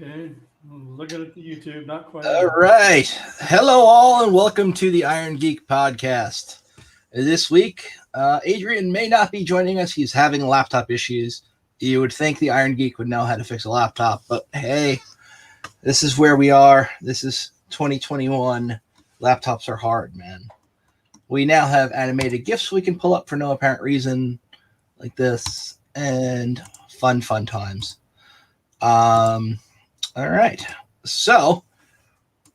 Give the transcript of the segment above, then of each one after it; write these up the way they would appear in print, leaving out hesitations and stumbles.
Okay, I'm looking at the YouTube, not quite. All right. Hello, all, and welcome to the IronGeek Podcast. This week, Adrian may not be joining us. He's having laptop issues. You would think the IronGeek would know how to fix a laptop, but hey, this is where we are. This is 2021. Laptops are hard, man. We now have animated GIFs we can pull up for no apparent reason, like this, and fun times. All right. So,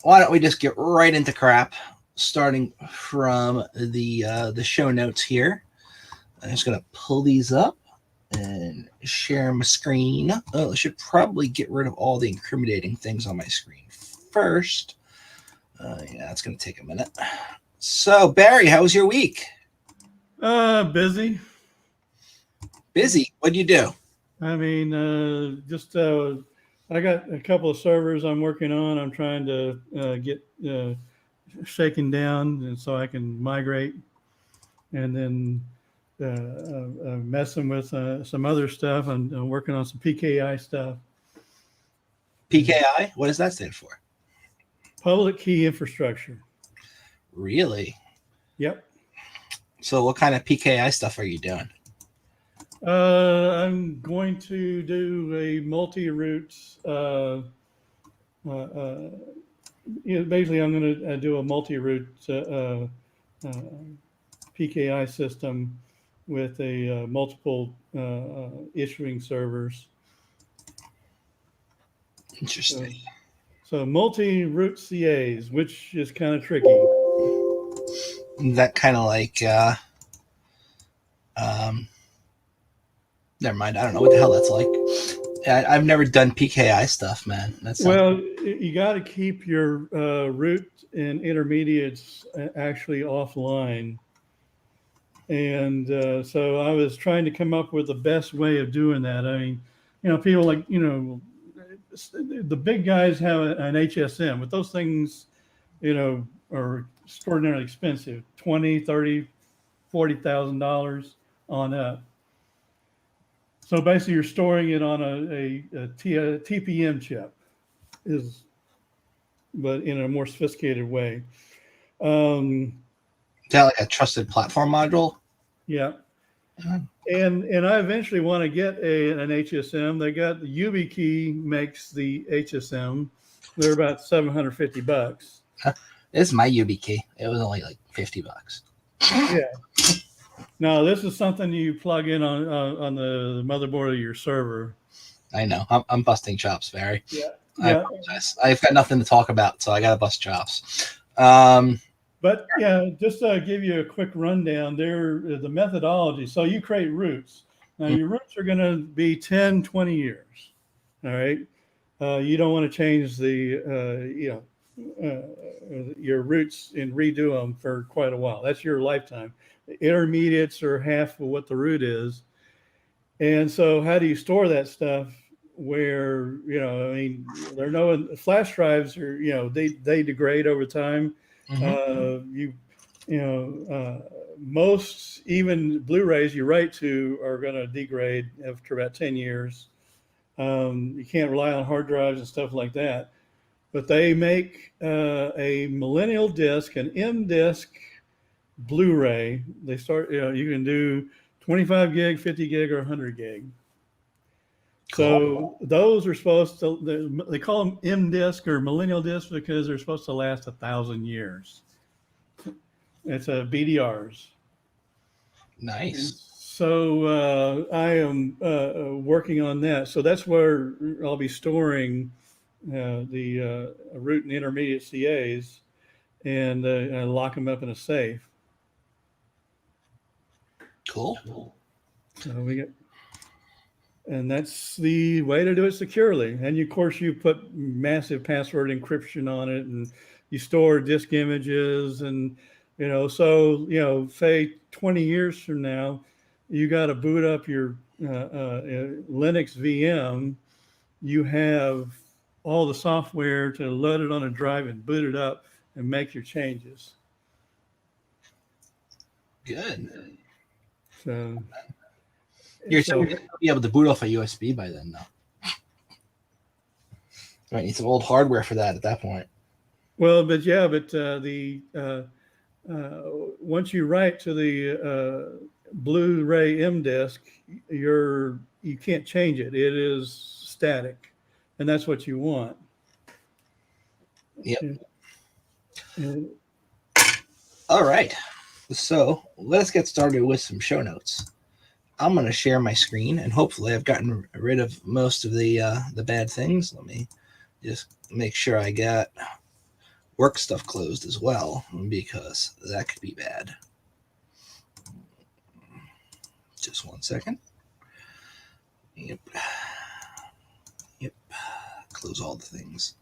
why don't we just get right into crap, starting from the show notes here. I'm just going to pull these up and share my screen. Oh, I should probably get rid of all the incriminating things on my screen first. Yeah, it's going to take a minute. So, Barry, how was your week? Busy. Busy? What'd you do? I mean, I got a couple of servers I'm working on. I'm trying to get shaken down, and so I can migrate, and then messing with some other stuff. I'm working on some PKI stuff. PKI? What does that stand for? Public key infrastructure. Really? Yep. So what kind of PKI stuff are you doing? I'm going to do a multi-route. Basically, I'm going to do a multi-route PKI system with a multiple issuing servers. Interesting. So multi-route CAs, which is kind of tricky. That kind of like, never mind. I don't know what the hell that's like. I've never done PKI stuff, man. Well, you got to keep your root and intermediates actually offline. And so I was trying to come up with the best way of doing that. I mean, people like, the big guys have an HSM, but those things, are extraordinarily expensive, $20,000, $30,000, $40,000 on up. So basically, you're storing it on a TPM chip, but in a more sophisticated way. Is that like a trusted platform module? Yeah. And I eventually want to get an HSM. They got the YubiKey makes the HSM. They're about $750. This is my YubiKey. It was only like $50. Yeah. No, this is something you plug in on the motherboard of your server. I know. I'm busting chops, Barry. Yeah. I apologize. I've got nothing to talk about, so I got to bust chops. But yeah, just to give you a quick rundown, the methodology. So you create roots. Now your roots are going to be 10, 20 years. All right. You don't want to change your roots and redo them for quite a while. That's your lifetime. The intermediates are half of what the root is. And so how do you store that stuff where, they're knowing flash drives are, they degrade over time. Most even Blu-rays you write to are going to degrade after about 10 years. You can't rely on hard drives and stuff like that. But they make a millennial disc, an M disc Blu-ray. They start, you can do 25 gig, 50 gig, or 100 gig. So those are supposed to, they call them M disc or millennial disc because they're supposed to last 1,000 years. It's BDRs. Nice. So I am working on that. So that's where I'll be storing the root and intermediate CAs and lock them up in a safe. Cool. So and that's the way to do it securely. And of course, you put massive password encryption on it, and you store disk images, and say 20 years from now, you got to boot up your Linux VM. You have all the software to load it on a drive and boot it up and make your changes. Good. So You're still going to be able to boot off a USB by then, though. I need some old hardware for that at that point. Well, but once you write to the Blu-ray M disk, you can't change it. It is static, and that's what you want. Yep. And All right. So let's get started with some show notes. I'm going to share my screen, and hopefully I've gotten rid of most of the bad things. Let me just make sure I got work stuff closed as well, because that could be bad. Just 1 second. Yep. Close all the things.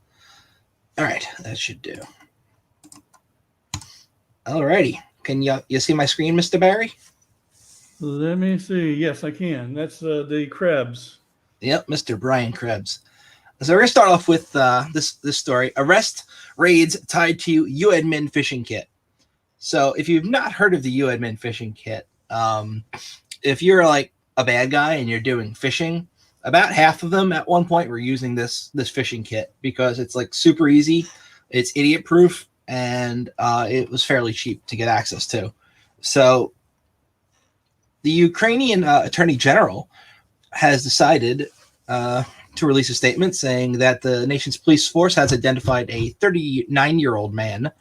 All right, that should do. All righty. Can you see my screen, Mr. Barry? let me see. Yes, I can. That's the Krebs. Yep, Mr. Brian Krebs. So we're going to start off with this story. Arrest raids tied to UAdmin phishing kit. So if you've not heard of the UAdmin phishing kit, if you're like a bad guy and you're doing phishing, about half of them at one point were using this phishing kit because it's like super easy, it's idiot proof, and it was fairly cheap to get access to. So the Ukrainian Attorney General has decided to release a statement saying that the nation's police force has identified a 39-year-old man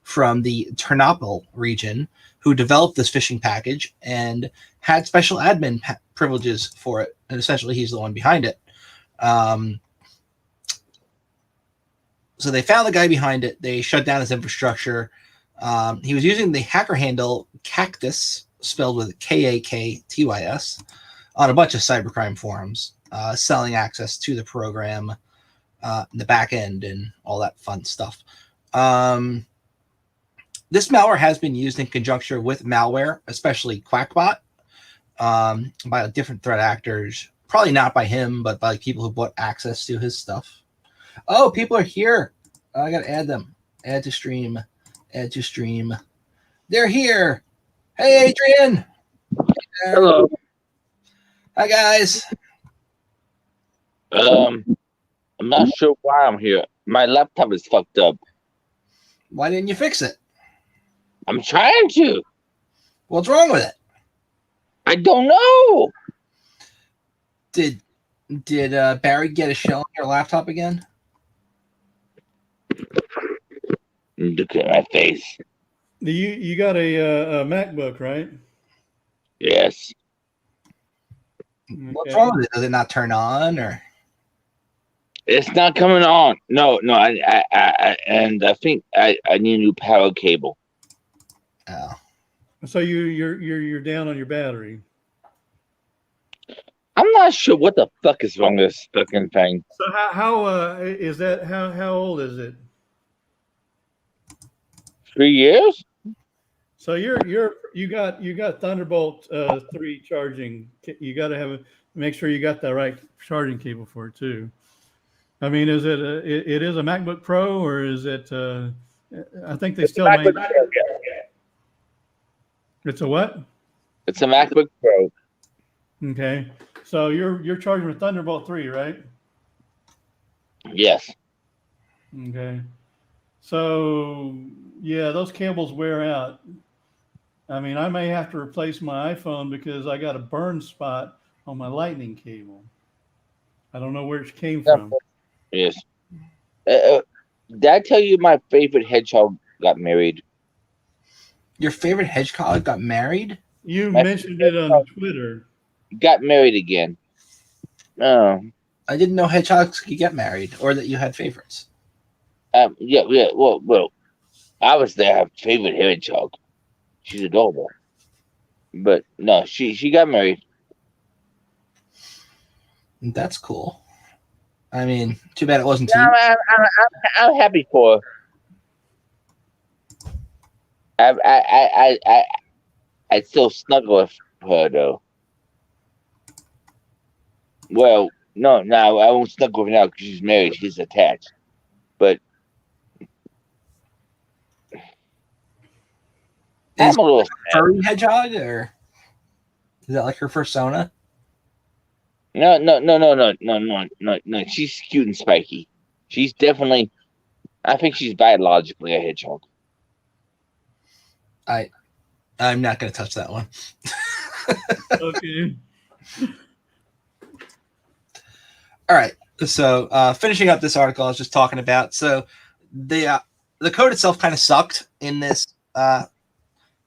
from the Ternopil region who developed this phishing package and had special admin privileges for it. And essentially, he's the one behind it. So they found the guy behind it. They shut down his infrastructure. He was using the hacker handle Cactus, spelled with Kaktys, on a bunch of cybercrime forums, selling access to the program, the back end, and all that fun stuff. This malware has been used in conjunction with malware, especially Quackbot, by different threat actors. Probably not by him, but by people who bought access to his stuff. Oh, people are here. I got to add them. Add to stream. Add to stream. They're here. Hey, Adrian. Hello. Hi, guys. I'm not sure why I'm here. My laptop is fucked up. Why didn't you fix it? I'm trying to. What's wrong with it? I don't know. Did Barry get a shell on your laptop again? Look at my face. You got a MacBook, right? Yes. What's wrong with it? Does it not turn on, or? It's not coming on. No. I think I need a new power cable. Oh. So you're down on your battery. I'm not sure what the fuck is wrong with this fucking thing. So how is that? How old is it? 3 years? So you got Thunderbolt 3 charging. You got to make sure you got the right charging cable for it too. I mean, is it it is a MacBook Pro, or is it? I think they still make. It's a what? It's a MacBook Pro. Okay, so you're charging with Thunderbolt 3, right? Yes. Okay, so yeah, those cables wear out. I mean, I may have to replace my iPhone because I got a burn spot on my Lightning cable. I don't know where it came from. Yes. Did I tell you my favorite hedgehog got married? Your favorite hedgehog got married? You mentioned it on Twitter. Got married again. Oh. I didn't know hedgehogs could get married, or that you had favorites. Yeah. Well, I was their favorite hedgehog. She's adorable. But no, she got married. That's cool. I mean, too bad it wasn't Yeah, I'm happy for her. I still snuggle with her though. Well, no, I won't snuggle with her now because she's married. She's attached. But I'm a little furry hedgehog, or is that like her persona? No. She's cute and spiky. She's definitely. I think she's biologically a hedgehog. I'm not going to touch that one. Okay. All right. So finishing up this article, I was just talking about. So the code itself kind of sucked in this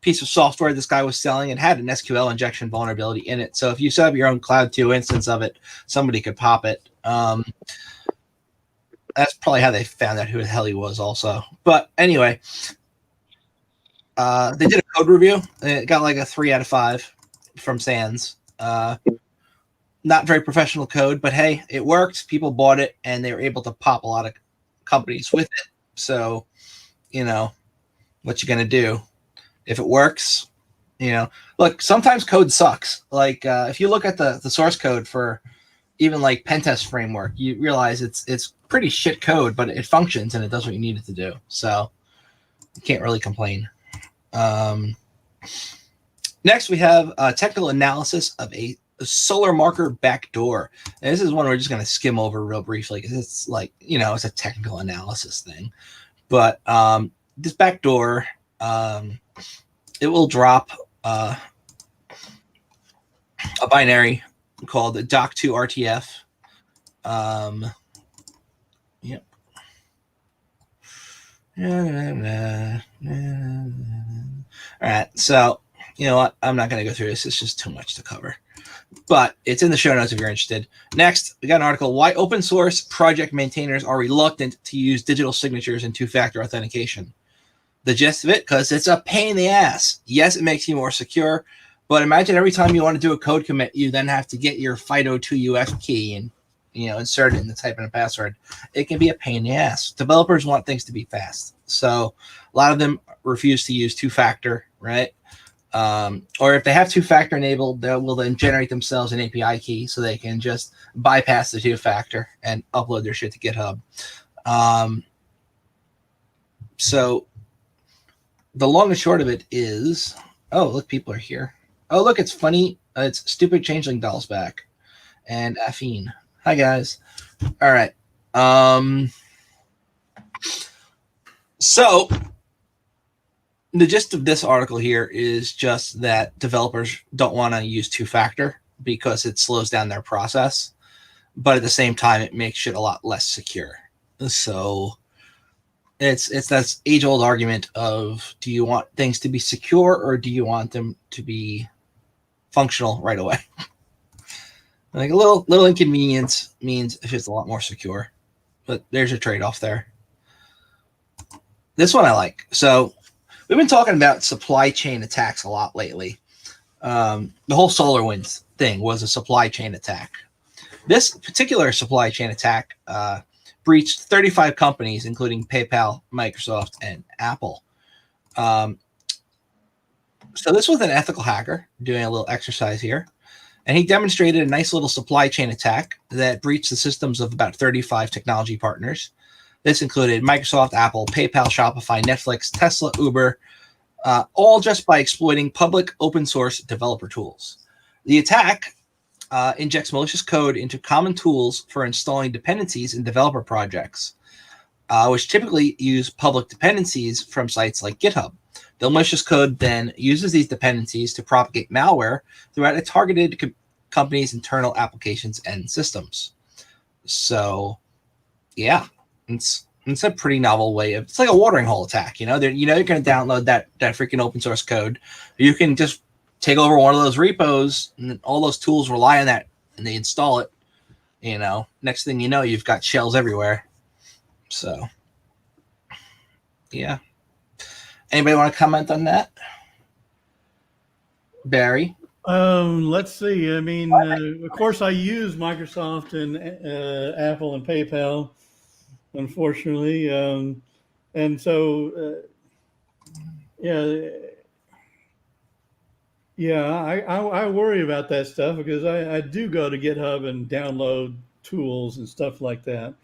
piece of software this guy was selling. It had an SQL injection vulnerability in it. So if you set up your own Cloud 2 instance of it, somebody could pop it. That's probably how they found out who the hell he was also. But anyway, they did a code review. It got like a 3 out of 5 from Sans. Not very professional code, but hey, it worked. People bought it, and they were able to pop a lot of companies with it. So, what you gonna do? If it works, look, sometimes code sucks. Like if you look at the source code for even like Pentest framework, you realize it's pretty shit code, but it functions and it does what you need it to do. So you can't really complain. Next, we have a technical analysis of a solar marker backdoor. And this is one we're just going to skim over real briefly because it's like, it's a technical analysis thing. But this backdoor, it will drop a binary called the doc2 RTF. Yep. All right. So, you know what? I'm not going to go through this. It's just too much to cover. But it's in the show notes if you're interested. Next, we got an article, Why Open Source Project Maintainers Are Reluctant to Use Digital Signatures in Two-Factor Authentication. The gist of it, because it's a pain in the ass. Yes, it makes you more secure, but imagine every time you want to do a code commit, you then have to get your FIDO2UF key and insert it and type in a password. It can be a pain in the ass. Developers want things to be fast. So a lot of them refuse to use two-factor, right? Or if they have two-factor enabled, they will then generate themselves an API key so they can just bypass the two-factor and upload their shit to GitHub. So the long and short of it is, oh, look, people are here. Oh, look, it's funny. It's Stupid Changeling Dolls back. And Affine. Hi, guys. All right. So the gist of this article here is just that developers don't want to use two-factor because it slows down their process. But at the same time, it makes shit a lot less secure. So it's that age-old argument of, do you want things to be secure or do you want them to be functional right away? Like a little inconvenience means it's a lot more secure. But there's a trade-off there. This one I like. So we've been talking about supply chain attacks a lot lately. The whole SolarWinds thing was a supply chain attack. This particular supply chain attack breached 35 companies, including PayPal, Microsoft, and Apple. So this was an ethical hacker doing a little exercise here. And he demonstrated a nice little supply chain attack that breached the systems of about 35 technology partners. This included Microsoft, Apple, PayPal, Shopify, Netflix, Tesla, Uber, all just by exploiting public open source developer tools. The attack injects malicious code into common tools for installing dependencies in developer projects, which typically use public dependencies from sites like GitHub. The malicious code then uses these dependencies to propagate malware throughout a targeted company's internal applications and systems. So, yeah, it's a pretty novel way of, it's like a watering hole attack. You're going to download that freaking open source code. You can just take over one of those repos, and all those tools rely on that, and they install it. Next thing you know, you've got shells everywhere. So, yeah. Anybody want to comment on that? Barry? Let's see. I mean, of course, I use Microsoft and Apple and PayPal, unfortunately. And so, I worry about that stuff because I do go to GitHub and download tools and stuff like that.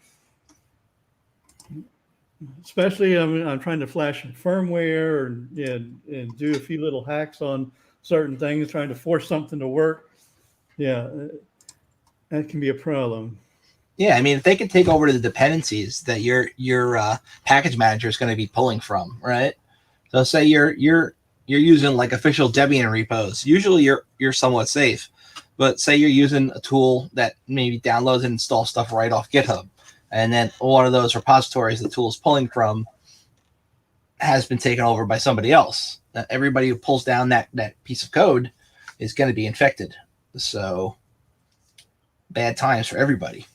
Especially, I'm trying to flash firmware and do a few little hacks on certain things, trying to force something to work. Yeah, that can be a problem. Yeah, I mean, if they can take over the dependencies that your package manager is going to be pulling from, right? So say you're using like official Debian repos. Usually you're somewhat safe, but say you're using a tool that maybe downloads and installs stuff right off GitHub, and then one of those repositories the tool is pulling from has been taken over by somebody else. Everybody who pulls down that piece of code is going to be infected. So bad times for everybody.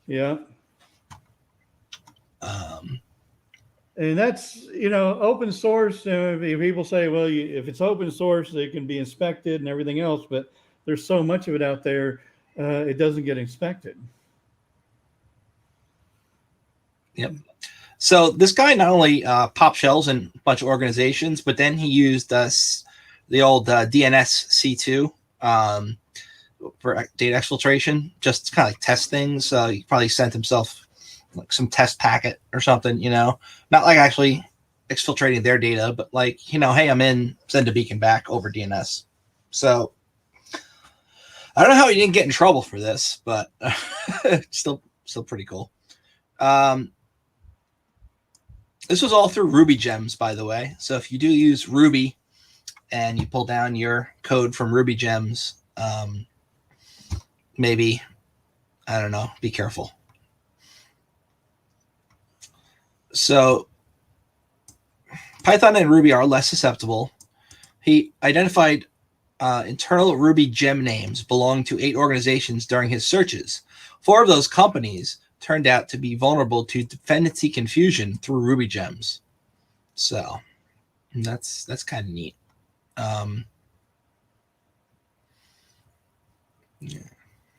Yeah. Um, And that's, open source. People say, well, if it's open source, it can be inspected and everything else. But there's so much of it out there, it doesn't get inspected. Yep. So this guy not only popped shells in a bunch of organizations, but then he used the old DNS C2 for data exfiltration, just to kind of like test things. He probably sent himself like some test packet or something, not like actually exfiltrating their data, but like, hey, I'm in, send a beacon back over DNS. So I don't know how he didn't get in trouble for this, but still pretty cool. This was all through Ruby gems, by the way. So if you do use Ruby and you pull down your code from Ruby gems, maybe, I don't know, be careful. So Python and Ruby are less susceptible. He identified internal Ruby gem names belonging to 8 organizations during his searches. 4 of those companies turned out to be vulnerable to dependency confusion through Ruby gems. So that's kind of neat. Yeah.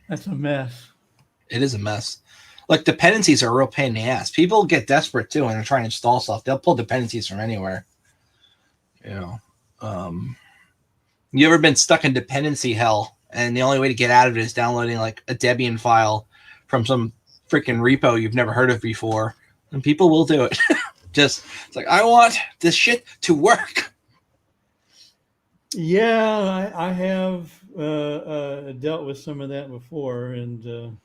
That's a mess. It is a mess. Like dependencies are a real pain in the ass. People get desperate too when they're trying to install stuff. They'll pull dependencies from anywhere. You ever been stuck in dependency hell and the only way to get out of it is downloading like a Debian file from some freaking repo you've never heard of before? And people will do it. It's like, I want this shit to work. Yeah, I have dealt with some of that before, and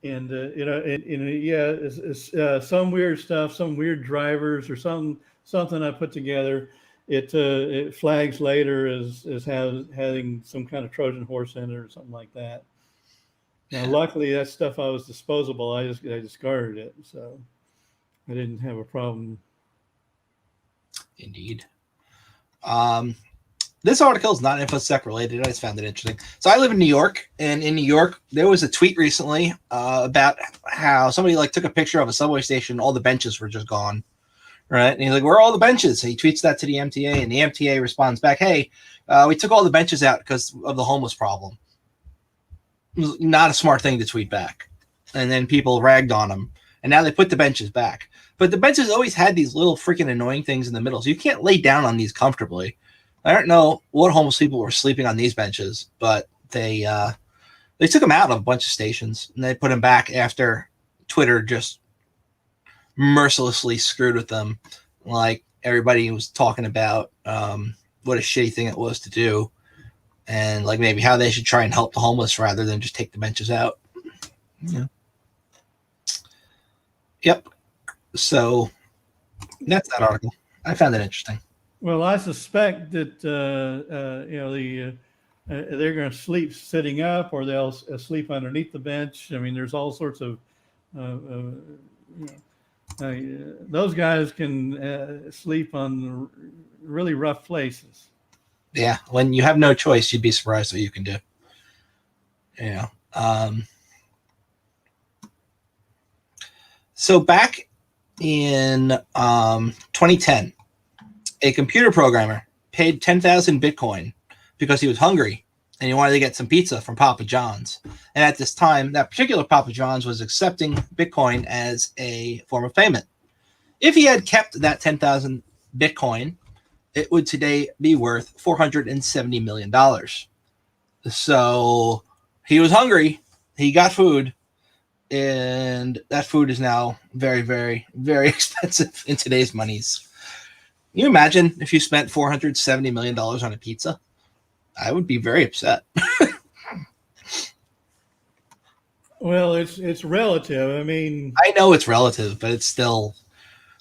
it's some weird stuff, some weird drivers or something I put together. It flags later as having some kind of Trojan horse in it or something like that. Now, luckily, that stuff I was disposable. I discarded it, so I didn't have a problem. Indeed. This article is not InfoSec related. I just found it interesting. So I live in New York, and in New York, there was a tweet recently about how somebody took a picture of a subway station. All the benches were just gone, right? And he's like, "Where are all the benches?" And he tweets that to the MTA, and the MTA responds back, "Hey, we took all the benches out because of the homeless problem." It was not a smart thing to tweet back. And then people ragged on him, and now they put the benches back. But the benches always had these little freaking annoying things in the middle, so you can't lay down on these comfortably. I don't know what homeless people were sleeping on these benches, but they took them out of a bunch of stations, and they put them back after Twitter just mercilessly screwed with them. Like everybody was talking about what a shitty thing it was to do, and like maybe how they should try and help the homeless rather than just take the benches out. Yeah. Yep. So that's that article. I found it interesting. Well, I suspect that they're going to sleep sitting up, or they'll sleep underneath the bench. I mean, there's all sorts of those guys can sleep on really rough places. Yeah, when you have no choice, you'd be surprised what you can do. Yeah. So back in 2010, a computer programmer paid 10,000 Bitcoin because he was hungry and he wanted to get some pizza from Papa John's. And at this time, that particular Papa John's was accepting Bitcoin as a form of payment. If he had kept that 10,000 Bitcoin, it would today be worth $470 million. So he was hungry. He got food. And that food is now very, very, very expensive in today's monies. Can you imagine if you spent $470 million on a pizza? I would be very upset. Well, it's relative. I mean, I know it's relative, but it's still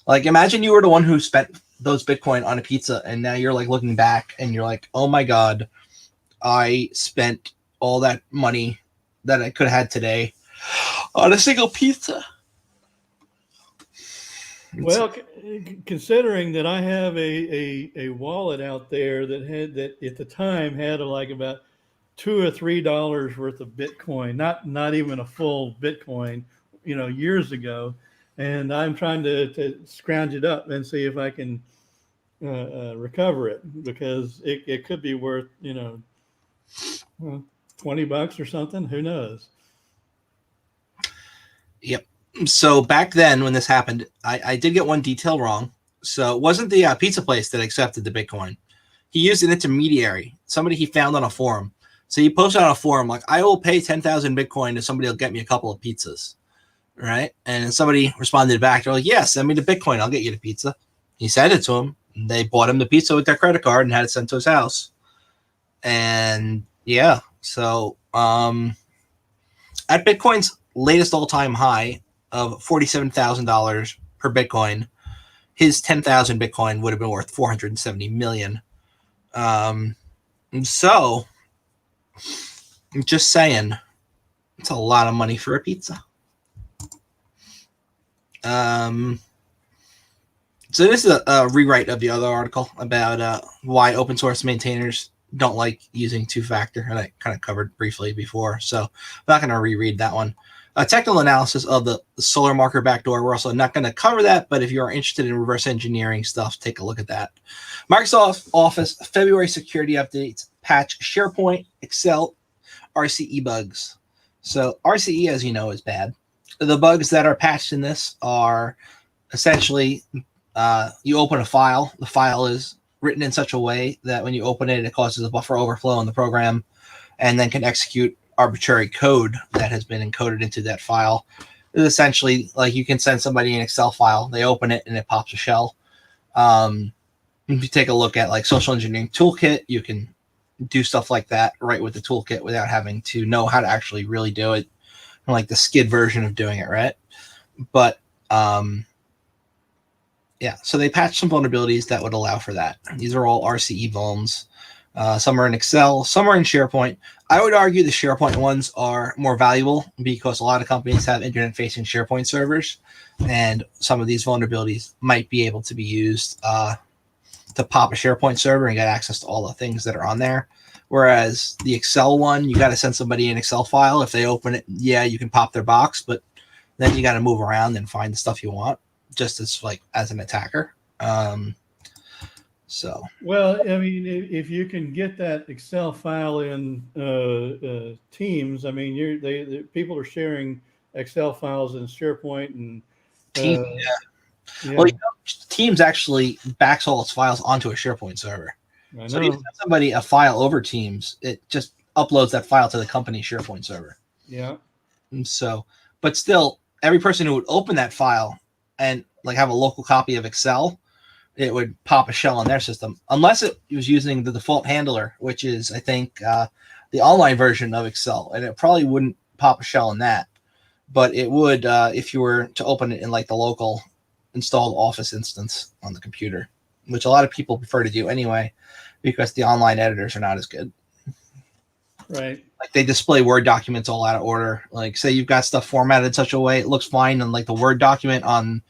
like, imagine you were the one who spent those Bitcoin on a pizza, and now you're like looking back and you're like, oh my God, I spent all that money that I could have had today on a single pizza. well, considering that I have a wallet out there that at the time had like about $2 or $3 worth of Bitcoin, not even a full Bitcoin, years ago, and I'm trying to scrounge it up and see if I can recover it, because it could be worth $20 or something. Who knows? Yep. So back then when this happened, I did get one detail wrong. So it wasn't the pizza place that accepted the Bitcoin. He used an intermediary, somebody he found on a forum. So he posted on a forum like, I will pay 10,000 Bitcoin if somebody will get me a couple of pizzas. Right. And somebody responded back. They're like, yeah, send me the Bitcoin. I'll get you the pizza. He sent it to him. They bought him the pizza with their credit card and had it sent to his house. And yeah, so at Bitcoin's latest all-time high of $47,000 per Bitcoin, his 10,000 Bitcoin would have been worth 470 million. So I'm just saying, it's a lot of money for a pizza. So this is a rewrite of the other article about why open source maintainers don't like using two-factor, and I kind of covered briefly before, so I'm not going to reread that one. A technical analysis of the solar marker backdoor. We're also not going to cover that, but if you are interested in reverse engineering stuff, take a look at that. Microsoft Office February security updates patch SharePoint, Excel, RCE bugs. So RCE, as you know, is bad. The bugs that are patched in this are essentially you open a file. The file is written in such a way that when you open it, it causes a buffer overflow in the program and then can execute arbitrary code that has been encoded into that file. It's essentially like you can send somebody an Excel file, they open it and it pops a shell. If you take a look at like Social Engineering Toolkit, you can do stuff like that right with the toolkit without having to know how to actually really do it. Like the skid version of doing it, right? But yeah, so they patched some vulnerabilities that would allow for that. These are all RCE vulns. Some are in Excel, some are in SharePoint. I would argue the SharePoint ones are more valuable because a lot of companies have internet-facing SharePoint servers, and some of these vulnerabilities might be able to be used to pop a SharePoint server and get access to all the things that are on there. Whereas the Excel one, you got to send somebody an Excel file. If they open it, yeah, you can pop their box, but then you got to move around and find the stuff you want, just as an attacker. So well, I mean, if you can get that Excel file in Teams, I mean, people are sharing Excel files in SharePoint and Teams, yeah. Well, Teams actually backs all its files onto a SharePoint server. I So know. if you send somebody a file over Teams, it just uploads that file to the company SharePoint server. Yeah. And so, but still, every person who would open that file and like have a local copy of Excel, it would pop a shell on their system, unless it was using the default handler, which is, I think, the online version of Excel, and it probably wouldn't pop a shell in that, but it would if you were to open it in like the local installed Office instance on the computer, which a lot of people prefer to do anyway, because the online editors are not as good. Right. Like they display Word documents all out of order. Like say you've got stuff formatted in such a way it looks fine on like the Word document on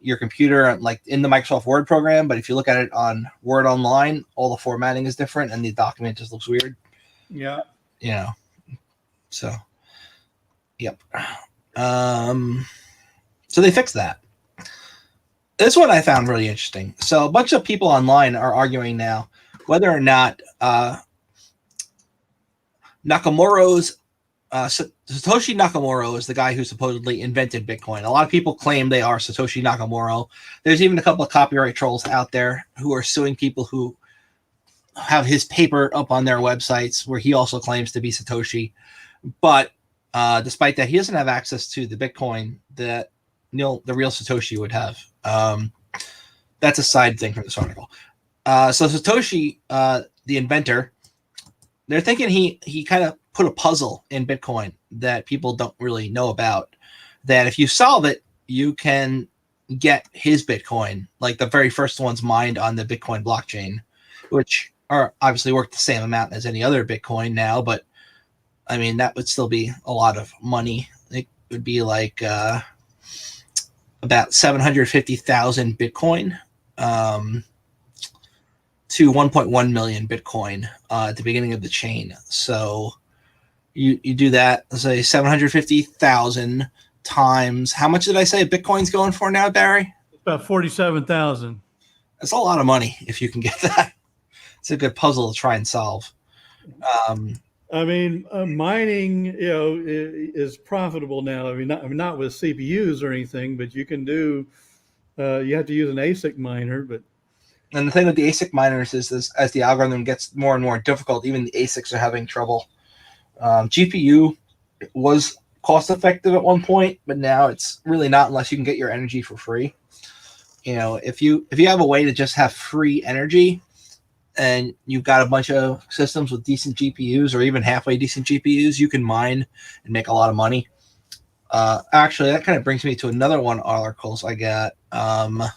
your computer, like in the Microsoft Word program, but if you look at it on Word Online, all the formatting is different and the document just looks weird. Yeah. You know. So yep. So they fixed that. This one I found really interesting. So a bunch of people online are arguing now whether or not Satoshi Nakamoto is the guy who supposedly invented Bitcoin. A lot of people claim they are Satoshi Nakamoto. There's even a couple of copyright trolls out there who are suing people who have his paper up on their websites where he also claims to be Satoshi. But despite that, he doesn't have access to the Bitcoin that the real Satoshi would have. That's a side thing from this article. So Satoshi, the inventor, they're thinking he kind of put a puzzle in Bitcoin that people don't really know about, that if you solve it, you can get his Bitcoin, like the very first ones mined on the Bitcoin blockchain, which are obviously worth the same amount as any other Bitcoin now. But I mean, that would still be a lot of money. It would be like about 750,000 Bitcoin to 1.1 million Bitcoin at the beginning of the chain. So you do that, say 750,000 times, how much did I say Bitcoin's going for now, Barry? About 47,000. That's a lot of money if you can get that. It's a good puzzle to try and solve. I mean, mining, is profitable now. I mean, not with CPUs or anything, but you can do. You have to use an ASIC miner, but. And the thing with the ASIC miners is this: as the algorithm gets more and more difficult, even the ASICs are having trouble. GPU was cost effective at one point, but now it's really not unless you can get your energy for free. If you have a way to just have free energy, and you've got a bunch of systems with decent GPUs or even halfway decent GPUs, you can mine and make a lot of money. Actually, that kind of brings me to another one articles I got. No,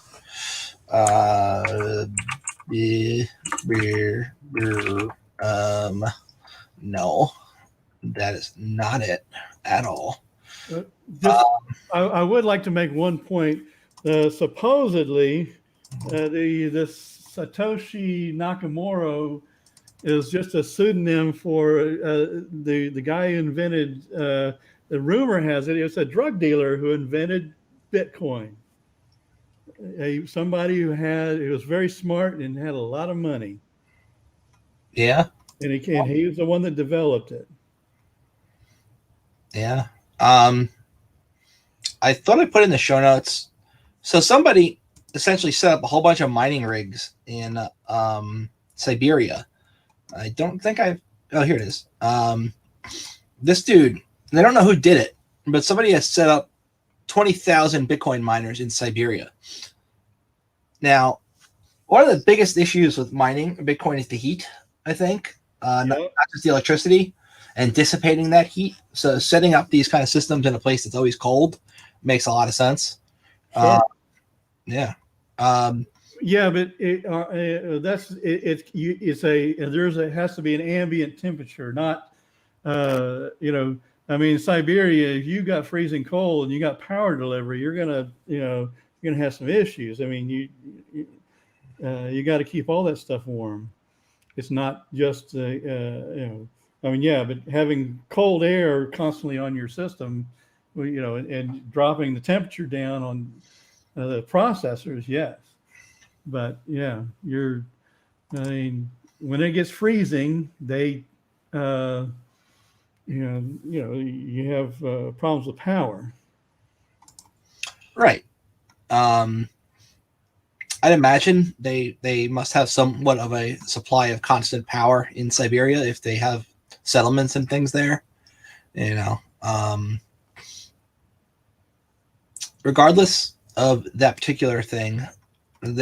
that is not it at all. I would like to make one point. Supposedly, this Satoshi Nakamoto is just a pseudonym for the guy who invented. The rumor has it's a drug dealer who invented Bitcoin. Somebody who was very smart and had a lot of money. Yeah. And he was the one that developed it. Yeah. I thought I put in the show notes. So somebody essentially set up a whole bunch of mining rigs in Siberia. I don't think oh, here it is. This dude, they don't know who did it, but somebody has set up 20,000 Bitcoin miners in Siberia. Now, one of the biggest issues with mining Bitcoin is the heat, I think. Not just the electricity and dissipating that heat. So setting up these kind of systems in a place that's always cold makes a lot of sense. Sure. Yeah. Yeah, but it has to be an ambient temperature, not I mean, Siberia, if you got freezing cold and you got power delivery, you're gonna have some issues. I mean, you got to keep all that stuff warm. It's not just I mean, yeah, but having cold air constantly on your system, and dropping the temperature down on the processors, yes. But yeah, I mean, when it gets freezing, they, you have problems with power. Right. I'd imagine they must have somewhat of a supply of constant power in Siberia if they have settlements and things there. Regardless of that particular thing, it's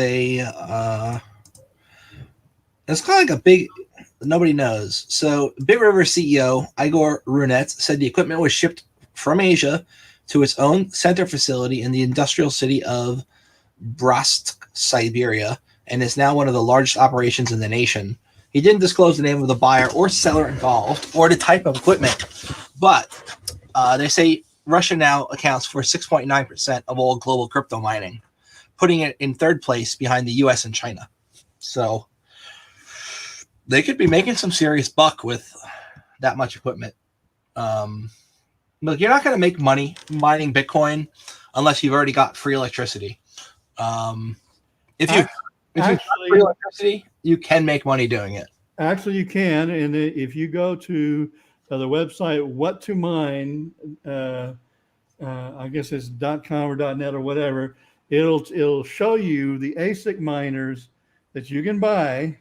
kind of like a big, nobody knows. So Big River CEO Igor Runets said the equipment was shipped from Asia to its own center facility in the industrial city of Bratsk, Siberia, and is now one of the largest operations in the nation. He didn't disclose the name of the buyer or seller involved or the type of equipment, but they say Russia now accounts for 6.9% of all global crypto mining, putting it in third place behind the US and China. So they could be making some serious buck with that much equipment. Look, you're not going to make money mining Bitcoin unless you've already got free electricity. If you have free electricity, you can make money doing it. Actually, you can, and if you go to the website What to Mine, I guess it's .com or .net or whatever, it'll show you the ASIC miners that you can buy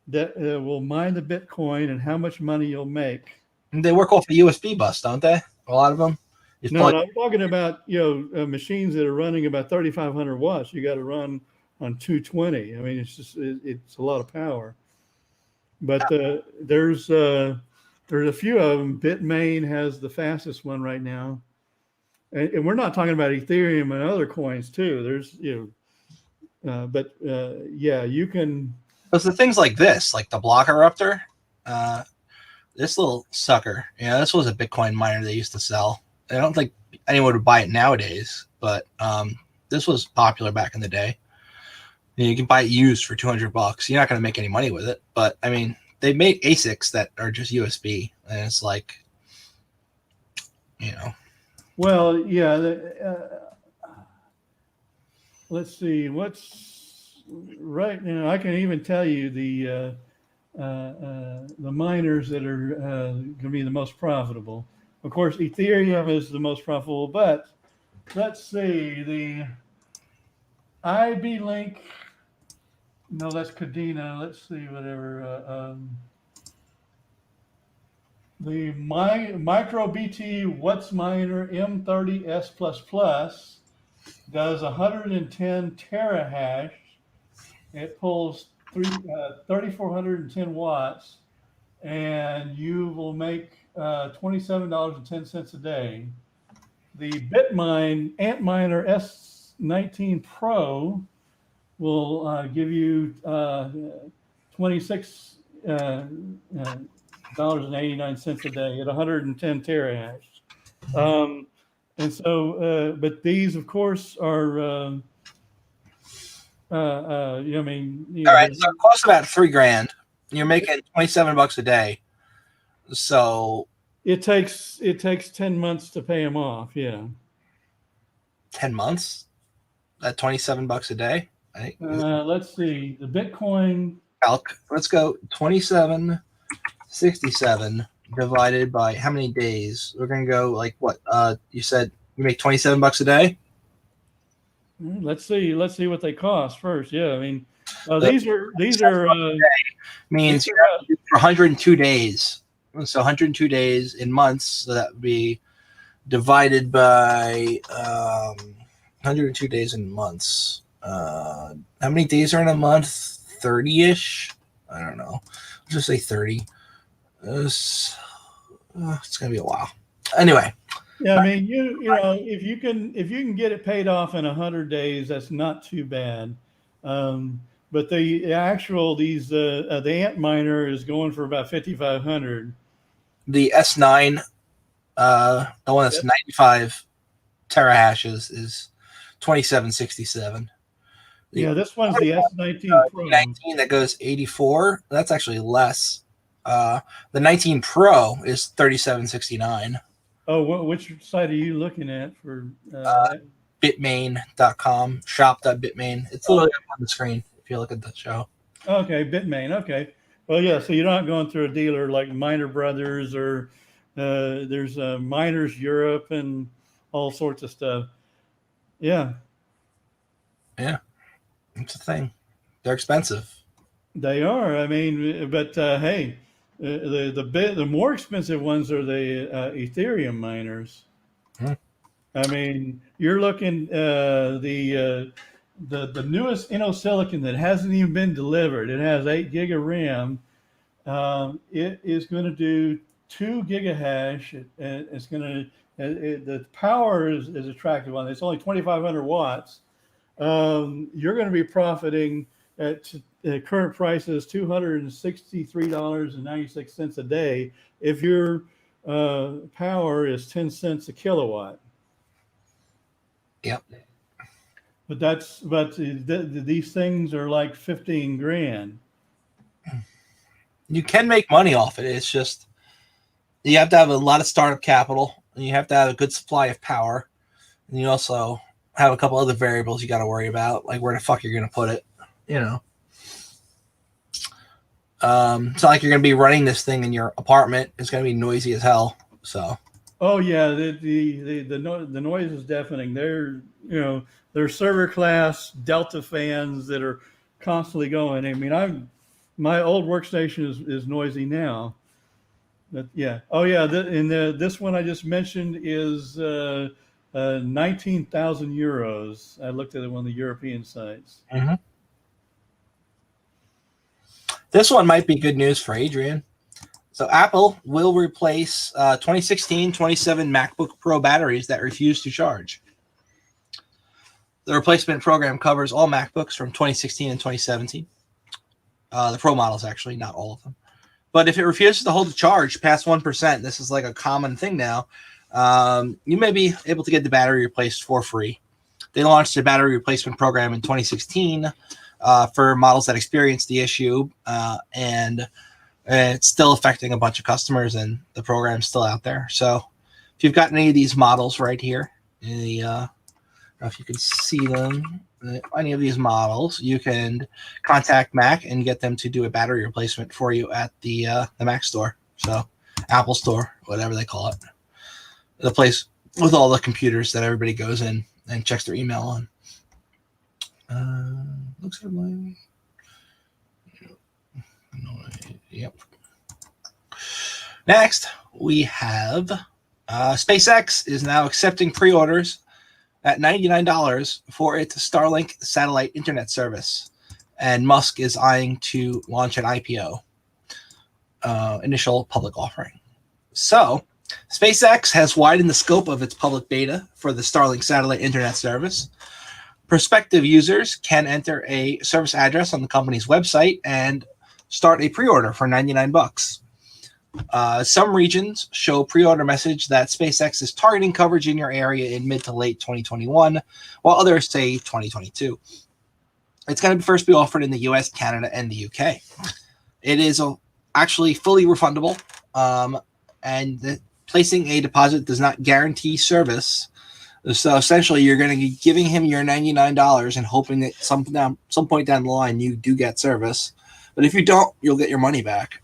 that will mine the Bitcoin and how much money you'll make. And they work off a USB bus, don't they? A lot of them. No, I'm talking about machines that are running about 3,500 watts. You got to run on 220. I mean, it's a lot of power. But there's There's a few of them. Bitmain has the fastest one right now, and we're not talking about Ethereum and other coins too. There's yeah, you can. Because the things like this, like the block eruptor, this little sucker, this was a Bitcoin miner they used to sell. I don't think anyone would buy it nowadays, but this was popular back in the day. You can buy it used for $200. You're not going to make any money with it, but I mean, they make ASICs that are just USB, and it's like, Well, yeah. Let's see what's right now. I can even tell you the miners that are going to be the most profitable. Of course, Ethereum is the most profitable, but let's see the IB Link. No, that's Cadena. Let's see whatever. The MicroBT What's Miner M30S++ does 110 terahash. It pulls 3,410 watts, and you will make $27.10 a day. The Bitmine Antminer S19 Pro will give you $26.89 a day at 110 terahash. And so, but these, of course, are, all right, so it costs about $3,000. You're making $27 a day. So it takes 10 months to pay them off. Yeah. 10 months at $27 a day. Let's see the Bitcoin. Let's go 2767 divided by how many days? We're gonna go like what? You said you make $27 a day. Let's see what they cost first. Yeah, I mean, these are means you have to do for 102 days. So 102 days in months. So that would be divided by 102 days in months. How many days are in a month? 30-ish. I don't know. I'll just say 30. It's gonna be a while. Anyway. Yeah, I mean, you know, if you can get it paid off in 100 days, that's not too bad. But the actual the Antminer is going for about 5,500. The S9, the one that's 95 terahashes, is 2767. Yeah, this one's the S19 Pro. 19 that goes 84. That's actually less. The 19 Pro is 3769. Oh, which site are you looking at for? Bitmain.com, shop.bitmain. It's literally up on the screen if you look at the show. Okay, Bitmain. Okay. Well, yeah, so you're not going through a dealer like Miner Brothers or there's Miners Europe and all sorts of stuff. Yeah. Yeah, it's a thing. They're expensive. They are. I mean, but hey, the more expensive ones are the Ethereum miners. I mean, you're looking the newest InnoSilicon that hasn't even been delivered. It has 8 gig of RAM. It is going to do 2 gigahash. It's going to the power is attractive on it. It's only 2,500 watts. You're going to be profiting at current prices $263.96 a day if your power is 10 cents a kilowatt. Yep. But these things are like 15 grand. You can make money off it. It's just you have to have a lot of startup capital, and you have to have a good supply of power, and you also have a couple other variables you got to worry about, like where the fuck you're going to put it. It's not like you're going to be running this thing in your apartment. It's going to be noisy as hell. So. Oh yeah, the noise is deafening. They're server class Delta fans that are constantly going. I mean, my old workstation is noisy now. But yeah, oh yeah, this one I just mentioned is 19,000 euros. I looked at it on one of the European sites. Mm-hmm. This one might be good news for Adrian. So Apple will replace 2016, 27 MacBook Pro batteries that refuse to charge. The replacement program covers all MacBooks from 2016 and 2017. The Pro models, actually, not all of them. But if it refuses to hold the charge past 1%, this is like a common thing now, you may be able to get the battery replaced for free. They launched a battery replacement program in 2016 for models that experienced the issue, and it's still affecting a bunch of customers, and the program's still out there. So if you've got any of these models right here, I don't know if you can see them, any of these models, you can contact Mac and get them to do a battery replacement for you at the Mac store. So Apple store, whatever they call it. The place with all the computers that everybody goes in and checks their email on. Looks like yep. Next, we have SpaceX is now accepting pre-orders at $99 for its Starlink satellite internet service, and Musk is eyeing to launch an IPO, initial public offering. So, SpaceX has widened the scope of its public beta for the Starlink satellite internet service. Prospective users can enter a service address on the company's website and start a pre-order for $99. Some regions show pre-order message that SpaceX is targeting coverage in your area in mid to late 2021, while others say 2022. It's going to first be offered in the US, Canada, and the UK. It is actually fully refundable, and placing a deposit does not guarantee service. So essentially, you're going to be giving him your $99 and hoping that some point down the line you do get service. But if you don't, you'll get your money back.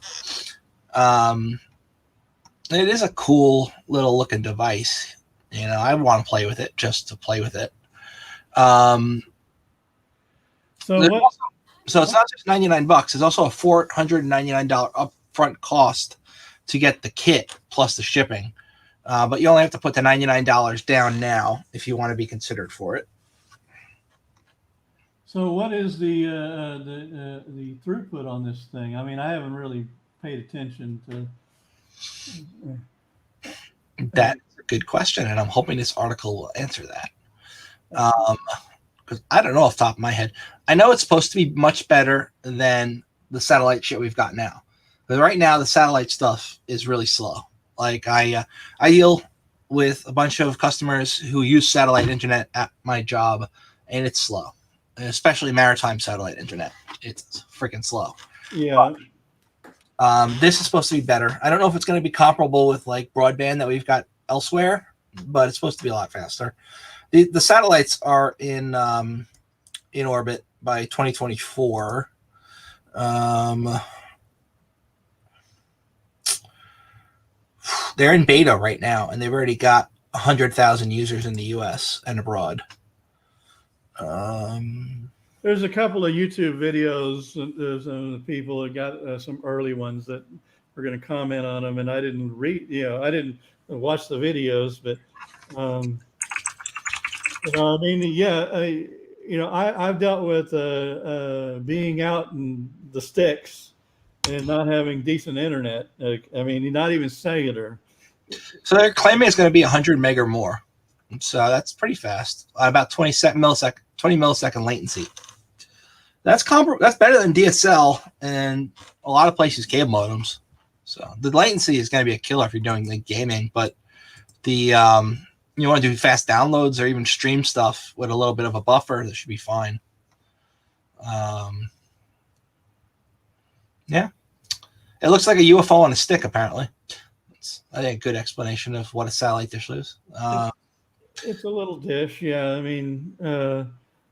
It is a cool little looking device. You know, I want to play with it just to play with it. So it's not just $99. It's also a $499 upfront cost to get the kit plus the shipping. But you only have to put the $99 down now if you want to be considered for it. So what is the throughput on this thing? I mean, I haven't really paid attention to. That's a good question, and I'm hoping this article will answer that. Because I don't know off the top of my head. I know it's supposed to be much better than the satellite shit we've got now. But right now, the satellite stuff is really slow. Like I deal with a bunch of customers who use satellite internet at my job, and it's slow, and especially maritime satellite internet. It's freaking slow. Yeah. This is supposed to be better. I don't know if it's going to be comparable with like broadband that we've got elsewhere, but it's supposed to be a lot faster. The satellites are in orbit by 2024. They're in beta right now, and they've already got 100,000 users in the U.S. and abroad. There's a couple of YouTube videos. Some of the people that got some early ones that were going to comment on them, and I didn't read. I didn't watch the videos, but I mean, yeah, I've dealt with being out in the sticks and not having decent internet. I mean, not even cellular. So they're claiming it's going to be 100 meg or more. So that's pretty fast. About 20 millisecond latency. That's better than DSL and a lot of places cable modems. So the latency is going to be a killer if you're doing like gaming, but the you want to do fast downloads or even stream stuff with a little bit of a buffer, that should be fine. Yeah. It looks like a UFO on a stick, apparently. It's, I think, a good explanation of what a satellite dish is. It's a little dish, yeah. I mean,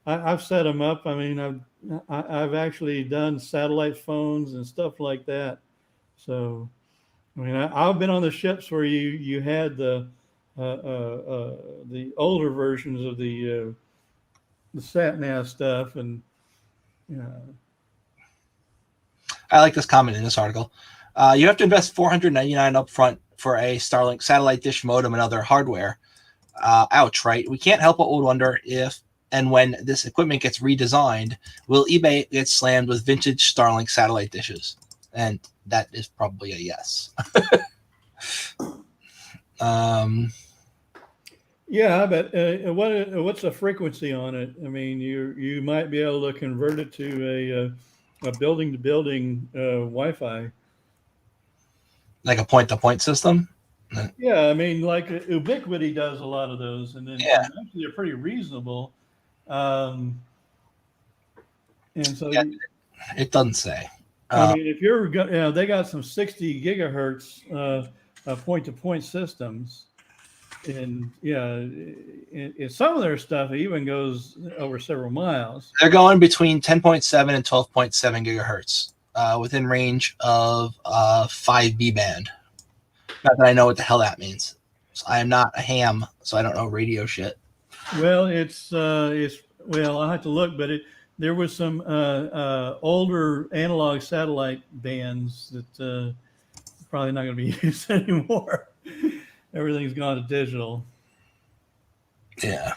I've set them up. I mean, I've actually done satellite phones and stuff like that. So, I mean, I've been on the ships where you had the older versions of the sat-nav stuff, and I like this comment in this article. You have to invest $499 up front for a Starlink satellite dish modem and other hardware. Ouch, right? We can't help but wonder if and when this equipment gets redesigned, will eBay get slammed with vintage Starlink satellite dishes? And that is probably a yes. Yeah, but what's the frequency on it? I mean, you might be able to convert it to a building to building Wi-Fi. Like a point-to-point system. Yeah, I mean, like Ubiquiti does a lot of those, and then Yeah. and actually they're pretty reasonable. Um, and so, Yeah, it doesn't say. I mean, if you're, they got some 60 gigahertz point-to-point systems, and some of their stuff even goes over several miles. They're going between 10.7 and 12.7 gigahertz, within range of 5B band. Not that I know what the hell that means. So I am not a ham, so I don't know radio shit. Well, it's well, I'll have to look, but there was some older analog satellite bands that probably not going to be used anymore. Everything's gone to digital. Yeah.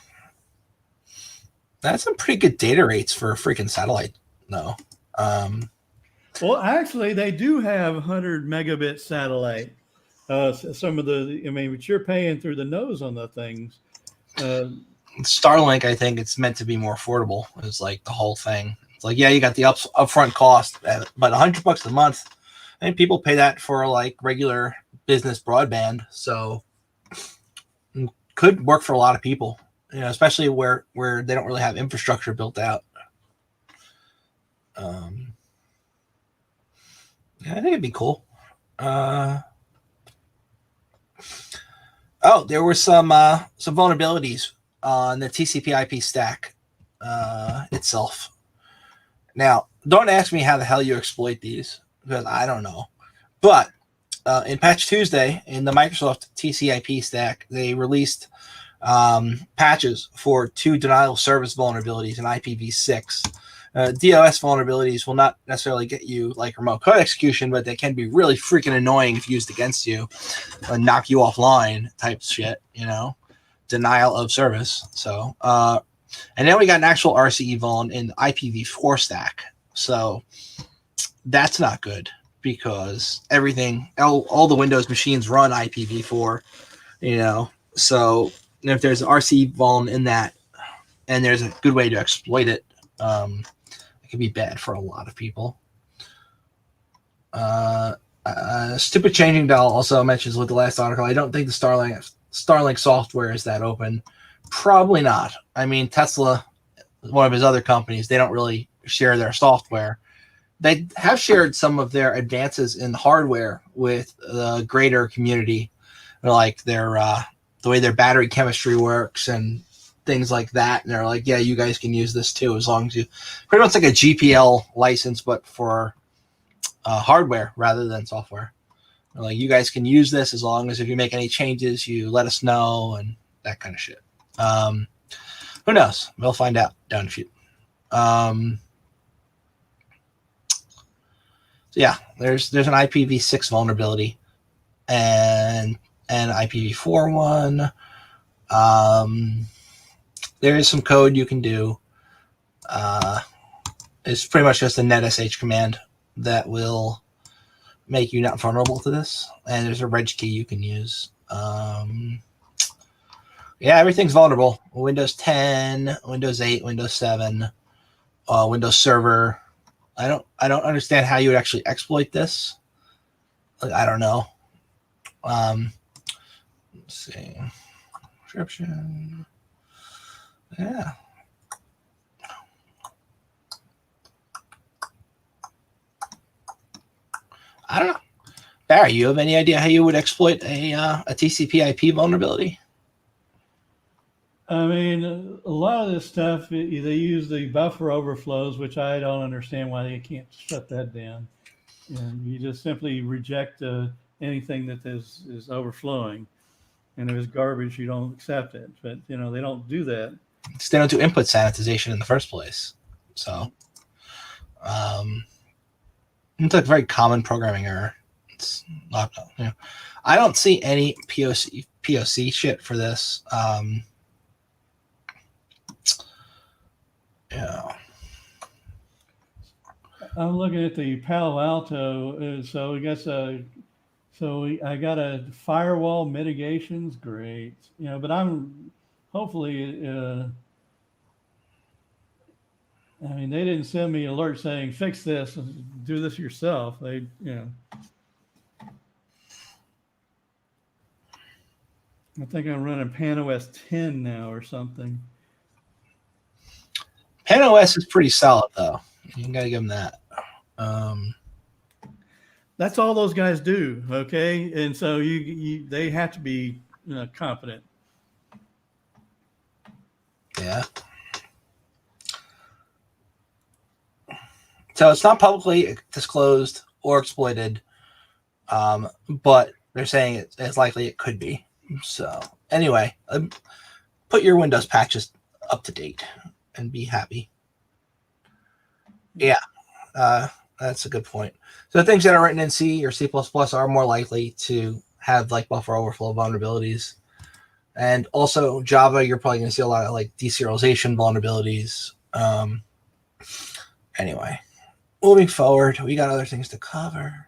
That's some pretty good data rates for a freaking satellite, though. Well, actually, they do have 100 megabit satellite. Some of but you're paying through the nose on the things. Starlink, I think it's meant to be more affordable. It's like the whole thing. It's like, yeah, you got the upfront cost, but $100 a month. I think people pay that for like regular business broadband. So could work for a lot of people, especially where they don't really have infrastructure built out. Yeah, I think it'd be cool. There were some vulnerabilities on the TCP/IP stack itself. Now, don't ask me how the hell you exploit these, because I don't know. But in Patch Tuesday, in the Microsoft TCP/IP stack, they released patches for 2 denial of service vulnerabilities in IPv6. DOS vulnerabilities will not necessarily get you like remote code execution, but they can be really freaking annoying if used against you and knock you offline type shit, denial of service. So, and then we got an actual RCE vuln in the IPv4 stack. So that's not good because all the Windows machines run IPv4, so if there's an RCE vuln in that and there's a good way to exploit it, it can be bad for a lot of people. Stupid changing dial also mentions with the last article. I don't think the Starlink software is that open. Probably not. I mean, Tesla, one of his other companies, they don't really share their software. They have shared some of their advances in hardware with the greater community, like their the way their battery chemistry works and things like that. And they're like, yeah, you guys can use this too, as long as you pretty much like a GPL license, but for hardware rather than software. They're like, you guys can use this as long as if you make any changes, you let us know and that kind of shit. Who knows? We'll find out down the future. So yeah, there's an IPv6 vulnerability and an IPv4 one. There is some code you can do. It's pretty much just a netsh command that will make you not vulnerable to this. And there's a reg key you can use. Yeah, everything's vulnerable. Windows 10, Windows 8, Windows 7, Windows Server. I don't understand how you would actually exploit this. Like, I don't know. Let's see. Description. Yeah. I don't know. Barry, you have any idea how you would exploit a TCP/IP vulnerability? I mean, a lot of this stuff, they use the buffer overflows, which I don't understand why they can't shut that down. And you just simply reject anything that is overflowing. And if it's garbage, you don't accept it. But, they don't do that. They don't do input sanitization in the first place. So it's a very common programming error. It's not, I don't see any POC shit for this. Yeah. I'm looking at the Palo Alto. So we got I got a firewall mitigations. Great. But I'm hopefully. I mean, they didn't send me an alert saying fix this, do this yourself. I think I'm running PanOS 10 now or something. PanOS is pretty solid though. You gotta give them that. That's all those guys do, okay? And so they have to be competent. Yeah. So it's not publicly disclosed or exploited, but they're saying it's likely it could be. So anyway, put your Windows patches up to date and be happy. Yeah, that's a good point. So things that are written in C or C++ are more likely to have like buffer overflow vulnerabilities. And also Java, you're probably going to see a lot of like deserialization vulnerabilities. Anyway, moving forward, we got other things to cover.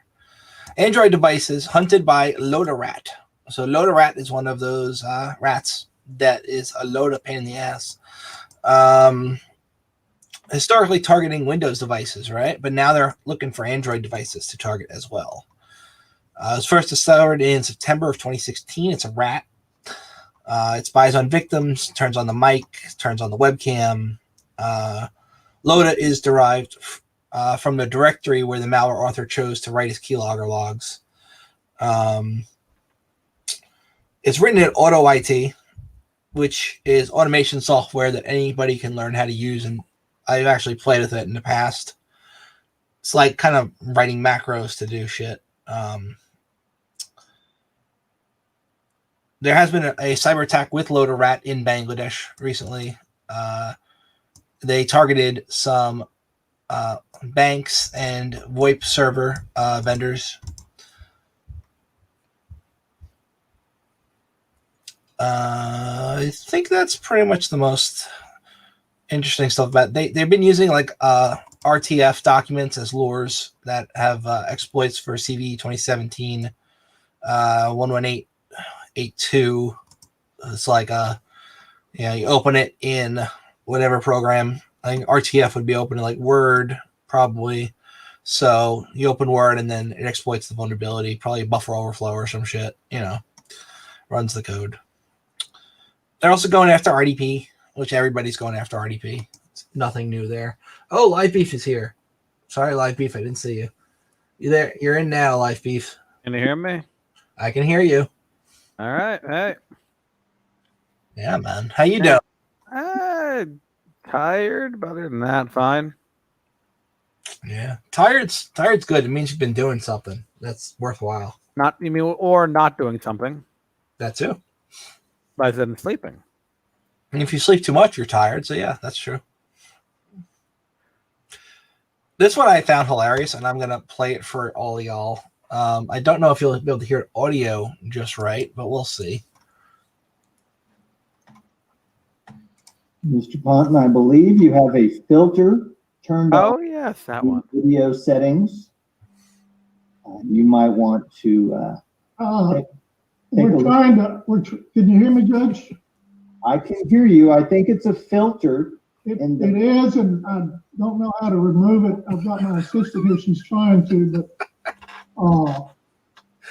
Android devices hunted by Loader-Rat. So Loader-Rat is one of those rats that is a load of pain in the ass. Historically targeting Windows devices, right? But now they're looking for Android devices to target as well. It was first discovered in September of 2016. It's a rat. It spies on victims, turns on the mic, turns on the webcam. Loda is derived from the directory where the malware author chose to write his keylogger logs. It's written in AutoIT, which is automation software that anybody can learn how to use, and I've actually played with it in the past. It's like kind of writing macros to do shit. There has been a cyber attack with Loader-Rat in Bangladesh recently. They targeted some banks and VoIP server vendors. I think that's pretty much the most interesting stuff about it. They've been using like RTF documents as lures that have exploits for CV 2017 11882. It's like you open it in whatever program. I think RTF would be open in like Word probably. So you open Word and then it exploits the vulnerability, probably buffer overflow or some shit, runs the code. They're also going after RDP, which everybody's going after RDP. It's nothing new there. Oh, Live Beef is here. Sorry, Live Beef, I didn't see you. You there? You're in now, Live Beef. Can you hear me? I can hear you. All right. Hey. Yeah, man. How you doing? Tired, but other than that, fine. Yeah. Tired's good. It means you've been doing something that's worthwhile. Or not doing something. That too. Rather than sleeping. And if you sleep too much, you're tired. So yeah, that's true. This one I found hilarious, and I'm gonna play it for all of y'all. I don't know if you'll be able to hear it audio just right, but we'll see. Mr. Ponton, I believe you have a filter turned on. Oh yes, that one. Video settings. You might want to. Can you hear me, Judge? I can hear you. I think it's a filter. It is, and I don't know how to remove it. I've got my assistant here. She's trying to, but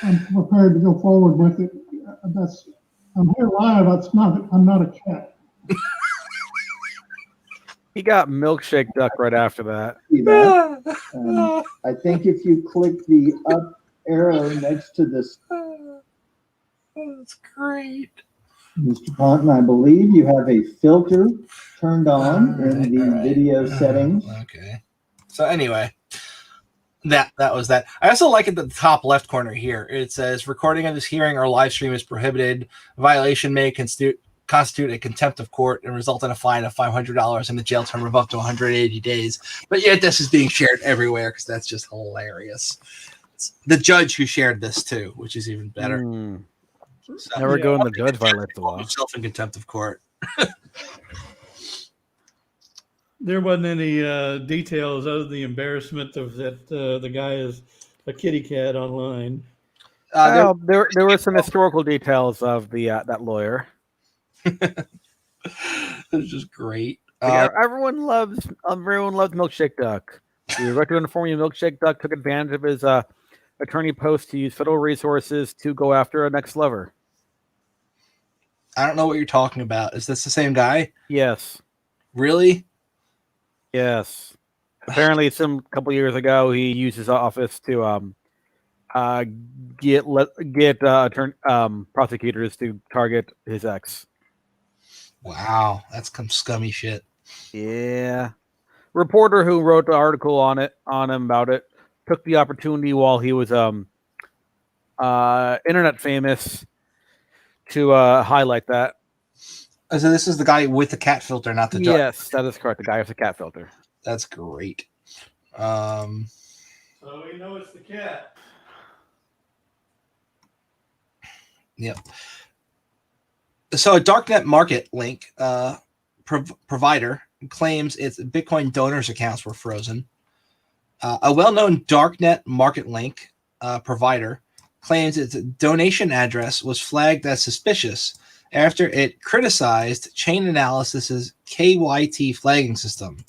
I'm prepared to go forward with it. I'm here live. I'm not a cat. He got milkshake duck right after that. See that? I think if you click the up arrow next to this. That's great. Mr. Ponton, I believe you have a filter turned on in the video settings. Okay. So anyway, that was that. I also like it at the top left corner here. It says recording of this hearing or live stream is prohibited. Violation may constitute a contempt of court and result in a fine of $500 and a jail term of up to 180 days. But yet this is being shared everywhere because that's just hilarious. It's the judge who shared this too, which is even better. So, Never go in the judge violates the law. Yourself in contempt of court. there wasn't any details other than the embarrassment of that the guy is a kitty cat online. There were some historical details of the that lawyer. It was just great. Like, everyone loves Milkshake Duck. We regret to inform you, Milkshake Duck took advantage of his attorney post to use federal resources to go after a next lover. I don't know what you're talking about. Is this the same guy? Yes. Really? Yes. Apparently, some couple years ago, he used his office to get prosecutors to target his ex. Wow, that's some scummy shit. Yeah. Reporter who wrote the article on him about it took the opportunity while he was internet famous to highlight that. So this is the guy with the cat filter, not the judge. Yes, that is correct. The guy with the cat filter. That's great. So we know it's the cat. Yep. So a darknet market link provider claims its Bitcoin donors accounts were frozen. A well-known darknet market link provider claims its donation address was flagged as suspicious after it criticized Chain Analysis's KYT flagging system.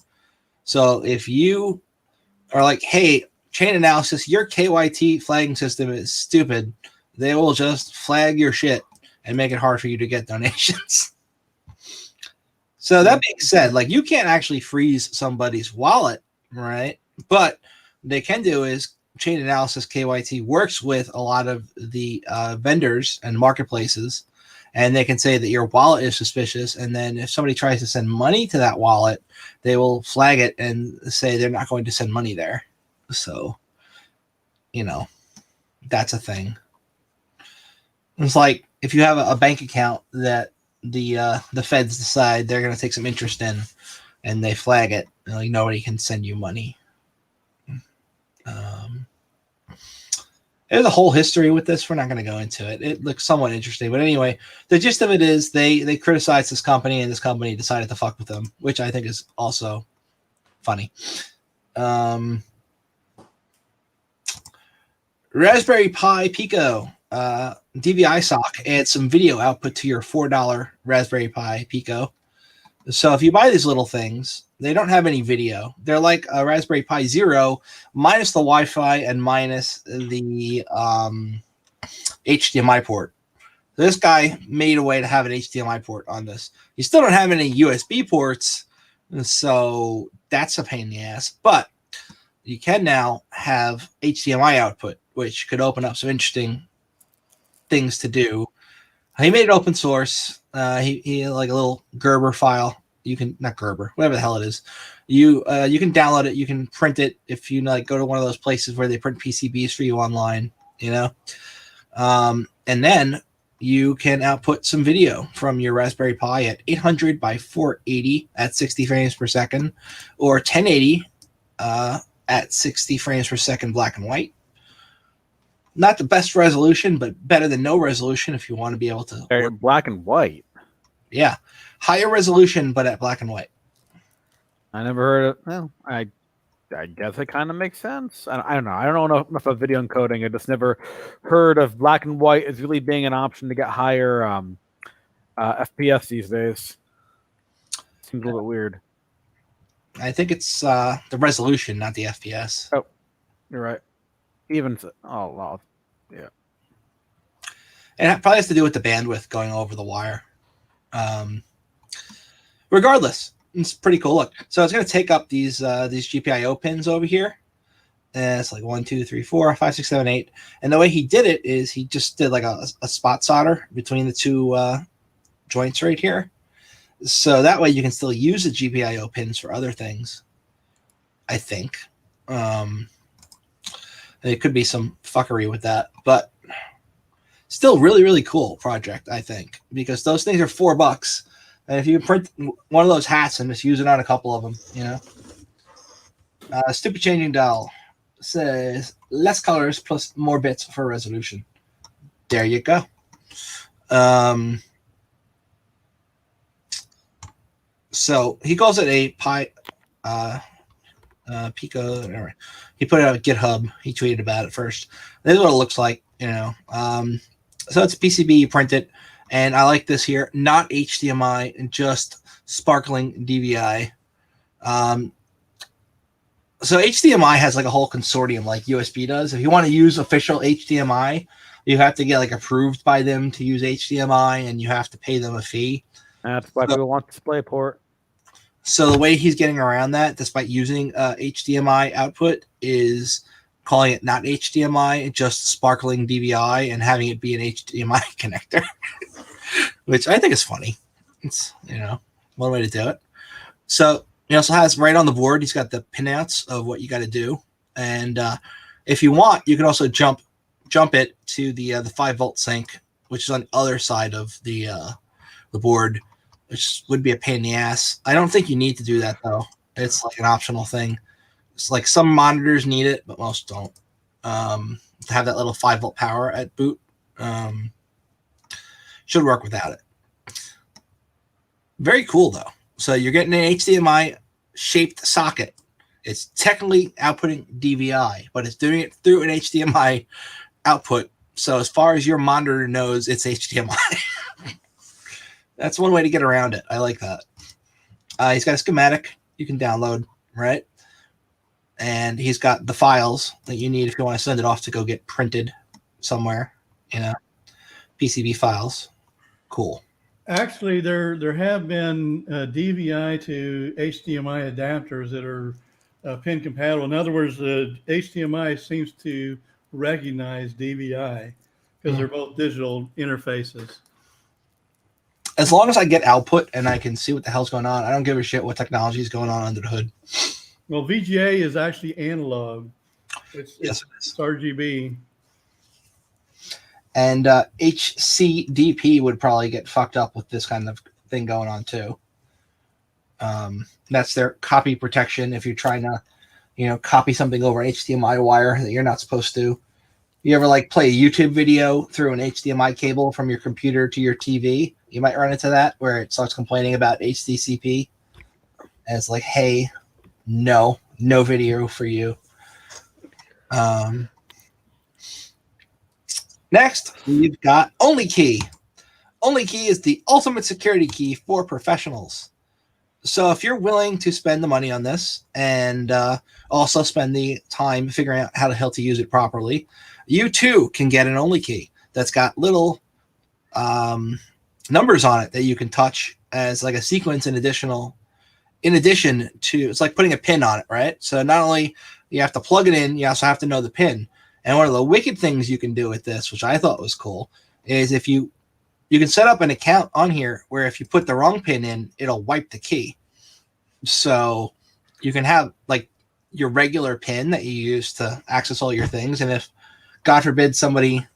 So if you are like, hey, Chain Analysis, your KYT flagging system is stupid, they will just flag your shit and make it hard for you to get donations. So that being said, like, you can't actually freeze somebody's wallet, right? But they can do is Chain Analysis KYT works with a lot of the vendors and marketplaces, and they can say that your wallet is suspicious. And then if somebody tries to send money to that wallet, they will flag it and say they're not going to send money there. So, you know, that's a thing. It's like if you have a bank account that the feds decide they're going to take some interest in, and they flag it, like, nobody can send you money. There's a whole history with this. We're not going to go into it. It looks somewhat interesting, but anyway, the gist of it is they criticized this company, and this company decided to fuck with them, which I think is also funny. Raspberry Pi Pico DVI sock adds some video output to your $4 Raspberry Pi Pico. So if you buy these little things, they don't have any video. They're like a Raspberry Pi Zero minus the Wi-Fi and minus the HDMI port. This guy made a way to have an HDMI port on this. You still don't have any USB ports, so that's a pain in the ass. But you can now have HDMI output, which could open up some interesting things to do. He made it open source. He like a little Gerber file. You can, not Gerber, whatever the hell it is. You can download it. You can print it if you like go to one of those places where they print PCBs for you online. You know, and then you can output some video from your Raspberry Pi at 800 by 480 at 60 frames per second, or 1080 at 60 frames per second black and white. Not the best resolution, but better than no resolution if you want to be able to. Black and white. Yeah. Higher resolution, but at black and white. I never heard of. Well, I guess it kind of makes sense. I don't know. I don't know enough about video encoding. I just never heard of black and white as really being an option to get higher FPS these days. Seems a little bit weird. I think it's the resolution, not the FPS. Oh, you're right. Even so, yeah. And it probably has to do with the bandwidth going over the wire. Regardless, it's pretty cool. Look, so it's going to take up these GPIO pins over here. And it's like 1, 2, 3, 4, 5, 6, 7, 8. And the way he did it is he just did like a spot solder between the two joints right here. So that way you can still use the GPIO pins for other things, I think. It could be some fuckery with that, but still really, really cool project, I think, because those things are $4. And if you print one of those hats and just use it on a couple of them, you know. Stupid Changing Doll says less colors plus more bits for resolution. There you go. So he calls it a Pi Pico. Whatever. He put it on GitHub. He tweeted about it first. This is what it looks like. So it's a PCB. You print it, and I like this here. Not HDMI, and just sparkling DVI. So HDMI has like a whole consortium like USB does. If you want to use official HDMI, you have to get like approved by them to use HDMI, and you have to pay them a fee. That's why people want DisplayPort. So the way he's getting around that, despite using HDMI output, is calling it not HDMI, just sparkling DVI, and having it be an HDMI connector, which I think is funny. It's one way to do it. So he also has right on the board, he's got the pinouts of what you got to do, and if you want, you can also jump it to the 5-volt sink, which is on the other side of the board, which would be a pain in the ass. I don't think you need to do that though. It's like an optional thing. It's like some monitors need it, but most don't. To have that little 5-volt power at boot, should work without it. Very cool though. So you're getting an HDMI shaped socket. It's technically outputting DVI, but it's doing it through an HDMI output. So as far as your monitor knows, it's HDMI. That's one way to get around it. I like that. He's got a schematic you can download, right? And he's got the files that you need if you want to send it off to go get printed somewhere, PCB files. Cool. Actually, there have been DVI to HDMI adapters that are pin compatible. In other words, the HDMI seems to recognize DVI because they're both digital interfaces. As long as I get output and I can see what the hell's going on, I don't give a shit what technology is going on under the hood. Well, VGA is actually analog. It's It's RGB. And HCDP would probably get fucked up with this kind of thing going on too. That's their copy protection. If you're trying to, copy something over an HDMI wire that you're not supposed to. You ever play a YouTube video through an HDMI cable from your computer to your TV? You might run into that where it starts complaining about HDCP. And it's like, hey, no video for you. Next, we've got OnlyKey. OnlyKey is the ultimate security key for professionals. So if you're willing to spend the money on this and also spend the time figuring out how the hell to use it properly, you too can get an OnlyKey that's got little numbers on it that you can touch as like a sequence in addition to, it's like putting a pin on it, right? So not only you have to plug it in, you also have to know the pin. And one of the wicked things you can do with this, which I thought was cool, is if you can set up an account on here where if you put the wrong pin in, it'll wipe the key. So you can have your regular pin that you use to access all your things. And if, God forbid, somebody,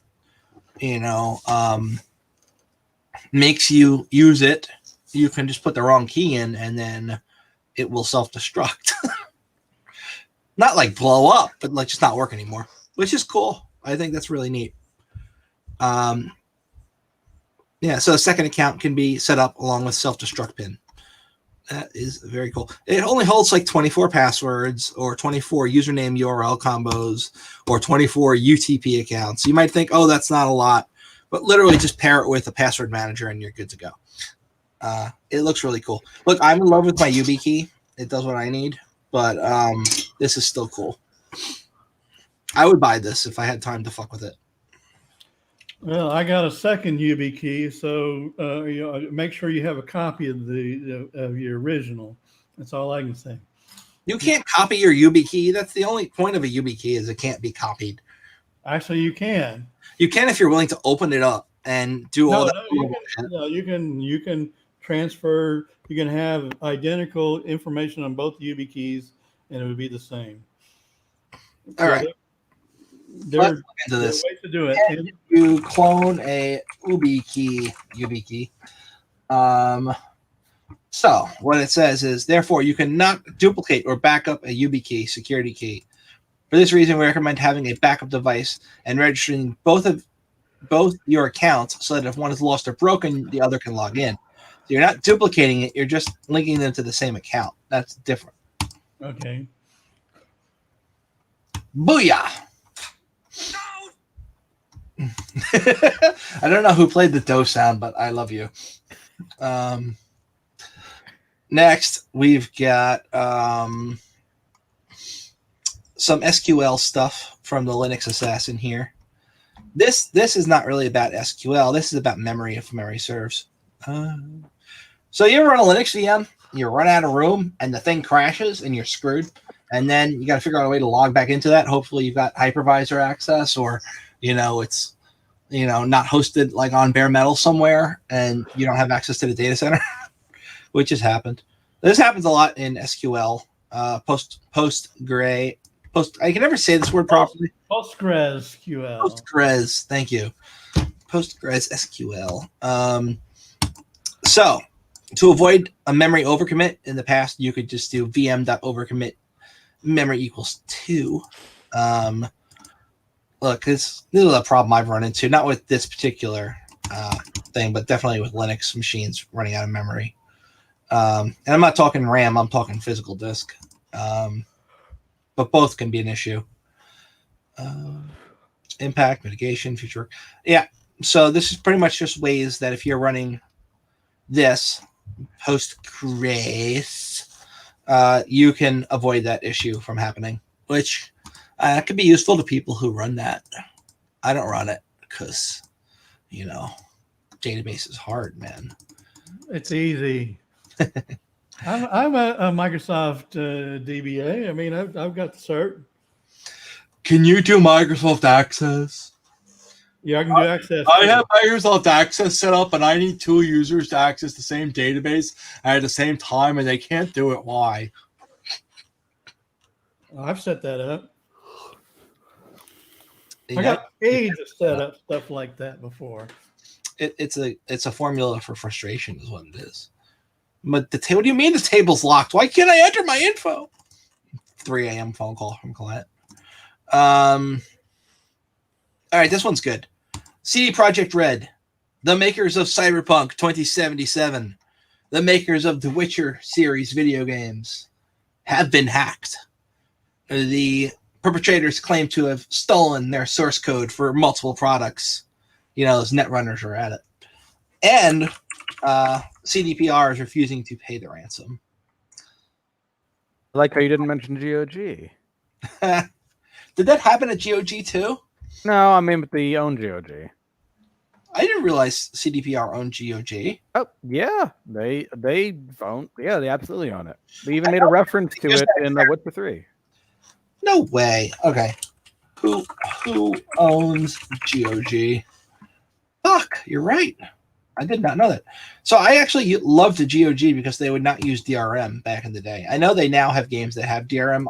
makes you use it, you can just put the wrong key in and then it will self-destruct. Not blow up, but just not work anymore, which is cool. I think that's really neat. So a second account can be set up along with self-destruct pin. That is very cool. It only holds 24 passwords or 24 username URL combos or 24 UTP accounts. You might think, oh, that's not a lot, but literally just pair it with a password manager and you're good to go. It looks really cool. Look, I'm in love with my YubiKey. It does what I need, but this is still cool. I would buy this if I had time to fuck with it. Well, I got a second YubiKey, so make sure you have a copy of of your original. That's all I can say. You can't copy your YubiKey. That's the only point of a YubiKey, is it can't be copied. Actually, you can. You can if you're willing to open it up and do all that. You can transfer. You can have identical information on both YubiKeys, and it would be the same. All right. There's ways to do it. And you clone a YubiKey. So what it says is, therefore, you cannot duplicate or back up a YubiKey security key. For this reason, we recommend having a backup device and registering both your accounts so that if one is lost or broken, the other can log in. So you're not duplicating it; you're just linking them to the same account. That's different. Okay. Booyah! I don't know who played the dough sound, but I love you. Next, we've got some SQL stuff from the Linux Assassin here. This is not really about SQL. This is about memory, if memory serves. So you ever run a Linux VM, you run out of room, and the thing crashes, and you're screwed. And then you got to figure out a way to log back into that. Hopefully, you've got hypervisor access, or it's not hosted like on bare metal somewhere, and you don't have access to the data center, which has happened. This happens a lot in SQL. Postgre. I can never say this word properly. PostgreSQL. Postgres. Thank you. Postgres SQL. So to avoid a memory overcommit, in the past you could just do vm.overcommit memory equals 2. Look, this is a problem I've run into, not with this particular thing, but definitely with Linux machines running out of memory. And I'm not talking RAM, I'm talking physical disk. But both can be an issue. Impact, mitigation, future work. Yeah, so this is pretty much just ways that if you're running this Postgres, you can avoid that issue from happening, which could be useful to people who run that. I don't run it because, database is hard, man. It's easy. I'm a Microsoft DBA. I mean, I've got the cert. Can you do Microsoft Access? Yeah, I can do access. I have Microsoft Access set up, and I need 2 users to access the same database at the same time, and they can't do it. Why? I've set that up. Yeah. I got paid to set up stuff like that before. It's a formula for frustration, is what it is. But what do you mean the table's locked? Why can't I enter my info? 3 a.m. phone call from client. All right, this one's good. CD Projekt Red, the makers of Cyberpunk 2077, the makers of the Witcher series video games, have been hacked. The perpetrators claim to have stolen their source code for multiple products. Those netrunners are at it. And CDPR is refusing to pay the ransom. I like how you didn't mention GOG. Did that happen at GOG too? No, I mean with the own GOG. I didn't realize CDPR owned GOG. Oh yeah, they own. Yeah, they absolutely own it. They even made a reference to it in Witcher 3. No way. Okay. Who owns GOG? Fuck, you're right. I did not know that. So I actually loved the GOG because they would not use DRM back in the day. I know they now have games that have DRM.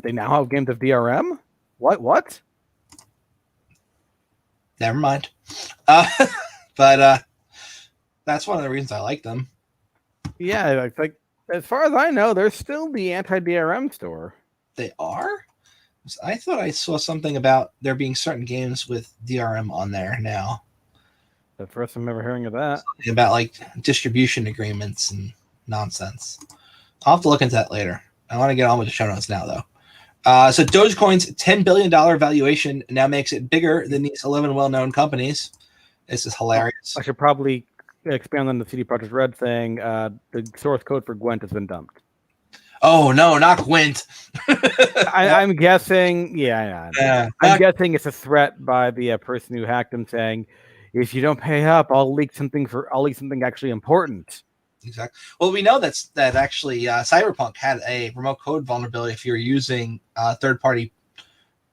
They now have games of DRM? What? Never mind. But that's one of the reasons I like them. Yeah, like as far as I know, they're still the anti-DRM store. They are? I thought I saw something about there being certain games with DRM on there now. The first time I'm ever hearing of that. Something about like distribution agreements and nonsense. I'll have to look into that later. I want to get on with the show notes now, though. So Dogecoin's $10 billion valuation now makes it bigger than these 11 well-known companies. This is hilarious. I should probably expand on the CD Projekt Red thing. The source code for Gwent has been dumped. Oh, no, not Gwent. I'm guessing, I'm guessing it's a threat by the person who hacked him saying, if you don't pay up, I'll leak something actually important. Exactly. Well, we know that actually Cyberpunk had a remote code vulnerability if you're using third-party,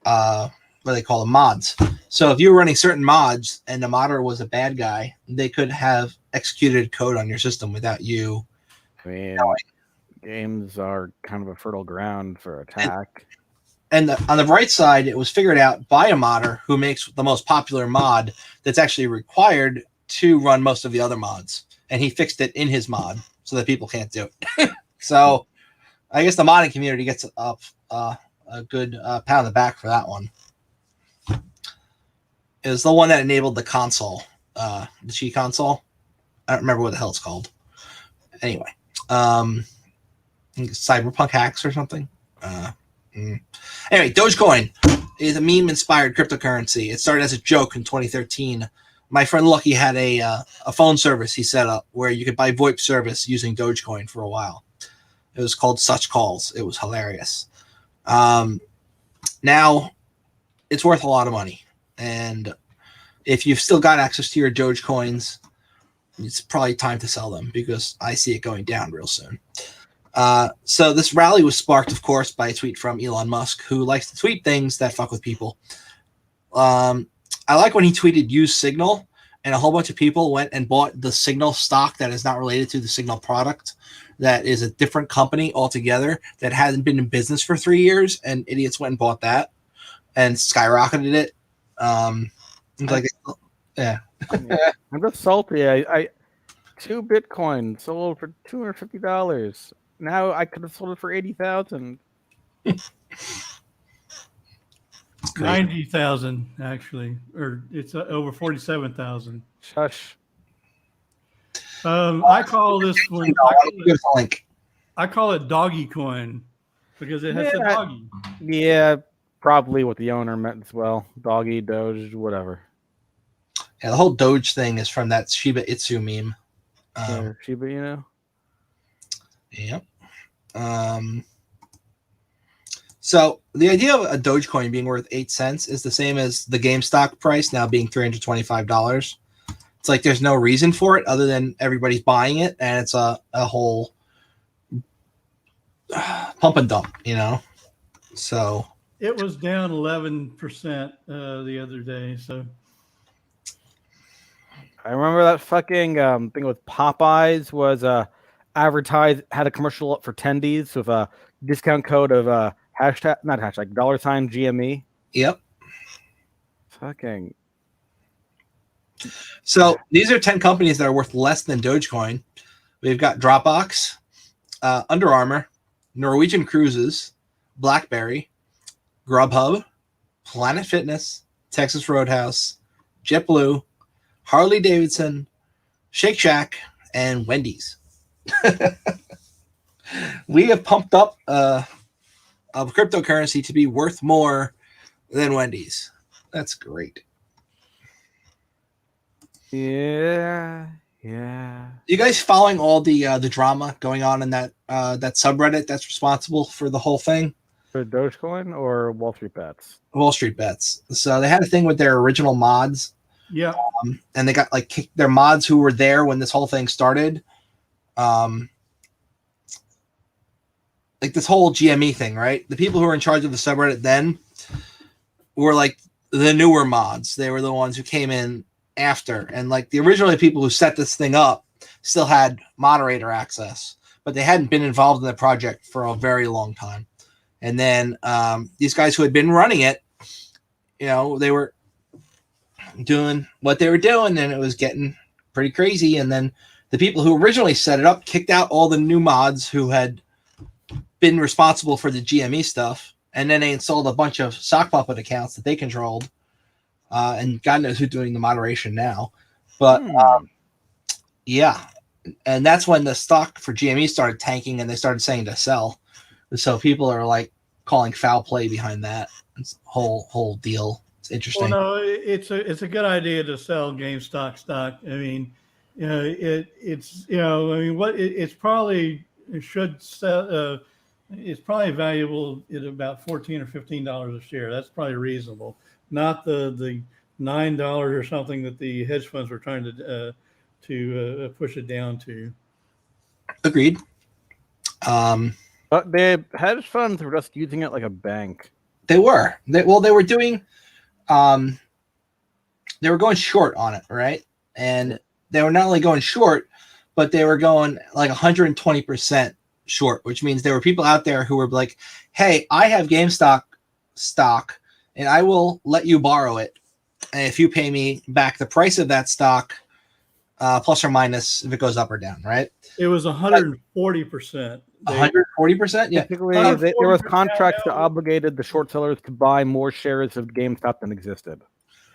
what they call them, mods. So if you were running certain mods and the modder was a bad guy, they could have executed code on your system without you. I mean, games are kind of a fertile ground for attack. And on the bright side, it was figured out by a modder who makes the most popular mod that's actually required to run most of the other mods. And he fixed it in his mod so that people can't do it. So I guess the modding community gets a good pat on the back for that one. It was the one that enabled the console, the Qi console. I don't remember what the hell it's called. Anyway, cyberpunk hacks or something. Anyway, Dogecoin is a meme-inspired cryptocurrency. It started as a joke in 2013. My friend Lucky had a phone service he set up where you could buy VoIP service using Dogecoin for a while. It was called Such Calls. It was hilarious. Now it's worth a lot of money, and if you've still got access to your Dogecoins, it's probably time to sell them because I see it going down real soon. So this rally was sparked, of course, by a tweet from Elon Musk, who likes to tweet things that fuck with people. I like when he tweeted use Signal, and a whole bunch of people went and bought the Signal stock that is not related to the Signal product. That is a different company altogether that hasn't been in business for 3 years, and idiots went and bought that and skyrocketed it. Like, yeah. I'm just salty. I 2 Bitcoin sold for $250. Now I could have sold it for 80,000. 90,000 actually, or it's over 47,000. Shush. I call this one. I call it doggy coin because it has a doggy. Yeah, probably what the owner meant as well. Doggy, Doge, whatever. Yeah, the whole Doge thing is from that Shiba Inu meme. Shiba Inu. Yep. So the idea of a Dogecoin being worth 8 cents is the same as the GameStop price now being $325. It's like there's no reason for it other than everybody's buying it, and it's a whole pump and dump, you know. So it was down 11% the other day. So I remember that fucking thing with Popeyes was advertised, had a commercial up for tendies with a discount code of hashtag, not hashtag, $ GME. Yep. Fucking. So these are 10 companies that are worth less than Dogecoin. We've got Dropbox, Under Armour, Norwegian Cruises, BlackBerry, Grubhub, Planet Fitness, Texas Roadhouse, JetBlue, Harley Davidson, Shake Shack, and Wendy's. We have pumped up a cryptocurrency to be worth more than Wendy's. That's great. Yeah. You guys following all the drama going on in that subreddit that's responsible for the whole thing? For Dogecoin or Wall Street Bets? Wall Street Bets. So they had a thing with their original mods. Yeah. And they got like their mods who were there when this whole thing started. Like this whole GME thing, right? The people who were in charge of the subreddit then were like the newer mods. They were the ones who came in after, and like the original people who set this thing up still had moderator access, but they hadn't been involved in the project for a very long time. And then these guys who had been running it, you know, they were doing what they were doing, and it was getting pretty crazy. And then the people who originally set it up kicked out all the new mods who had been responsible for the GME stuff, and then they installed a bunch of sock puppet accounts that they controlled. And God knows who's doing the moderation now. But yeah. And that's when the stock for GME started tanking and they started saying to sell. So people are like calling foul play behind that whole deal. It's interesting. Well, no, it's a good idea to sell GameStop stock. I mean, you know, it's you know, I mean, it should sell. It's probably valuable at about $14 or $15 a share. That's probably reasonable. Not the $9 or something that the hedge funds were trying to push it down to. Agreed. But the hedge funds were just using it like a bank. They were. They were doing. They were going short on it, right? And they were not only going short, but they were going like 120% short, which means there were people out there who were like, "Hey, I have GameStop stock, and I will let you borrow it if you pay me back the price of that stock, plus or minus if it goes up or down." Right? It was 140%. 140%. Yeah. Basically, there was contracts that obligated the short sellers to buy more shares of GameStop than existed.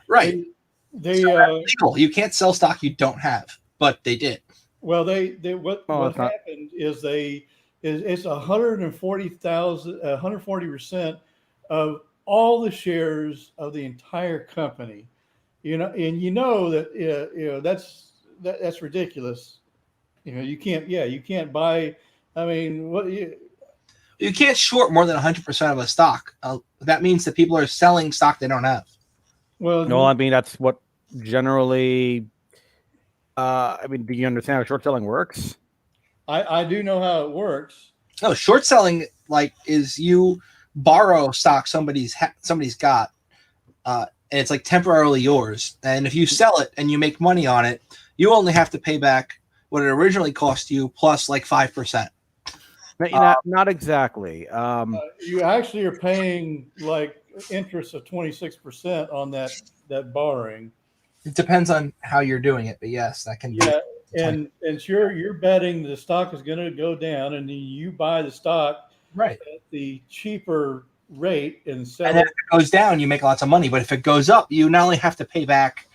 Right. They legal. You can't sell stock you don't have, but they did. Well, what happened is they it's 140% of all the shares of the entire company. And that's ridiculous. You can't buy. I mean, You can't short more than 100% of a stock. That means that people are selling stock they don't have. No, I mean that's what generally. I mean, do you understand how short selling works? I do know how it works. No, short selling is you borrow stock somebody's got, and it's like temporarily yours. And if you sell it and you make money on it, you only have to pay back what it originally cost you plus like 5%. Not exactly. You actually are paying like interest of 26% on that borrowing. It depends on how you're doing it, but yes, that can be. And you're betting the stock is going to go down, and you buy the stock right at the cheaper rate and sell and then if it goes down, you make lots of money. But if it goes up, you not only have to pay back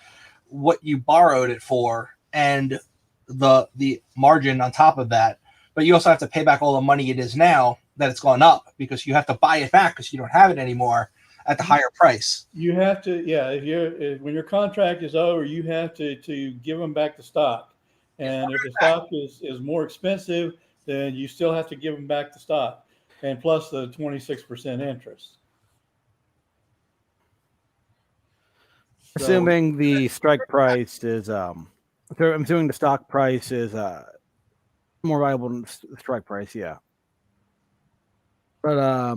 what you borrowed it for and the margin on top of that, but you also have to pay back all the money it is now that it's gone up, because you have to buy it back because you don't have it anymore at the higher price. You have to, when your contract is over, you have to give them back the stock. And if the stock is more expensive, then you still have to give them back the stock, and plus the 26% interest. Assuming the strike price is, I'm assuming the stock price is more valuable than the strike price, yeah. But I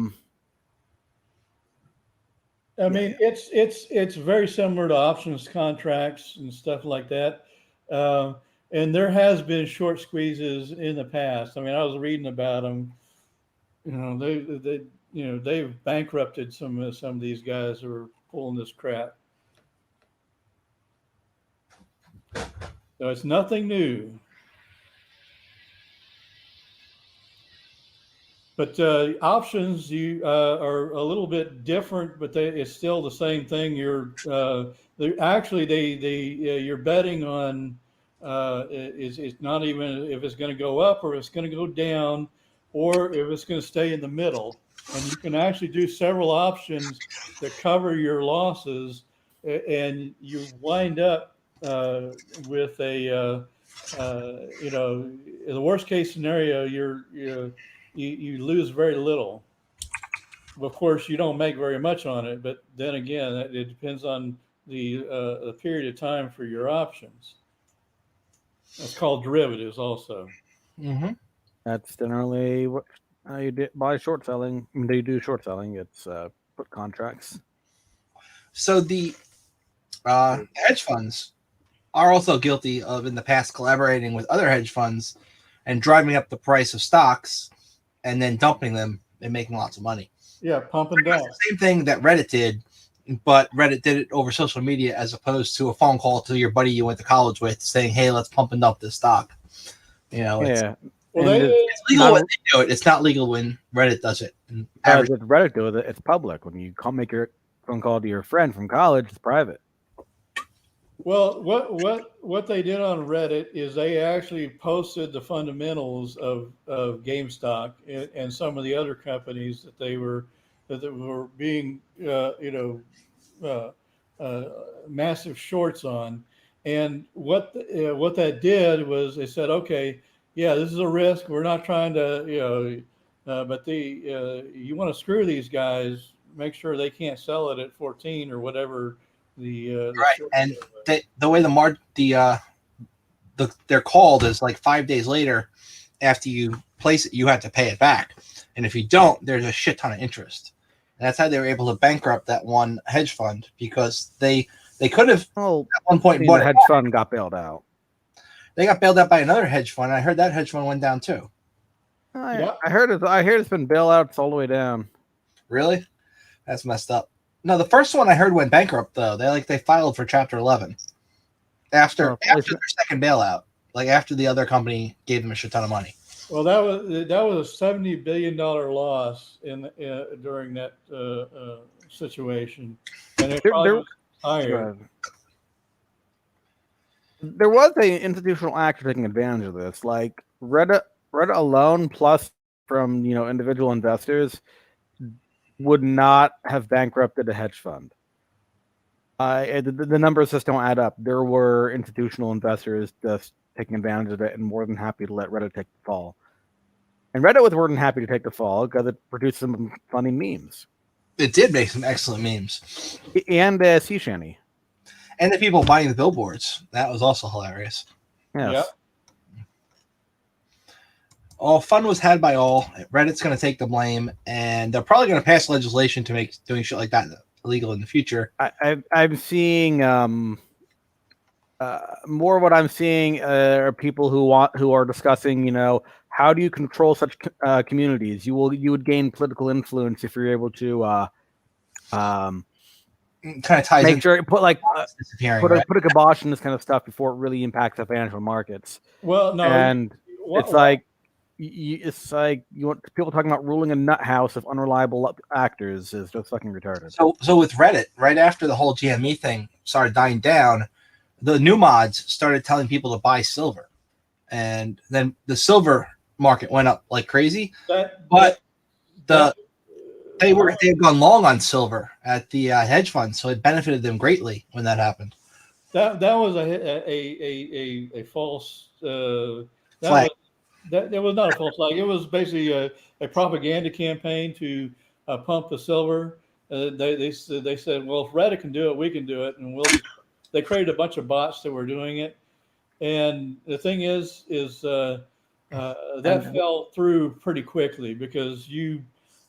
mean, it's very similar to options contracts and stuff like that. And there has been short squeezes in the past. I mean, I was reading about them. They've bankrupted some of these guys who are pulling this crap. So it's nothing new. But options are a little bit different, but it's still the same thing. You're betting on it's not even if it's going to go up or it's going to go down, or if it's going to stay in the middle. And you can actually do several options to cover your losses, and you wind up with the worst case scenario, you lose very little. Of course, you don't make very much on it, but then again, it depends on the period of time for your options. That's called derivatives also. Mm-hmm. That's generally what you buy short selling. When they do short selling, it's put contracts. So the hedge funds are also guilty of, in the past, collaborating with other hedge funds and driving up the price of stocks and then dumping them and making lots of money. Yeah, pumping down. The same thing that Reddit did, but Reddit did it over social media as opposed to a phone call to your buddy you went to college with saying, hey, let's pump and dump this stock. Yeah. It's legal when they do it. It's not legal when Reddit does it. If Reddit does it, it's public. When you make your phone call to your friend from college, it's private. Well, what they did on Reddit is they actually posted the fundamentals of GameStop and some of the other companies that were being massive shorts on. And what that did was they said, okay, yeah, this is a risk. We're not trying to but you want to screw these guys, make sure they can't sell it at 14 or whatever. Right, and the way they're called is like 5 days later after you place it, you have to pay it back, and if you don't, there's a shit ton of interest. And that's how they were able to bankrupt that one hedge fund, because they could have at one point the hedge fund got bailed out. They got bailed out by another hedge fund. I heard that hedge fund went down too. I heard it's been bailouts all the way down. Really? That's messed up. No, the first one I heard went bankrupt though. They filed for Chapter 11 after their second bailout, like after the other company gave them a shit ton of money. Well, that was a $70 billion loss during that situation, and it probably was higher. There was an institutional actor taking advantage of this, like Reddit alone plus from individual investors would not have bankrupted a hedge fund. The numbers just don't add up. There were institutional investors just taking advantage of it and more than happy to let Reddit take the fall. And Reddit was more than happy to take the fall because it produced some funny memes. It did make some excellent memes. And sea shanty. And the people buying the billboards. That was also hilarious. Yes. Yep. All fun was had by all. Reddit's going to take the blame, and they're probably going to pass legislation to make doing shit like that illegal in the future. I'm seeing more of what I'm seeing are people who are discussing, how do you control such communities? You would gain political influence if you're able to Kind of ties make into sure put disappearing. put Right? a kibosh on this kind of stuff before it really impacts the financial markets. Well, no, And what- it's like you want people talking about ruling a nut house of unreliable actors is just fucking retarded. So with Reddit, right after the whole GME thing started dying down, the new mods started telling people to buy silver, and then the silver market went up like crazy. But they had gone long on silver at the hedge fund, so it benefited them greatly when that happened. That was a false. Flag. It was not a false flag. It was basically a propaganda campaign to pump the silver. They said, well, if Reddit can do it, we can do it, and they created a bunch of bots that were doing it. And the thing is that fell through pretty quickly because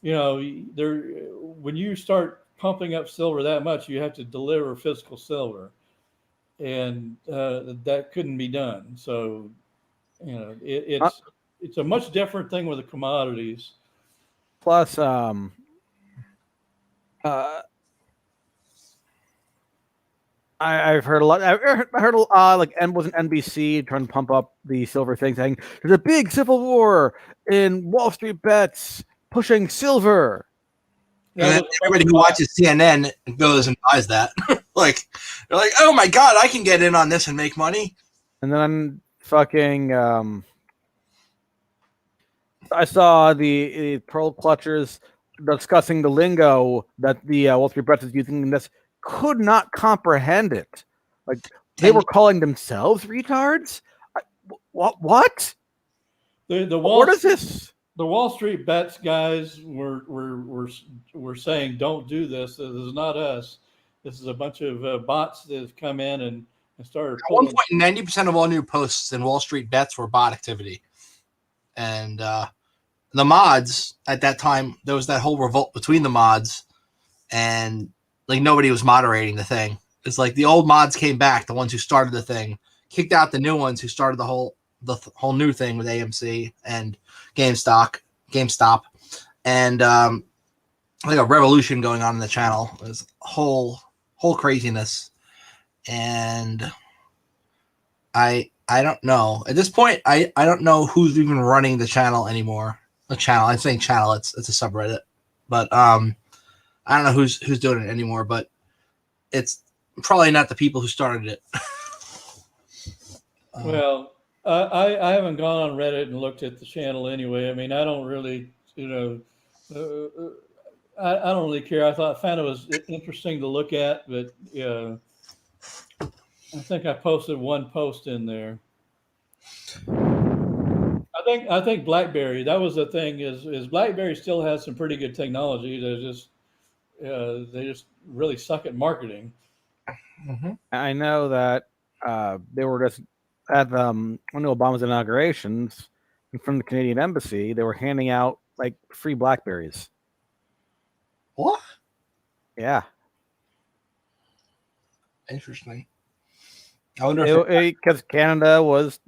when you start pumping up silver that much, you have to deliver physical silver, and that couldn't be done. So, it's a much different thing with the commodities. Plus, I've heard a lot. I heard like was an NBC trying to pump up the silver thing, saying there's a big civil war in Wall Street bets pushing silver. And then everybody who watches CNN goes and buys that. They're like, oh my god, I can get in on this and make money. And then fucking, I saw the pearl clutchers discussing the lingo that the Wall Street bets is using in this. Could not comprehend it. Like they were calling themselves retards. What? What is this? The Wall Street bets guys were saying, don't do this. This is not us. This is a bunch of bots that have come in and started. At one point, 90% of all new posts in Wall Street bets were bot activity, and the mods at that time, there was that whole revolt between the mods, and like nobody was moderating the thing. It's like the old mods came back, the ones who started the thing, kicked out the new ones who started the whole new thing with AMC and GameStop, and like a revolution going on in the channel. It was whole craziness, and I don't know at this point. I don't know who's even running the channel anymore. The channel, I'm saying channel. It's a subreddit, but I don't know who's doing it anymore, but it's probably not the people who started it. Well, I haven't gone on Reddit and looked at the channel anyway. I mean, I don't really, I don't really care. I found it was interesting to look at, but I think I posted one post in there. I think BlackBerry. That was the thing. Is BlackBerry still has some pretty good technology. They just really suck at marketing. Mm-hmm. I know that they were just at one of Obama's inaugurations from the Canadian Embassy. They were handing out like free Blackberries. What? Yeah. Interesting. I wonder because Canada was,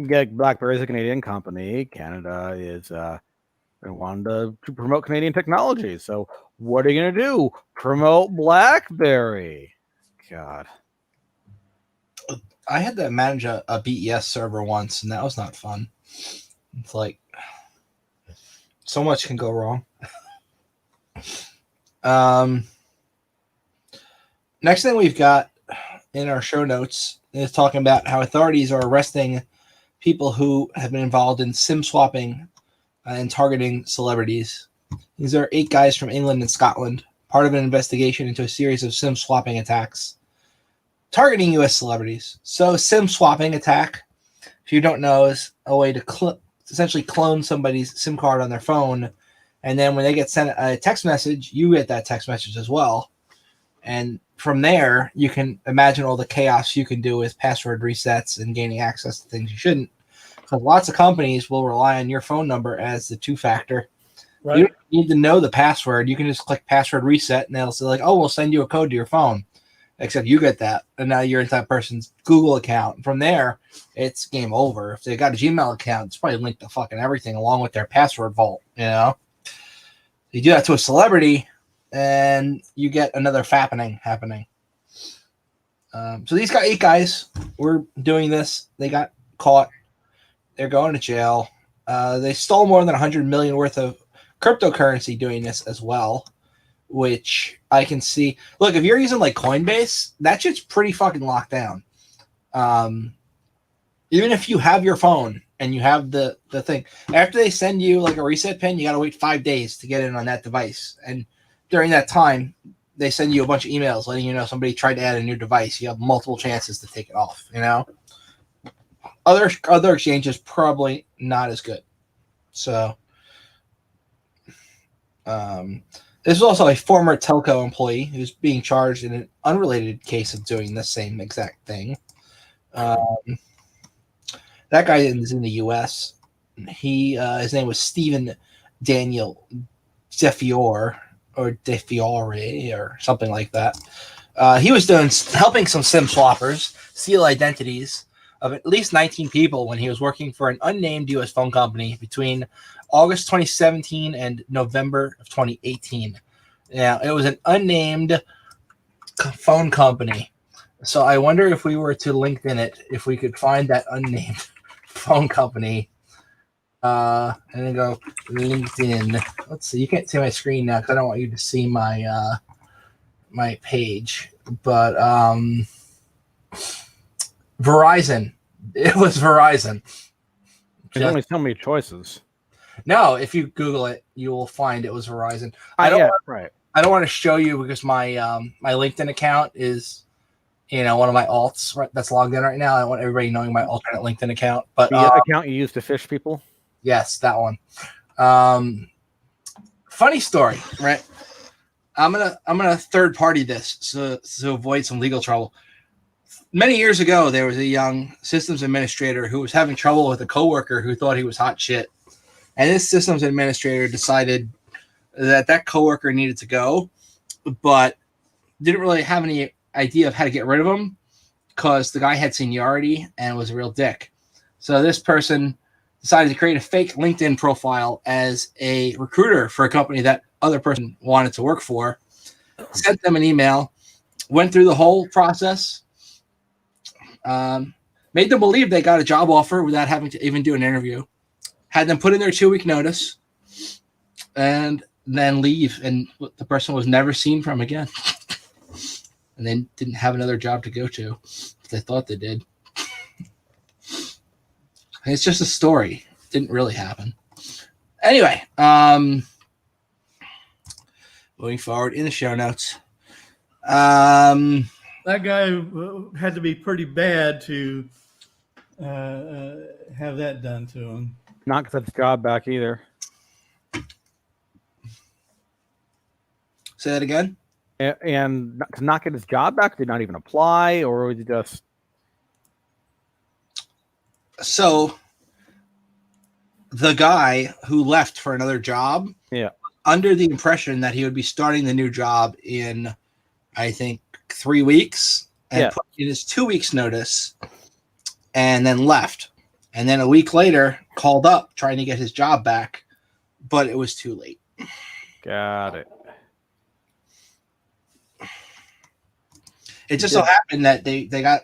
get BlackBerry is a Canadian company. Canada is they wanted to promote Canadian technology. So what are you gonna do? Promote BlackBerry? God. I had to manage a BES server once, and that was not fun. It's like so much can go wrong. Next thing we've got in our show notes is talking about how authorities are arresting people who have been involved in SIM swapping and targeting celebrities. These are 8 guys from England and Scotland, part of an investigation into a series of SIM swapping attacks targeting U.S. celebrities. So SIM swapping attack, if you don't know, is a way to essentially clone somebody's SIM card on their phone, and then when they get sent a text message, you get that text message as well. And from there, you can imagine all the chaos you can do with password resets and gaining access to things you shouldn't. Because lots of companies will rely on your phone number as the 2-factor. Right. You don't need to know the password. You can just click password reset, and they'll say like, "Oh, we'll send you a code to your phone." Except you get that, and now you're into that person's Google account. From there, it's game over. If they got a Gmail account, it's probably linked to fucking everything along with their password vault. You know, you do that to a celebrity, and you get another fappening happening. So these 8 guys were doing this. They got caught. They're going to jail. They stole more than 100 million worth of cryptocurrency doing this as well, which I can see. Look, if you're using like Coinbase, that shit's pretty fucking locked down. Even if you have your phone and you have the thing, after they send you like a reset pin, you got to wait 5 days to get in on that device. And during that time, they send you a bunch of emails letting you know somebody tried to add a new device. You have multiple chances to take it off, you know? Other exchanges probably not as good. So this is also a former telco employee who's being charged in an unrelated case of doing the same exact thing. That guy is in the U.S. His name was Stephen Daniel Defiore or Defiore or something like that. He was helping some SIM swappers steal identities of at least 19 people when he was working for an unnamed U.S. phone company between August 2017 and November of 2018. Now, it was an unnamed phone company. So I wonder if we were to LinkedIn it, if we could find that unnamed phone company. And then go LinkedIn. Let's see. You can't see my screen now because I don't want you to see my my page. But Verizon. It was Verizon. There's only so many choices. No, if you Google it, you will find it was Verizon. Right. I don't want to show you because my my LinkedIn account is, one of my alts that's logged in right now. I want everybody knowing my alternate LinkedIn account. But the account you use to fish people. Yes, that one. Funny story, right? I'm gonna third party this to avoid some legal trouble. Many years ago, there was a young systems administrator who was having trouble with a coworker who thought he was hot shit. And this systems administrator decided that coworker needed to go, but didn't really have any idea of how to get rid of him because the guy had seniority and was a real dick. So this person decided to create a fake LinkedIn profile as a recruiter for a company that other person wanted to work for, sent them an email, went through the whole process, made them believe they got a job offer without having to even do an interview, had them put in their 2-week notice, and then leave. And the person was never seen from again. And they didn't have another job to go to. They thought they did. It's just a story. It didn't really happen. Anyway, moving forward in the show notes. That guy had to be pretty bad to have that done to him. Not get his job back either. Say that again? And to not get his job back, did not even apply, or was he just... So the guy who left for another job, under the impression that he would be starting the new job in, I think, 3 weeks, and put in his 2 weeks notice, and then left. And then a week later, called up trying to get his job back, but it was too late. Got it. It just so happened that they got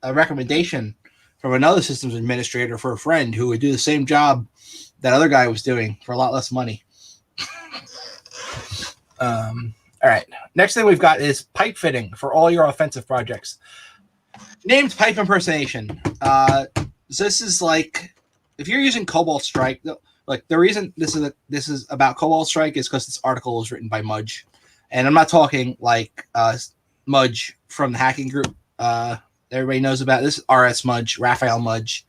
a recommendation from another systems administrator for a friend who would do the same job that other guy was doing for a lot less money. All right. Next thing we've got is pipe fitting for all your offensive projects. Named pipe impersonation. So this is like, if you're using Cobalt Strike, Like the reason this is about Cobalt Strike is because this article was written by Mudge, and I'm not talking like Mudge from the hacking group. Everybody knows about this. RS Mudge, Raphael Mudge,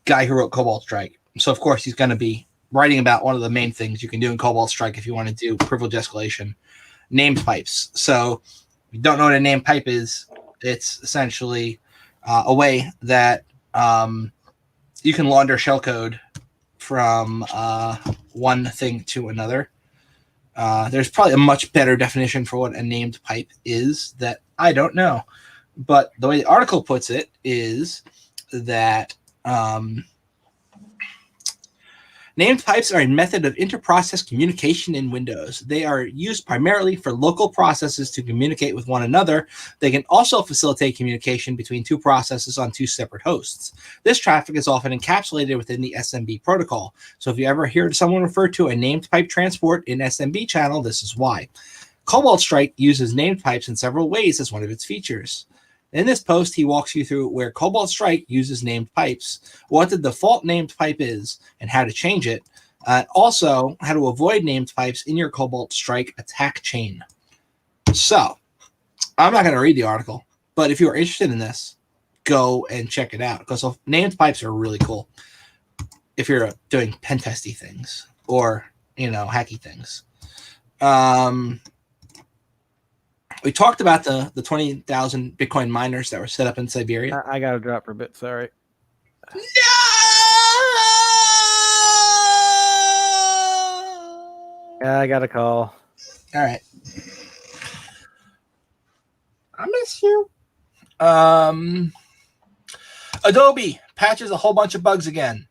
guy who wrote Cobalt Strike. So of course he's going to be writing about one of the main things you can do in Cobalt Strike if you want to do privilege escalation, named pipes. So if you don't know what a named pipe is, it's essentially a way that you can launder shellcode from one thing to another. There's probably a much better definition for what a named pipe is that I don't know. But the way the article puts it is that named pipes are a method of inter-process communication in Windows. They are used primarily for local processes to communicate with one another. They can also facilitate communication between two processes on two separate hosts. This traffic is often encapsulated within the SMB protocol. So if you ever hear someone refer to a named pipe transport in SMB channel, this is why. Cobalt Strike uses named pipes in several ways as one of its features. In this post, he walks you through where Cobalt Strike uses named pipes, what the default named pipe is, and how to change it. Also, how to avoid named pipes in your Cobalt Strike attack chain. So, I'm not going to read the article, but if you are interested in this, go and check it out, because named pipes are really cool if you're doing pen testy things or, hacky things. We talked about the 20,000 Bitcoin miners that were set up in Siberia. I got to drop for a bit. Sorry. No! Yeah, I got a call. All right. I miss you. Adobe patches a whole bunch of bugs again.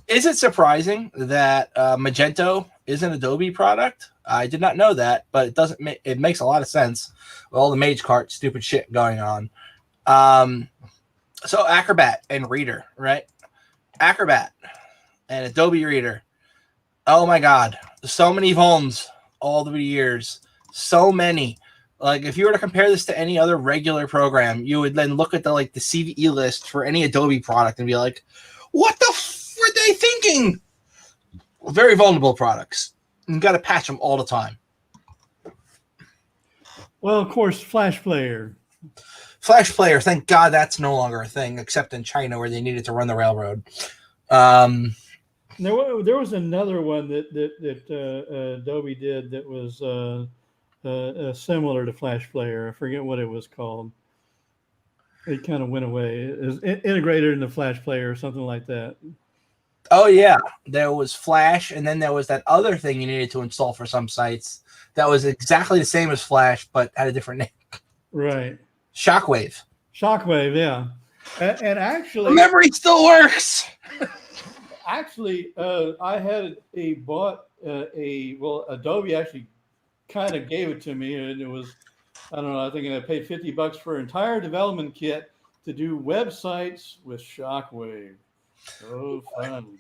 Is it surprising that Magento is an Adobe product? I did not know that, but it doesn't. It makes a lot of sense with all the Mage Cart stupid shit going on. So Acrobat and Reader, right? Acrobat and Adobe Reader. Oh my God, so many vulns all the years, so many. Like if you were to compare this to any other regular program, you would then look at the CVE list for any Adobe product and be like, what the were they thinking? Very vulnerable products. You got to patch them all the time. Well, of course, Flash Player. Flash Player, thank God that's no longer a thing, except in China where they needed to run the railroad. There was another one that Adobe did that was similar to Flash Player. I forget what it was called. It kind of went away. It was integrated into Flash Player or something like that. Oh, yeah. There was Flash, and then there was that other thing you needed to install for some sites that was exactly the same as Flash, but had a different name. Right. Shockwave. Shockwave, yeah. And actually... The memory still works! Actually, I had Adobe actually kind of gave it to me, and it was, I don't know, I think I paid $50 for an entire development kit to do websites with Shockwave. So fun.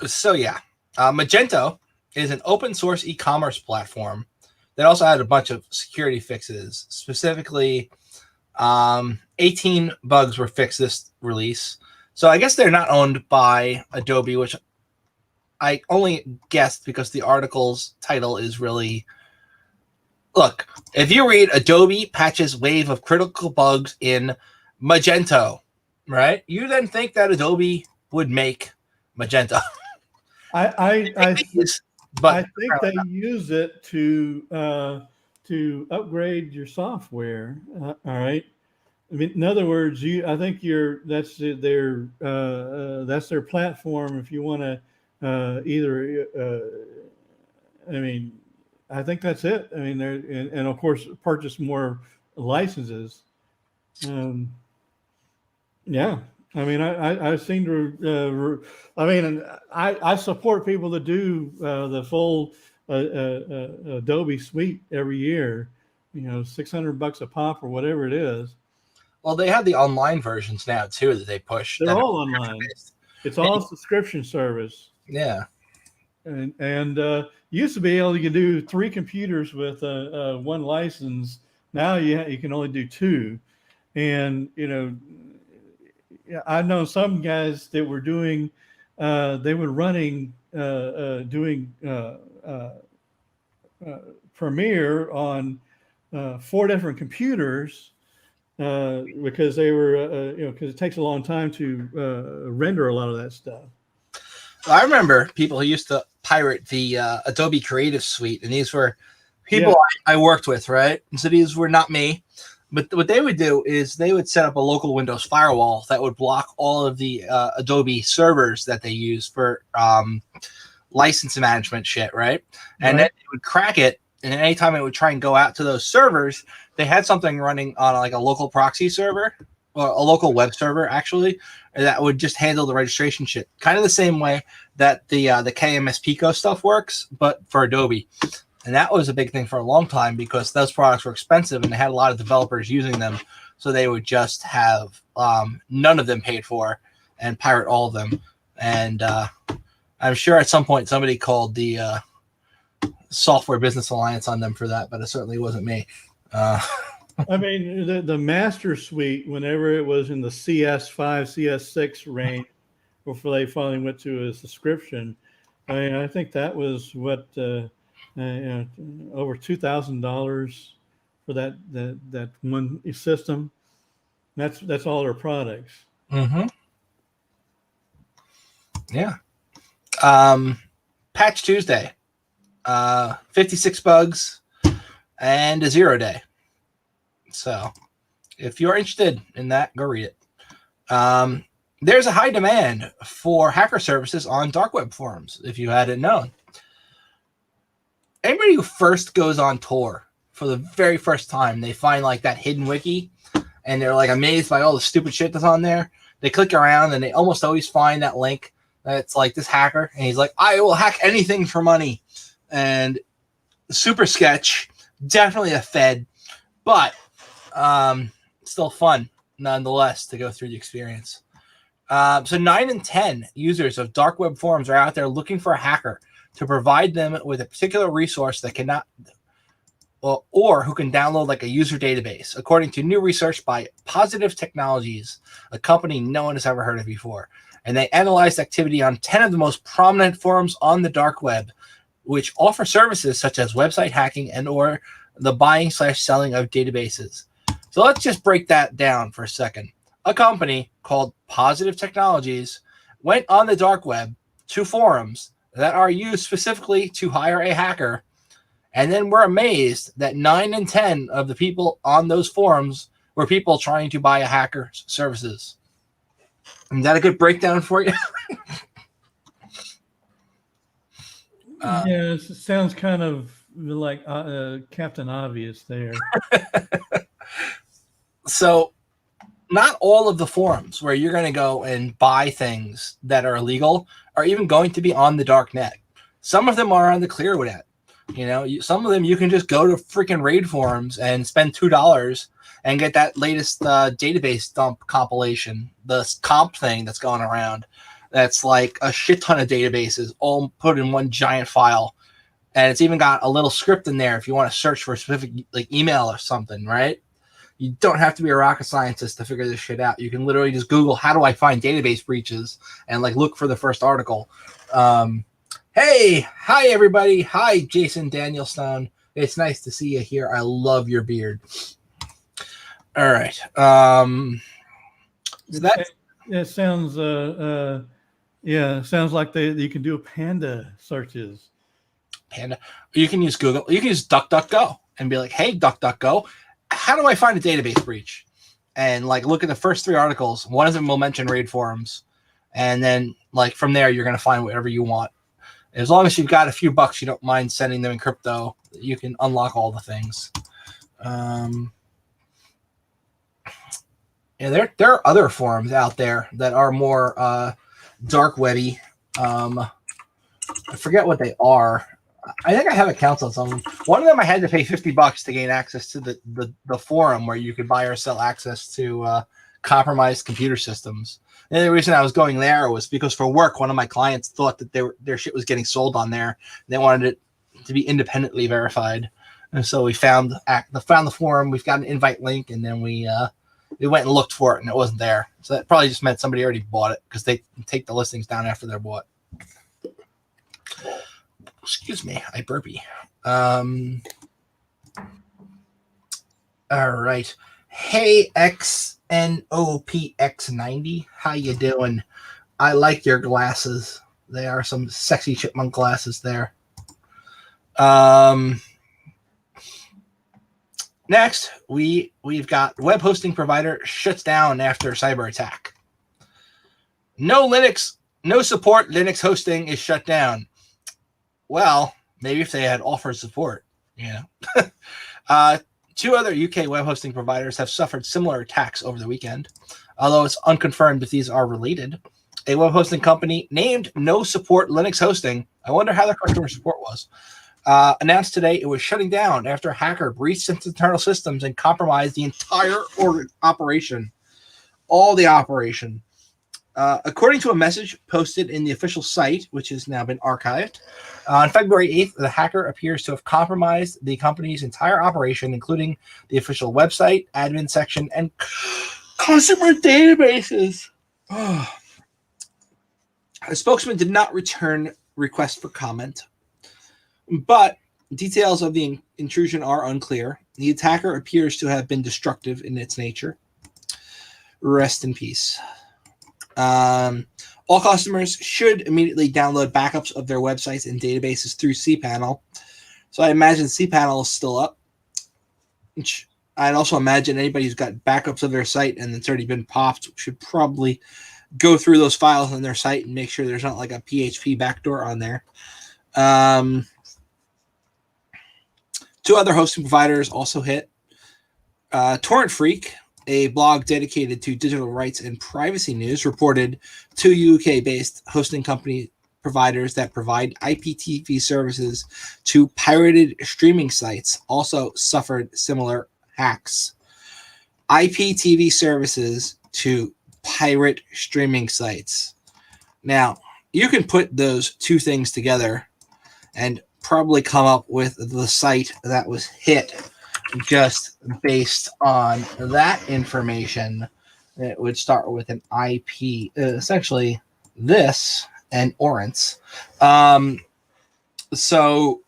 So yeah, Magento is an open source e-commerce platform that also had a bunch of security fixes. Specifically, 18 bugs were fixed this release. So I guess they're not owned by Adobe, which I only guessed because the article's title is really... Look, if you read Adobe patches wave of critical bugs in Magento, right? You then think that Adobe would make Magento. I think they use it to upgrade your software. All right. I mean, in other words, I think that's their platform. If you want to I think that's it. I mean, and of course purchase more licenses. Yeah. I mean, I seem to. I support people to do the full Adobe suite every year. $600 a pop or whatever it is. Well, they have the online versions now too that they push. They're all online. It's all subscription service. Yeah. And used to be able to do 3 computers with one license. Now you can only do 2, and I know some guys that were doing, they were running, doing Premiere on 4 different computers because they were, because it takes a long time to render a lot of that stuff. I remember people who used to pirate the Adobe Creative Suite, and these were people I worked with, right? And so these were not me. But what they would do is they would set up a local Windows firewall that would block all of the Adobe servers that they use for license management shit, right? And then they would crack it, and anytime it would try and go out to those servers, they had something running on like a local proxy server, or a local web server, actually, that would just handle the registration shit. Kind of the same way that the KMS Pico stuff works, but for Adobe. And that was a big thing for a long time because those products were expensive and they had a lot of developers using them. So they would just have none of them paid for and pirate all of them. And I'm sure at some point somebody called the Software Business Alliance on them for that, but it certainly wasn't me. I mean, the master suite, whenever it was in the CS5, CS6 range, before they finally went to a subscription, I mean, I think that was what over $2,000 for that one system. That's all their products. Mm-hmm. Yeah. Patch Tuesday, 56 bugs and a 0 day. So if you're interested in that, go read it. There's a high demand for hacker services on dark web forums, if you hadn't known. Anybody who first goes on Tor for the very first time, they find like that hidden wiki and they're like amazed by all the stupid shit that's on there. They click around and they almost always find that link that's like this hacker, and he's like, I will hack anything for money. And super sketch, definitely a fed, but still fun nonetheless to go through the experience. So 9 in 10 users of dark web forums are out there looking for a hacker to provide them with a particular resource that cannot, or who can download like a user database, according to new research by Positive Technologies, a company no one has ever heard of before. And they analyzed activity on 10 of the most prominent forums on the dark web, which offer services such as website hacking and or the buying/selling of databases. So let's just break that down for a second. A company called Positive Technologies went on the dark web to forums that are used specifically to hire a hacker, and then we're amazed that 9 in 10 of the people on those forums were people trying to buy a hacker's services. Is that a good breakdown for you? Yeah, it sounds kind of like Captain Obvious there. So not all of the forums where you're going to go and buy things that are illegal are even going to be on the dark net. Some of them are on the clear net. You know, some of them you can just go to freaking raid forums and spend $2 and get that latest database dump compilation, the comp thing that's going around. That's like a shit ton of databases all put in one giant file. And it's even got a little script in there if you want to search for a specific like email or something, right? You don't have to be a rocket scientist to figure this shit out. You can literally just Google, how do I find database breaches, and like look for the first article. Hey, hi everybody. Hi, Jason Danielstone. It's nice to see you here. I love your beard. All right. So that it sounds sounds like you can do panda searches. Panda. You can use Google. You can use DuckDuckGo and be like, hey, DuckDuckGo, how do I find a database breach? And like look at the first 3 articles. One of them will mention raid forums, and then like from there you're gonna find whatever you want. As long as you've got a few bucks, you don't mind sending them in crypto, you can unlock all the things. There are other forums out there that are more dark webby. I forget what they are. I think I have accounts on some of them. One of them I had to pay $50 to gain access to the forum where you could buy or sell access to compromised computer systems. And the reason I was going there was because for work, one of my clients thought that their shit was getting sold on there. They wanted it to be independently verified. And so we found the forum. We've got an invite link, and then we we went and looked for it and it wasn't there. So that probably just meant somebody already bought it because they take the listings down after they're bought. Excuse me, I burpee. All right. Hey, XNOPX90. How you doing? I like your glasses. They are some sexy chipmunk glasses there. Next, we've got web hosting provider shuts down after cyber attack. No support Linux hosting is shut down. Well, maybe if they had offered support, yeah. Two other UK web hosting providers have suffered similar attacks over the weekend, although it's unconfirmed if these are related. A web hosting company named No Support Linux Hosting, I wonder how their customer support was, announced today it was shutting down after a hacker breached its internal systems and compromised the entire operation, all the operation. According to a message posted in the official site, which has now been archived, on February 8th, the hacker appears to have compromised the company's entire operation, including the official website, admin section, and customer databases. A spokesman did not return requests for comment, but details of the intrusion are unclear. The attacker appears to have been destructive in its nature. Rest in peace. All customers should immediately download backups of their websites and databases through cPanel. So I imagine cPanel is still up. I'd also imagine anybody who's got backups of their site and it's already been popped should probably go through those files on their site and make sure there's not like a PHP backdoor on there. Two other hosting providers also hit. Torrent Freak, a blog dedicated to digital rights and privacy news, reported two UK-based hosting company providers that provide IPTV services to pirated streaming sites also suffered similar hacks. IPTV services to pirate streaming sites. Now, you can put those two things together and probably come up with the site that was hit just based on that information. It would start with an IP, essentially this and Orance. So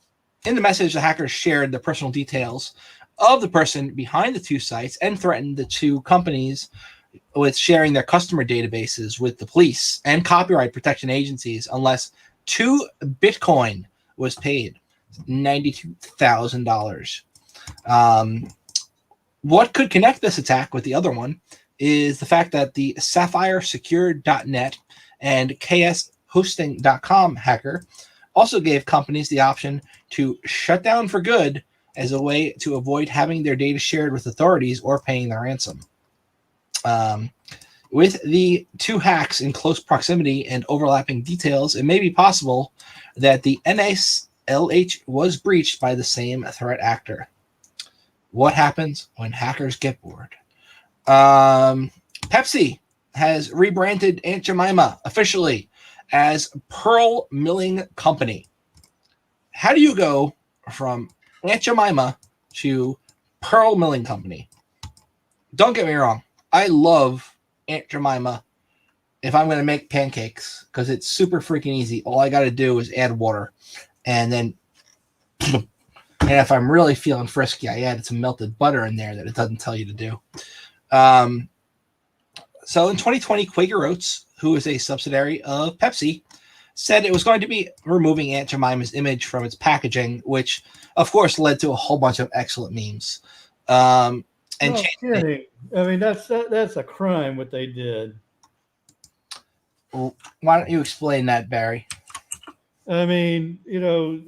in the message, the hackers shared the personal details of the person behind the two sites and threatened the two companies with sharing their customer databases with the police and copyright protection agencies unless 2 Bitcoin was paid, $92,000. What could connect this attack with the other one is the fact that the SapphireSecure.net and KSHosting.com hacker also gave companies the option to shut down for good as a way to avoid having their data shared with authorities or paying the ransom. With the two hacks in close proximity and overlapping details, it may be possible that the NSLH was breached by the same threat actor. What happens when hackers get bored? Pepsi has rebranded Aunt Jemima officially as Pearl Milling Company. How do you go from Aunt Jemima to Pearl Milling Company? Don't get me wrong. I love Aunt Jemima if I'm going to make pancakes because it's super freaking easy. All I got to do is add water and then and if I'm really feeling frisky, I added some melted butter in there that it doesn't tell you to do. So in 2020, Quaker Oats, who is a subsidiary of Pepsi, said it was going to be removing Aunt Jemima's image from its packaging, which, of course, led to a whole bunch of excellent memes. And no kidding. I mean, that's a crime what they did. Well, why don't you explain that, Barry? I mean, Aunt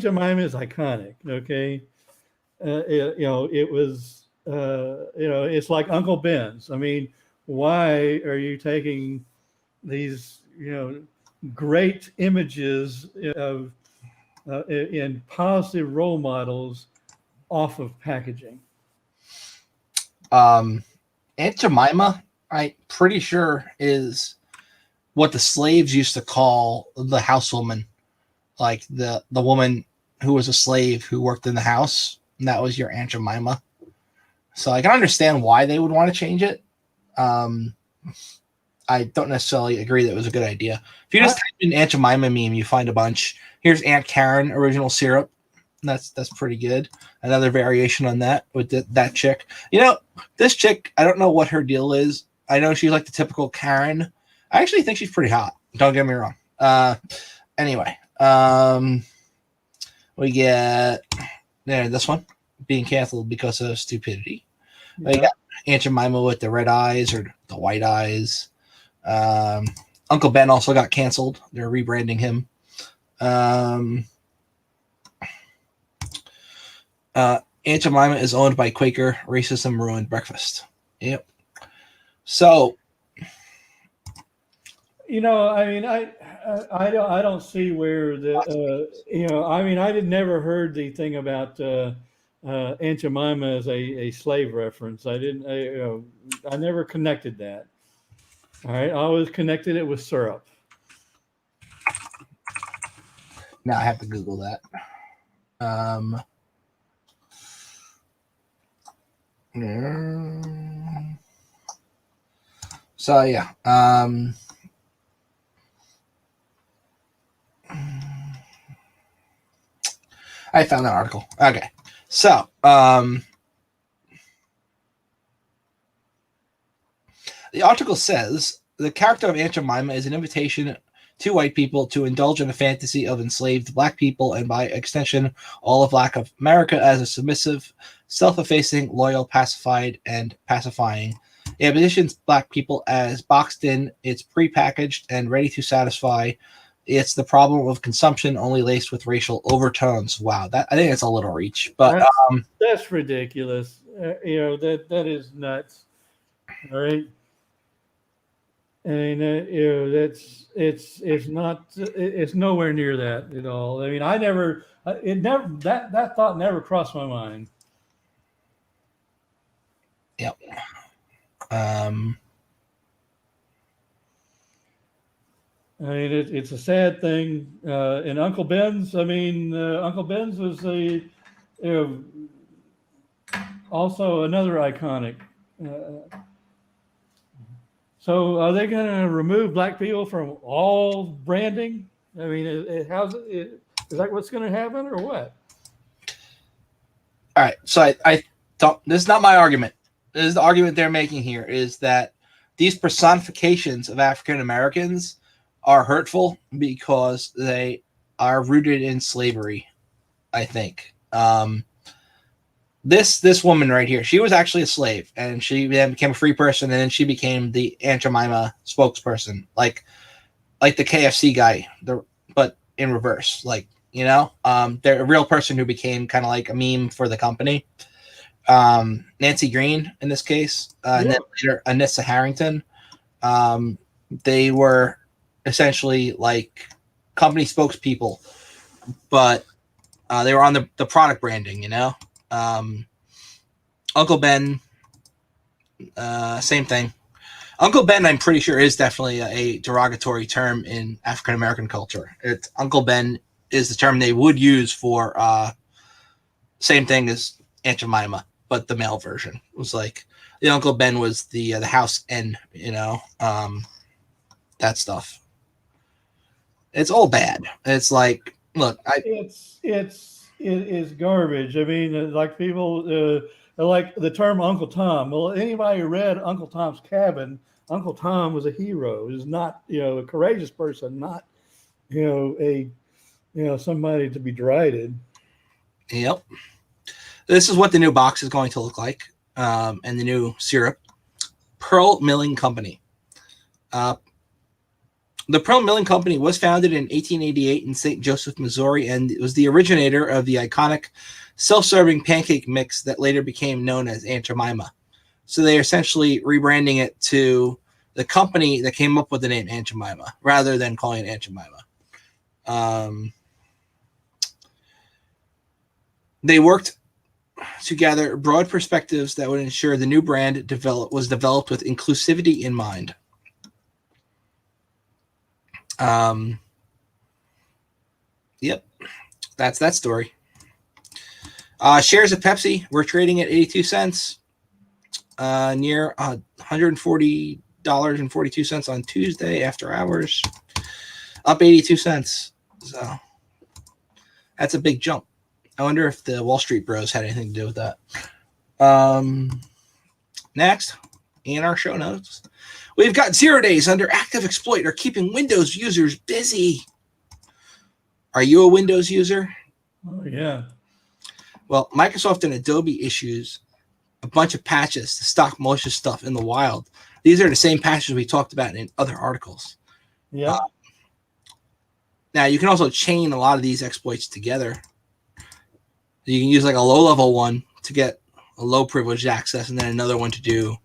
Jemima is iconic. Okay, it was it's like Uncle Ben's. I mean, why are you taking these great images of in positive role models off of packaging? Aunt Jemima, I'm pretty sure, is what the slaves used to call the housewoman, like the woman who was a slave who worked in the house, and that was your Aunt Jemima. So I can understand why they would want to change it. I don't necessarily agree that it was a good idea. If you just type in Aunt Jemima meme, you find a bunch. Here's Aunt Karen original syrup. That's pretty good. Another variation on that with that chick. You know, this chick, I don't know what her deal is. I know she's like the typical Karen. I actually think she's pretty hot. Don't get me wrong. Anyway, we get this one being canceled because of stupidity. Yeah. We got Aunt Jemima with the red eyes or the white eyes. Uncle Ben also got canceled. They're rebranding him. Aunt Jemima is owned by Quaker. Racism ruined breakfast. Yep. So, you know, I mean, I don't see where the you know, I mean, I never heard the thing about Aunt Jemima as a slave reference. I never connected that. All right, I always connected it with syrup. Now I have to Google that. So yeah. I found that article. Okay. So, the article says the character of Aunt Jemima is an invitation to white people to indulge in a fantasy of enslaved black people and, by extension, all of Black America as a submissive, self-effacing, loyal, pacified, and pacifying. It positions black people as boxed in, it's prepackaged and ready to satisfy. It's the problem of consumption only laced with racial overtones. Wow, I think it's a little reach, but that's ridiculous. You know, that is nuts. All right. I mean, you know, it's nowhere near that at all. I mean, that thought never crossed my mind. Yep. I mean, it's a sad thing. And Uncle Ben's, I mean, Uncle Ben's was also another iconic. So are they going to remove black people from all branding? I mean, is that what's going to happen or what? All right. So I don't, this is not my argument. This is the argument they're making here is that these personifications of African Americans are hurtful because they are rooted in slavery, I think. This woman right here, she was actually a slave, and she then became a free person, and then she became the Aunt Jemima spokesperson, like the KFC guy, but in reverse, like, you know, they're a real person who became kind of like a meme for the company. Nancy Green in this case, and then later Anissa Harrington. They were essentially like company spokespeople, but they were on the product branding, you know. Uncle Ben, same thing. Uncle Ben, I'm pretty sure, is definitely a derogatory term in African American culture. Uncle Ben is the term they would use for same thing as Aunt Jemima, but the male version was like the Uncle Ben was the house N, you know, that stuff. It's all bad. It's like, look, it is garbage. I mean, like people like the term Uncle Tom. Well, anybody who read Uncle Tom's Cabin, Uncle Tom was a hero. He was not, you know, a courageous person, not, you know, somebody to be derided. Yep. This is what the new box is going to look like, and the new syrup. Pearl Milling Company. The Pearl Milling Company was founded in 1888 in St. Joseph, Missouri, and it was the originator of the iconic self-serving pancake mix that later became known as Aunt Jemima. So they're essentially rebranding it to the company that came up with the name Aunt Jemima, rather than calling it Aunt Jemima. They worked to gather broad perspectives that would ensure the new brand was developed with inclusivity in mind. Yep, that's that story. Shares of Pepsi were trading at 82 cents. near $140.42 on Tuesday after hours, up 82 cents. So that's a big jump. I wonder if the Wall Street bros had anything to do with that. Next, in our show notes, we've got 0 days under active exploit are keeping Windows users busy. Are you a Windows user? Oh, yeah. Well, Microsoft and Adobe issues a bunch of patches to stop malicious stuff in the wild. These are the same patches we talked about in other articles. Yeah. Now, you can also chain a lot of these exploits together. You can use like a low-level one to get a low privileged access, and then another one to do,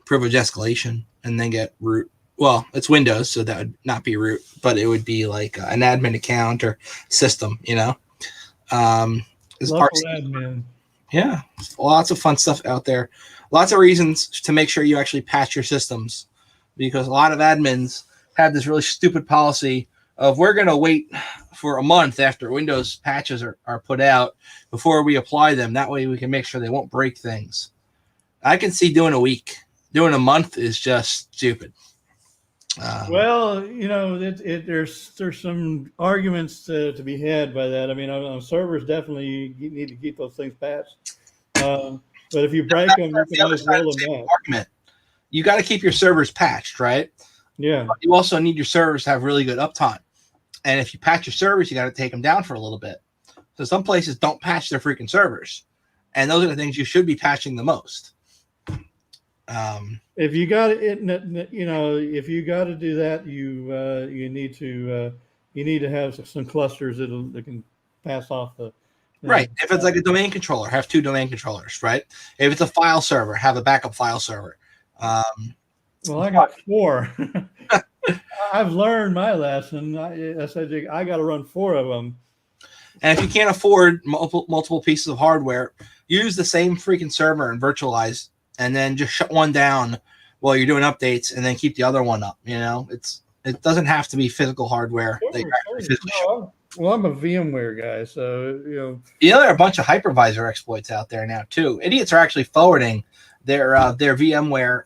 privilege escalation, and then get root. Well, it's Windows, so that would not be root, but it would be like an admin account or system, Local admin. Yeah, lots of fun stuff out there. Lots of reasons to make sure you actually patch your systems, because a lot of admins have this really stupid policy of we're going to wait for a month after Windows patches are put out before we apply them. That way we can make sure they won't break things. I can see doing a week. Doing a month is just stupid. Well, there's some arguments to be had by that. I mean, on servers, definitely you need to keep those things patched. But if you break them, you can always roll them back. Argument. You got to keep your servers patched, right? Yeah. But you also need your servers to have really good uptime. And if you patch your servers, you got to take them down for a little bit. So some places don't patch their freaking servers. And those are the things you should be patching the most. If you got it, if you got to do that, you need to have some clusters that can pass off the. Right. If it's like a domain controller, have 2 domain controllers, right? If it's a file server, have a backup file server. Well, I got 4. I've learned my lesson. I said I got to run 4 of them. And if you can't afford multiple pieces of hardware, use the same freaking server and virtualize, and then just shut one down while you're doing updates, and then keep the other one up. It doesn't have to be physical hardware. Well, I'm a VMware guy, so there are a bunch of hypervisor exploits out there now too. Idiots are actually forwarding their VMware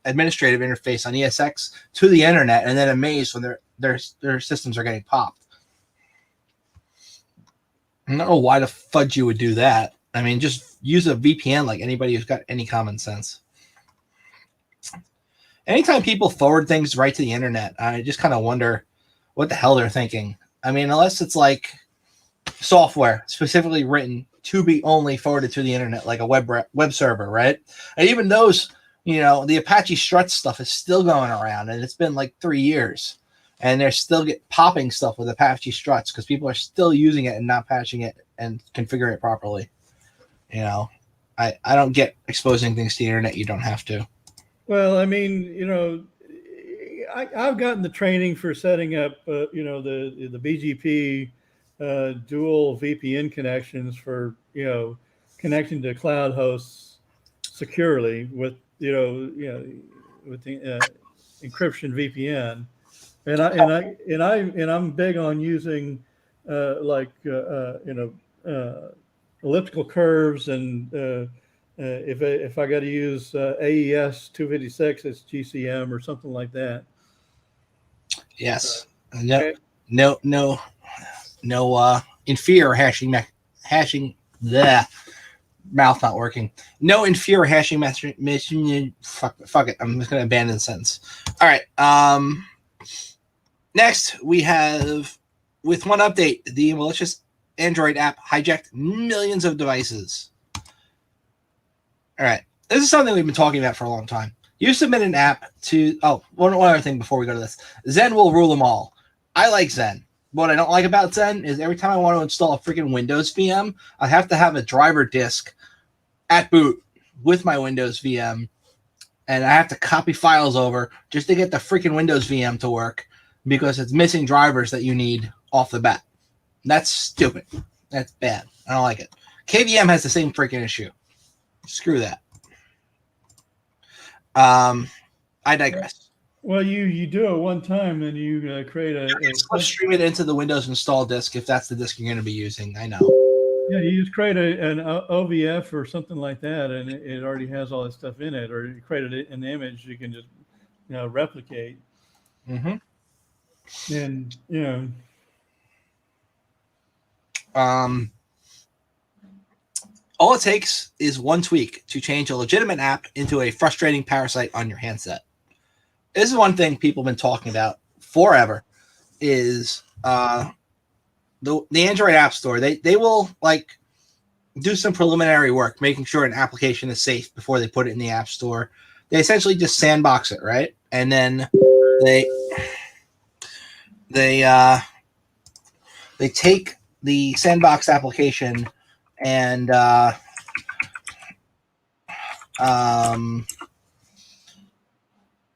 administrative interface on ESX to the internet, and then amazed when their systems are getting popped. I don't know why the fudge you would do that. I mean, just use a VPN like anybody who's got any common sense. Anytime people forward things right to the internet, I just kind of wonder what the hell they're thinking. I mean, unless it's like software specifically written to be only forwarded to the internet, like a web server, right? And even those, the Apache Struts stuff is still going around, and it's been like 3 years, and they're still popping stuff with Apache Struts because people are still using it and not patching it and configuring it properly. I don't get exposing things to the internet you don't have to. Well, I mean, I've gotten the training for setting up, the BGP dual VPN connections for, connecting to cloud hosts securely with the encryption VPN, and I'm big on using elliptical curves, and if I got to use AES 256, it's GCM or something like that. Yes. No inferior hashing. The mouth not working. No inferior hashing message. Fuck it. I'm just gonna abandon the sentence. All right. Next we have, with one update, the malicious Android app hijacked millions of devices. All right. This is something we've been talking about for a long time. You submit an app to, one other thing before we go to this. Zen will rule them all. I like Zen. What I don't like about Zen is every time I want to install a freaking Windows VM, I have to have a driver disk at boot with my Windows VM, and I have to copy files over just to get the freaking Windows VM to work because it's missing drivers that you need off the bat. That's stupid. That's bad. I don't like it. KVM has the same freaking issue. Screw that. I digress. Well, you do it one time, then you create You can stream it into the Windows install disk if that's the disk you're going to be using. I know. Yeah, you just create an OVF or something like that, and it already has all that stuff in it. Or you create an image you can just replicate, Mm-hmm. and All it takes is one tweak to change a legitimate app into a frustrating parasite on your handset. This is one thing people have been talking about forever. Is the Android App Store? They will like do some preliminary work, making sure an application is safe before they put it in the App Store. They essentially just sandbox it, right? And then they take the sandbox application and they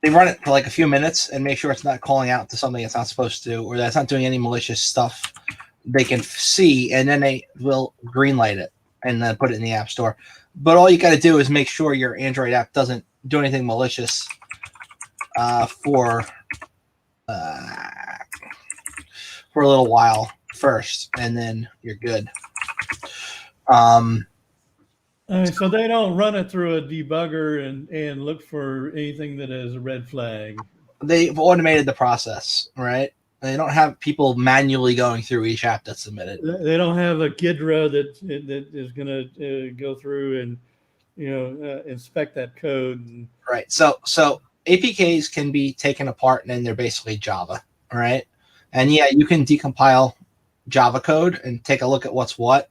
run it for like a few minutes and make sure it's not calling out to something it's not supposed to, or that it's not doing any malicious stuff they can see, and then they will greenlight it and then put it in the App Store. But all you got to do is make sure your Android app doesn't do anything malicious for a little while first, and then you're good. so they don't run it through a debugger and look for anything that is a red flag. They've automated the process, right? They don't have people manually going through each app that's submitted. They don't have a Ghidra that is going to go through and inspect that code. Right. So APKs can be taken apart, and then they're basically Java, right? And yeah, you can decompile Java code and take a look at what's what,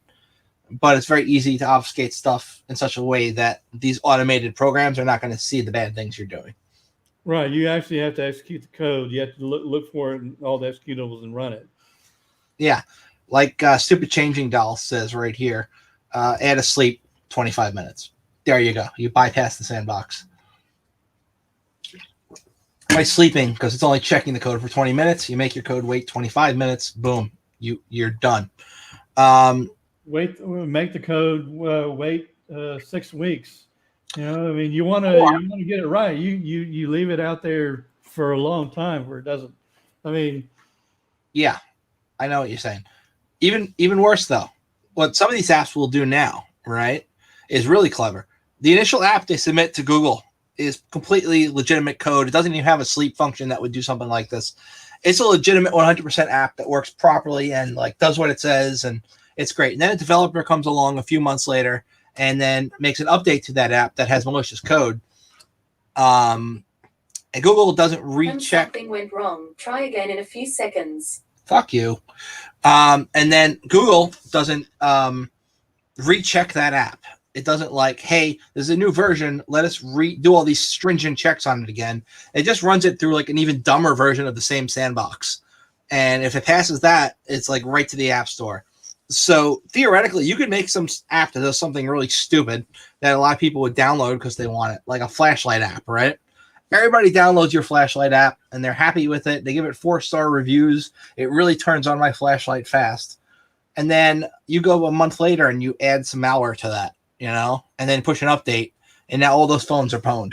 but it's very easy to obfuscate stuff in such a way that these automated programs are not going to see the bad things you're doing. Right. You actually have to execute the code. You have to look for it in all the executables and run it. Yeah. Like Stupid Changing Doll says right here, add a sleep 25 minutes. There you go. You bypass the sandbox. By sleeping, because it's only checking the code for 20 minutes, you make your code wait 25 minutes. Boom. You're done. Make the code wait 6 weeks. You want to get it right. You leave it out there for a long time where it doesn't. Yeah, I know what you're saying. Even worse though, what some of these apps will do now, right, is really clever. The initial app they submit to Google is completely legitimate code. It doesn't even have a sleep function that would do something like this. It's a legitimate 100% app that works properly and like does what it says, and it's great. And then a developer comes along a few months later and then makes an update to that app that has malicious code. And Google doesn't recheck. Something went wrong. Try again in a few seconds. Fuck you. And then Google doesn't recheck that app. It doesn't like, hey, there's a new version. Let us do all these stringent checks on it again. It just runs it through like an even dumber version of the same sandbox. And if it passes that, it's like right to the App Store. So theoretically, you could make some app that does something really stupid that a lot of people would download because they want it, like a flashlight app, right? Everybody downloads your flashlight app and they're happy with it. They give it 4-star reviews. It really turns on my flashlight fast. And then you go a month later and you add some malware to that, and then push an update, and now all those phones are pwned,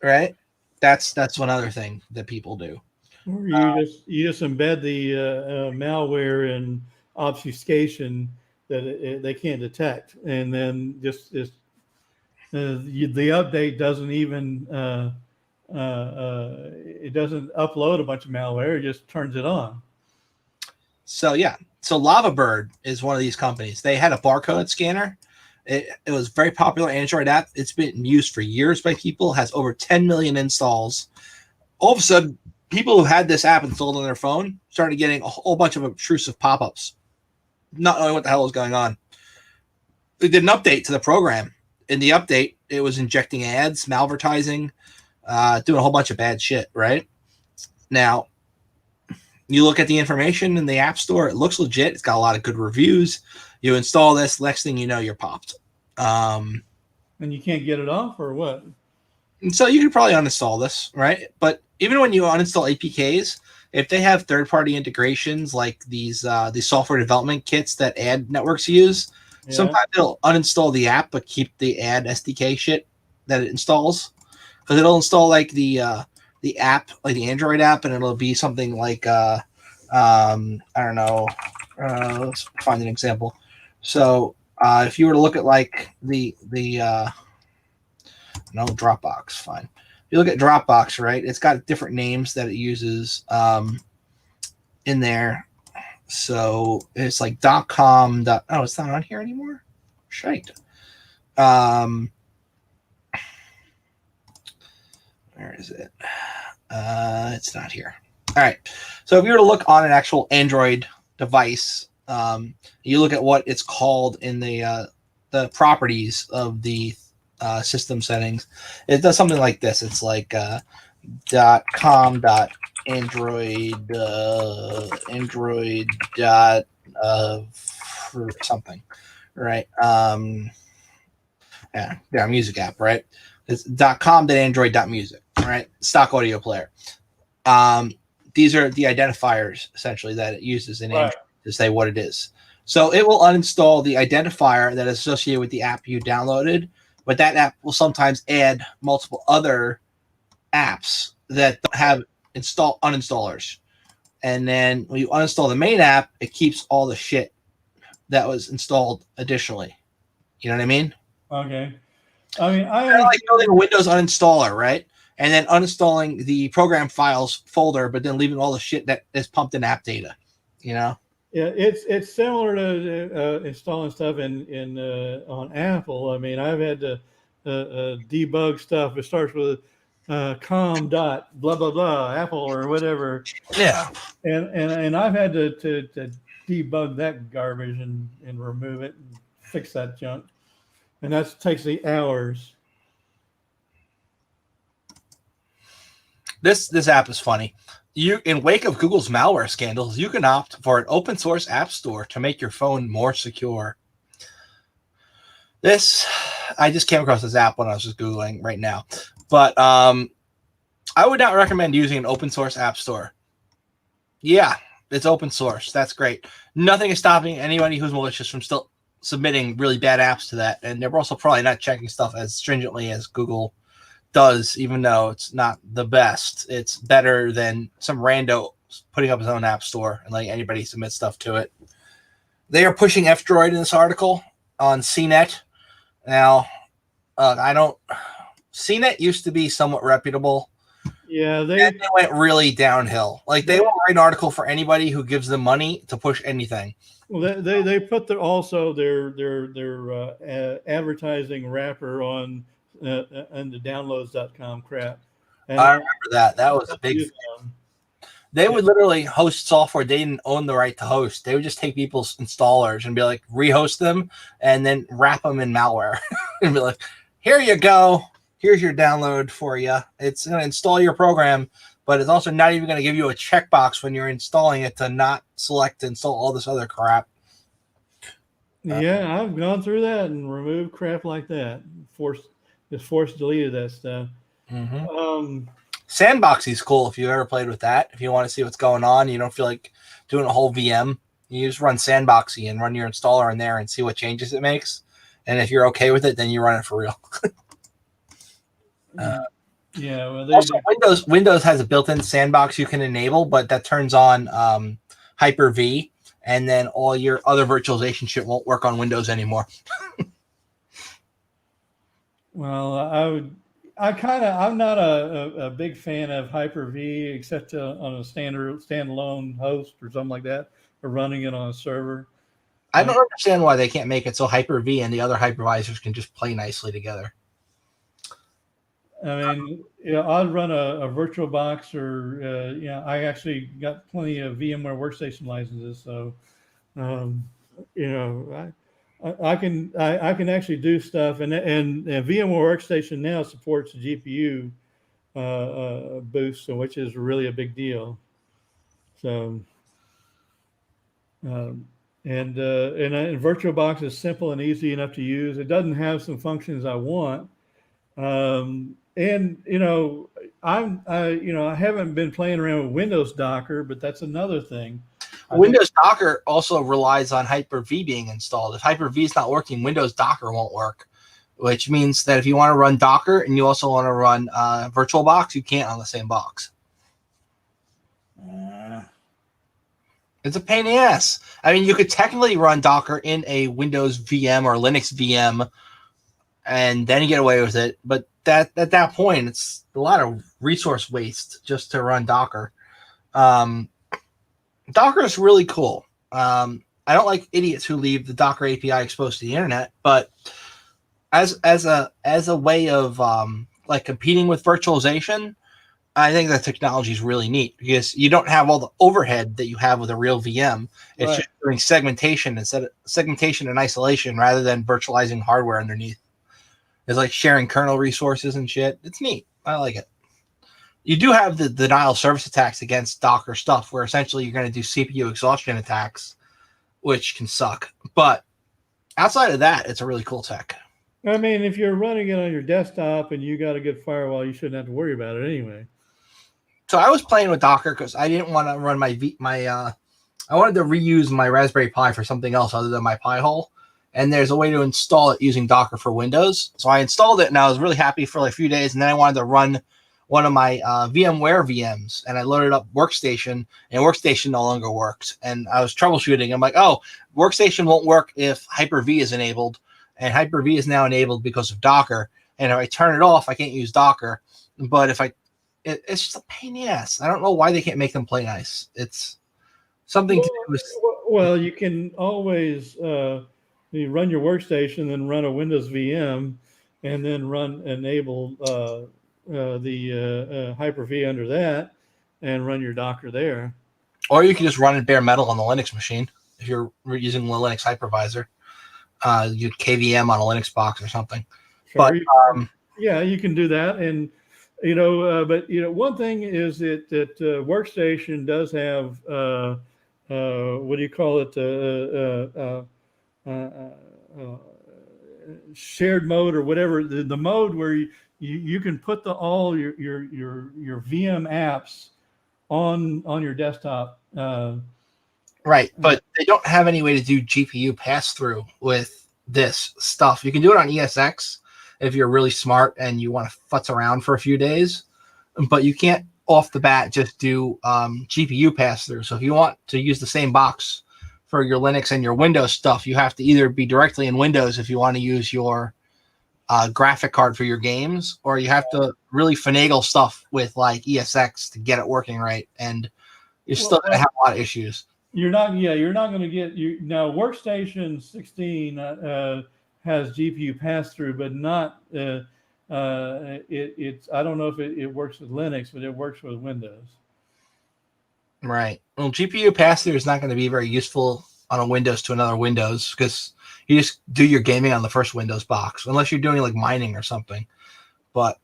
right? That's one other thing that people do. Or you just embed the malware in obfuscation that they can't detect, and then the update doesn't even it doesn't upload a bunch of malware. It just turns it on. So LavaBird is one of these companies. They had a barcode scanner. It was a very popular Android app. It's been used for years by people. Has over 10 million installs. All of a sudden, people who had this app installed on their phone started getting a whole bunch of obtrusive pop-ups, not knowing what the hell was going on. They did an update to the program. In the update, it was injecting ads, malvertising, doing a whole bunch of bad shit, right? Now, you look at the information in the App Store, it looks legit. It's got a lot of good reviews. You install this, next thing you know, you're popped. And you can't get it off, or what? And so you can probably uninstall this, right? But even when you uninstall APKs, if they have third-party integrations like these software development kits that ad networks use, sometimes they'll uninstall the app but keep the ad SDK shit that it installs, because it'll install like the app, like the Android app, and it'll be something like I don't know. Let's find an example. So if you were to look at like the no Dropbox, fine. If you look at Dropbox, right, it's got different names that it uses in there. So it's like .com. Oh, it's not on here anymore. Shite. Where is it? It's not here. All right. So if you were to look on an actual Android device, you look at what it's called in the properties of the system settings. It does something like this. It's like .com .android android dot for something, right? Yeah, music app, right? It's .com .android .music, right? Stock audio player. These are the identifiers essentially that it uses in Android to say what it is. So it will uninstall the identifier that is associated with the app you downloaded, but that app will sometimes add multiple other apps that don't have uninstallers. And then when you uninstall the main app, it keeps all the shit that was installed additionally. You know what I mean? Okay. I mean, I like building a Windows uninstaller, right? And then uninstalling the program files folder, but then leaving all the shit that is pumped in app data. You know? Yeah, it's similar to installing stuff in on Apple. I mean, I've had to debug stuff. It starts with com dot blah blah blah Apple or whatever. Yeah. And I've had to debug that garbage and remove it and fix that junk. And that takes the hours. This app is funny. You, in wake of Google's malware scandals, you can opt for an open source app store to make your phone more secure. I just came across this app when I was just Googling right now. But I would not recommend using an open source app store. Yeah, it's open source. That's great. Nothing is stopping anybody who's malicious from still submitting really bad apps to that. And they're also probably not checking stuff as stringently as Google does, even though it's not the best. It's better than some rando putting up his own app store and letting anybody submit stuff to it. They are pushing F-Droid in this article on CNET. Now, CNET used to be somewhat reputable. Yeah, they went really downhill. Like they will write an article for anybody who gives them money to push anything. Well, they put their advertising wrapper on the downloads.com crap. And I remember that. That was a big thing. They would literally host software they didn't own the right to host. They would just take people's installers and be like, rehost them and then wrap them in malware and be like, here you go. Here's your download for you. It's going to install your program, but it's also not even going to give you a checkbox when you're installing it to not select to install all this other crap. Yeah, I've gone through that and removed crap like that. Force deleted that stuff. Mm-hmm. Sandboxy is cool if you ever played with that. If you want to see what's going on, you don't feel like doing a whole VM. You just run Sandboxy and run your installer in there and see what changes it makes. And if you're okay with it, then you run it for real. Yeah. Well, also, Windows has a built-in sandbox you can enable, but that turns on Hyper-V, and then all your other virtualization shit won't work on Windows anymore. Well, I'm not a big fan of Hyper-V except on a standalone host or something like that, or running it on a server. I don't understand why they can't make it so Hyper-V and the other hypervisors can just play nicely together. I mean, I'd run a VirtualBox or, I actually got plenty of VMware Workstation licenses. So, I can actually do stuff, and VMware Workstation now supports GPU boost, which is really a big deal. So, and VirtualBox is simple and easy enough to use. It doesn't have some functions I want, and I haven't been playing around with Windows Docker, but that's another thing. Windows Docker also relies on Hyper-V being installed. If Hyper-V is not working, Windows Docker won't work, which means that if you want to run Docker and you also want to run VirtualBox, you can't on the same box. It's a pain in the ass. I mean, you could technically run Docker in a Windows VM or Linux VM, and then you get away with it. But at that point, it's a lot of resource waste just to run Docker. Docker is really cool. I don't like idiots who leave the Docker API exposed to the internet, but as a way of like competing with virtualization, I think that technology is really neat because you don't have all the overhead that you have with a real VM. It's Right. just doing segmentation and isolation rather than virtualizing hardware underneath. It's like sharing kernel resources and shit. It's neat. I like it. You do have the denial of service attacks against Docker stuff where essentially you're going to do CPU exhaustion attacks, which can suck. But outside of that, it's a really cool tech. I mean, if you're running it on your desktop and you got a good firewall, you shouldn't have to worry about it anyway. So I was playing with Docker because I didn't want to run I wanted to reuse my Raspberry Pi for something else other than my Pi hole. And there's a way to install it using Docker for Windows. So I installed it and I was really happy for like a few days. And then I wanted to run one of my VMware VMs and I loaded up Workstation and Workstation no longer worked. And I was troubleshooting. I'm like, oh, Workstation won't work if Hyper-V is enabled. And Hyper-V is now enabled because of Docker. And if I turn it off, I can't use Docker. But if it's just a pain in the ass. I don't know why they can't make them play nice. It's something to do with... Well, you can always you run your workstation, then run a Windows VM, and then enable the Hyper-V under that, and run your Docker there. Or you can just run it bare metal on the Linux machine if you're using the Linux hypervisor. You KVM on a Linux box or something. Sure, But yeah, you can do that, and but one thing is that Workstation does have what do you call it? Shared mode or whatever, the mode where you can put all your VM apps on your desktop. Right, but they don't have any way to do GPU pass-through with this stuff. You can do it on ESX if you're really smart and you want to futz around for a few days, but you can't off the bat just do GPU pass-through. So if you want to use the same box for your Linux and your Windows stuff, you have to either be directly in Windows if you want to use your graphic card for your games, or you have to really finagle stuff with like ESX to get it working right, and you're still going to have a lot of issues. You're not going to get now. Workstation 16 has GPU pass-through, but not it's. I don't know if it works with Linux, but it works with Windows. Right. Well, GPU pass-through is not going to be very useful on a Windows to another Windows because you just do your gaming on the first Windows box, unless you're doing like mining or something. But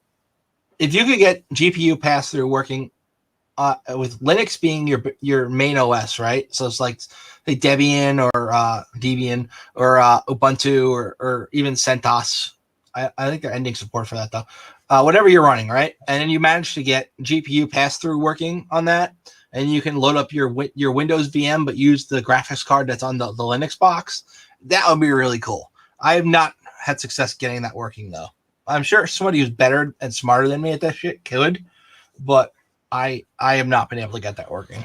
if you could get GPU pass-through working with Linux being your main OS, right? So it's like say Debian or Debian or Ubuntu or even CentOS. I think they're ending support for that though. Whatever you're running, right? And then you manage to get GPU pass-through working on that, and you can load up your Windows VM but use the graphics card that's on the Linux box. That would be really cool. I have not had success getting that working though. I'm sure somebody who's better and smarter than me at that shit could, but I have not been able to get that working.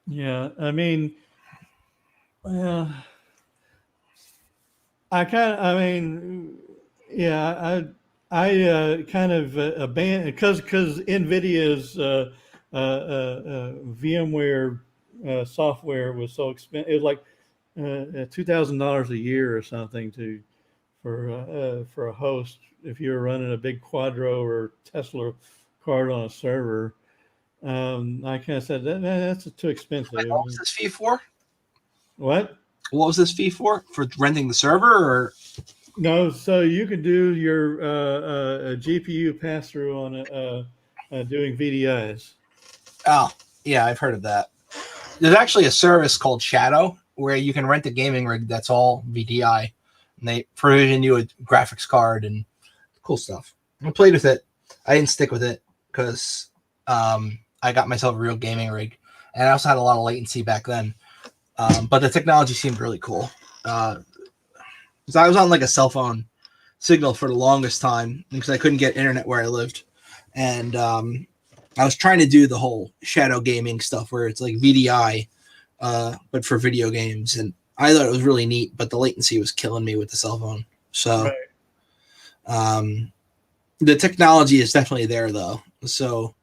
Yeah, I mean, well, I kind of abandoned because NVIDIA's VMware software was so expensive. It was like $2,000 a year or something for a host if you were running a big Quadro or Tesla card on a server. I kind of said that's too expensive. What was this fee for? What? What was this fee for? For renting the server or? No, so you can do your GPU pass through on doing VDIs. Oh, yeah, I've heard of that. There's actually a service called Shadow where you can rent a gaming rig that's all VDI, and they provision you a graphics card and cool stuff. I played with it. I didn't stick with it because I got myself a real gaming rig, and I also had a lot of latency back then. But the technology seemed really cool. Because I was on like a cell phone signal for the longest time because I couldn't get internet where I lived, and I was trying to do the whole shadow gaming stuff where it's like VDI but for video games. And I thought it was really neat, but the latency was killing me with the cell phone. So the technology is definitely there, though. So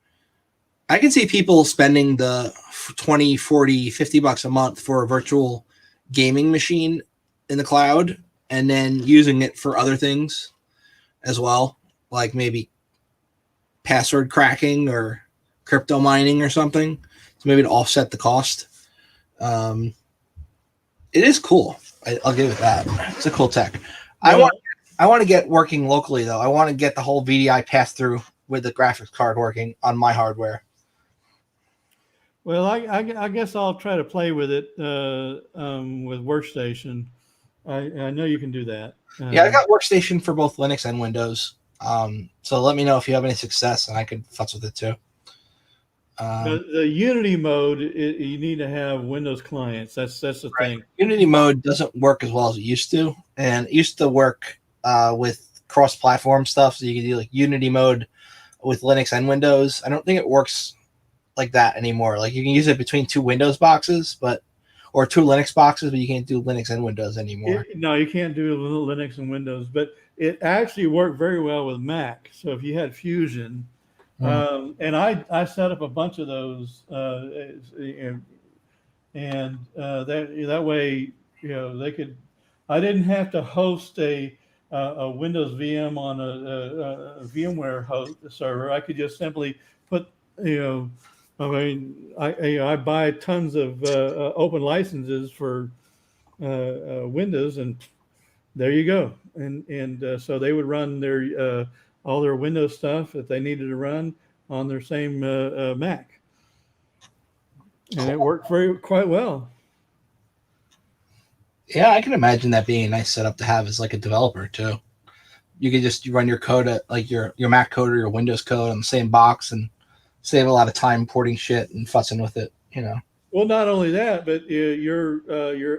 I can see people spending the 20, 40, 50 bucks a month for a virtual gaming machine in the cloud and then using it for other things as well, like maybe password cracking or crypto mining or something, so maybe to offset the cost. It is cool. I'll give it that. It's a cool tech. Well, I want to get working locally, though. I want to get the whole VDI pass-through with the graphics card working on my hardware. Well, I guess I'll try to play with it with Workstation. I know you can do that. Yeah, I got Workstation for both Linux and Windows. So let me know if you have any success, and I could futz with it too. The Unity mode, you need to have Windows clients. That's the thing. Unity mode doesn't work as well as it used to, and it used to work with cross-platform stuff. So you can do like Unity mode with Linux and Windows. I don't think it works like that anymore. Like you can use it between two Windows boxes, or two Linux boxes, but you can't do Linux and Windows anymore. No, you can't do Linux and Windows, but it actually worked very well with Mac. So if you had Fusion, and I set up a bunch of those, and that way, they could. I didn't have to host a Windows VM on a VMware host server. I could just simply put, I buy tons of open licenses for Windows, and there you go. And so they would run their all their Windows stuff that they needed to run on their same Mac, and it worked quite well. Yeah, I can imagine that being a nice setup to have as like a developer too. You could just run your code at like your Mac code or your Windows code on the same box and save a lot of time porting shit and fussing with it. Well, not only that, but your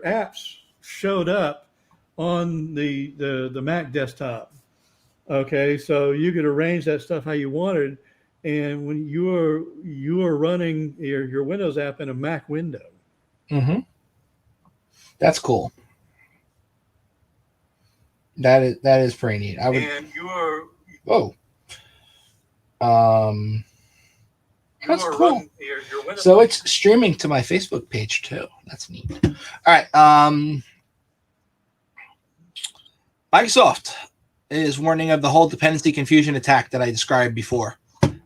apps showed up on the Mac desktop. Okay, so you could arrange that stuff how you wanted, and when you are running your Windows app in a Mac window. Mm-hmm. That's cool. That is pretty neat. I would. And you are. Whoa. That's cool. Your so it's streaming to my Facebook page too. That's neat. All right. Microsoft is warning of the whole dependency confusion attack that I described before.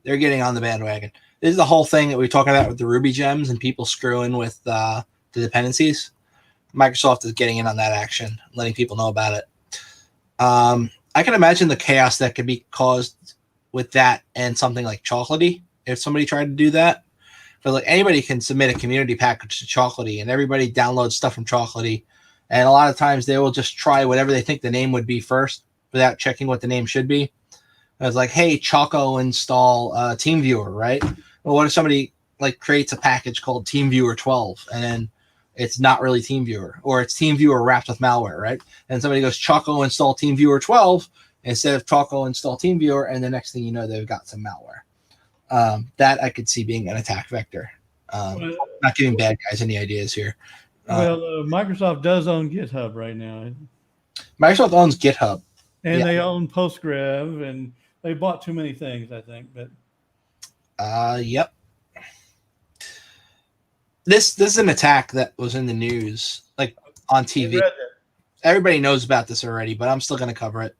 They're getting on the bandwagon. This is the whole thing that we were talking about with the Ruby gems and people screwing with the dependencies. Microsoft is getting in on that action, letting people know about it. I can imagine the chaos that could be caused with that and something like Chocolatey if somebody tried to do that. But like anybody can submit a community package to Chocolatey, and everybody downloads stuff from Chocolatey. And a lot of times they will just try whatever they think the name would be first without checking what the name should be. I was like, hey, Choco, install TeamViewer, right? Well, what if somebody like creates a package called TeamViewer 12 and then it's not really TeamViewer, or it's TeamViewer wrapped with malware, right? And somebody goes, Choco, install TeamViewer 12 instead of Choco, install TeamViewer, and the next thing you know, they've got some malware. That I could see being an attack vector. Not giving bad guys any ideas here. Microsoft does own GitHub right now. Microsoft owns GitHub. And they own Postgres, and they bought too many things, I think. But yep. This is an attack that was in the news, like on TV. Everybody knows about this already, but I'm still going to cover it.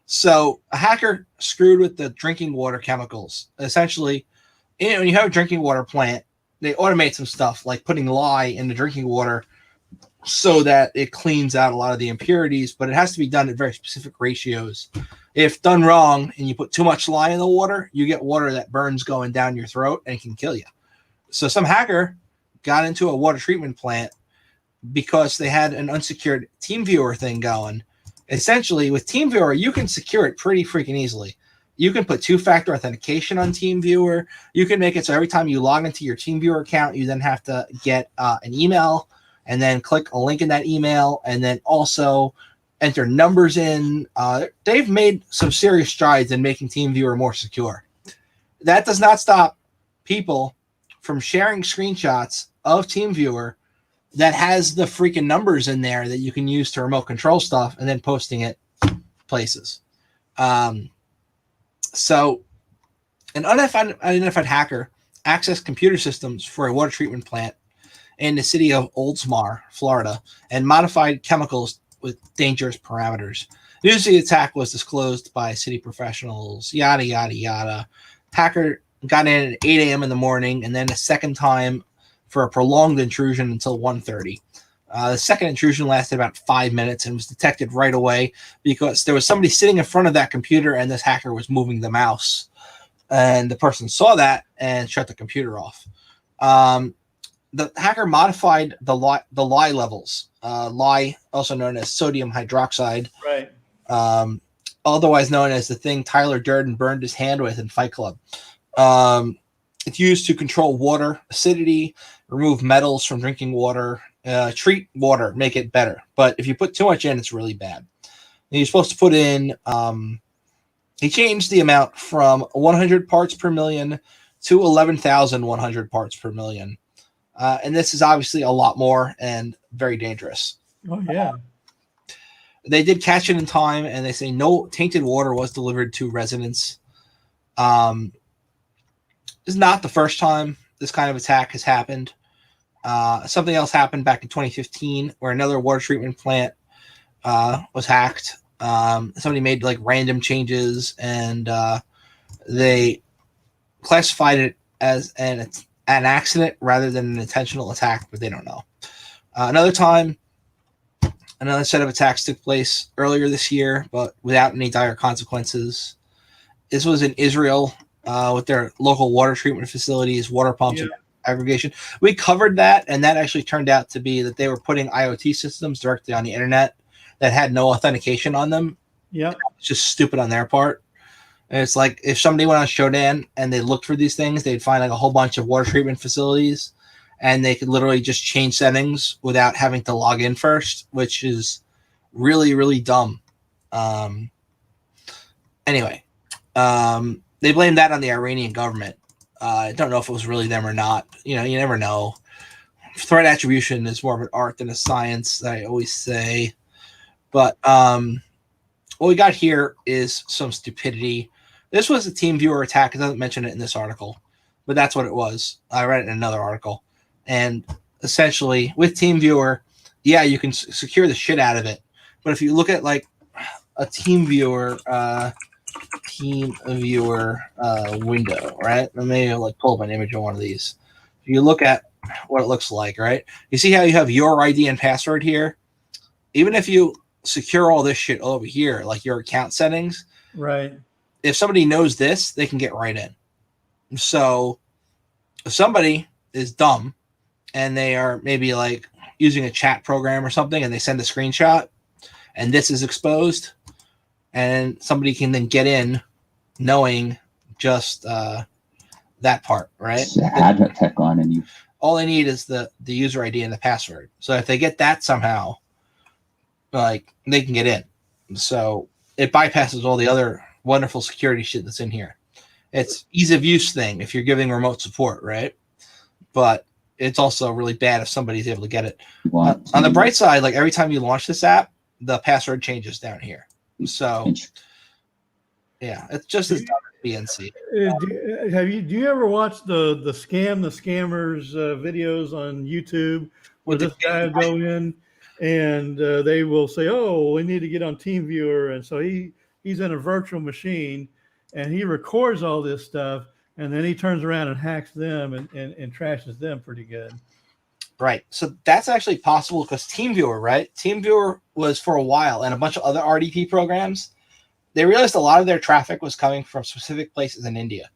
So a hacker screwed with the drinking water chemicals. Essentially, when you have a drinking water plant, they automate some stuff like putting lye in the drinking water so that it cleans out a lot of the impurities, but it has to be done at very specific ratios. If done wrong and you put too much lye in the water, you get water that burns going down your throat and can kill you. So some hacker got into a water treatment plant because they had an unsecured TeamViewer thing going. Essentially, with TeamViewer, you can secure it pretty freaking easily. You can put two-factor authentication on TeamViewer. You can make it so every time you log into your TeamViewer account, you then have to get an email and then click a link in that email and then also enter numbers in. They've made some serious strides in making TeamViewer more secure. That does not stop people from sharing screenshots of TeamViewer that has the freaking numbers in there that you can use to remote control stuff and then posting it places. So an unidentified hacker accessed computer systems for a water treatment plant in the city of Oldsmar, Florida, and modified chemicals with dangerous parameters. News of the attack was disclosed by city professionals, yada, yada, yada. Hacker got in at 8 a.m. in the morning, and then a second time for a prolonged intrusion until 1:30. The second intrusion lasted about 5 minutes and was detected right away because there was somebody sitting in front of that computer and this hacker was moving the mouse. And the person saw that and shut the computer off. The hacker modified the lye levels. Lye, also known as sodium hydroxide, Right. otherwise known as the thing Tyler Durden burned his hand with in Fight Club. It's used to control water acidity, remove metals from drinking water, treat water, make it better. But if you put too much in, it's really bad. And you're supposed to put in, he changed the amount from 100 parts per million to 11,100 parts per million. And this is obviously a lot more and very dangerous. Oh, yeah. They did catch it in time, and they say no tainted water was delivered to residents. This is not the first time this kind of attack has happened. Something else happened back in 2015 where another water treatment plant was hacked. Somebody made like random changes, and they classified it as an accident rather than an intentional attack, but they don't know. Another time, another set of attacks took place earlier this year, but without any dire consequences. This was in Israel with their local water treatment facilities, water pumps, and aggregation. We covered that, and that actually turned out to be that they were putting IoT systems directly on the internet that had no authentication on them. Yep. It's just stupid on their part. And it's like if somebody went on Shodan and they looked for these things, they'd find like a whole bunch of water treatment facilities, and they could literally just change settings without having to log in first, which is really, really dumb. Anyway, they blamed that on the Iranian government. I don't know if it was really them or not. You know, you never know. Threat attribution is more of an art than a science, I always say. But what we got here is some stupidity. This was a TeamViewer attack. It doesn't mention it in this article, but that's what it was. I read it in another article. And essentially, with TeamViewer, yeah, you can secure the shit out of it. But if you look at like a TeamViewer window, right? Let me like pull up an image of one of these. If you look at what it looks like, right? You see how you have your ID and password here? Even if you secure all this shit over here, like your account settings, Right. if somebody knows this, they can get right in. So if somebody is dumb and they are maybe like using a chat program or something and they send a screenshot and this is exposed, and somebody can then get in knowing just that part, right? Just add that tech on, and you. All they need is the user ID and the password. So if they get that somehow, like they can get in. So it bypasses all the other wonderful security shit that's in here. It's ease of use thing if you're giving remote support, right? But it's also really bad if somebody's able to get it. On the bright side, like every time you launch this app, the password changes down here. So yeah, it's just as dumb as BNC. Do you ever watch the scammers videos on YouTube where this guy will go in and they will say, "Oh, we need to get on TeamViewer," and so he's in a virtual machine and he records all this stuff, and then he turns around and hacks them and trashes them pretty good. Right. So that's actually possible because TeamViewer, right? TeamViewer was for a while, and a bunch of other RDP programs, they realized a lot of their traffic was coming from specific places in India,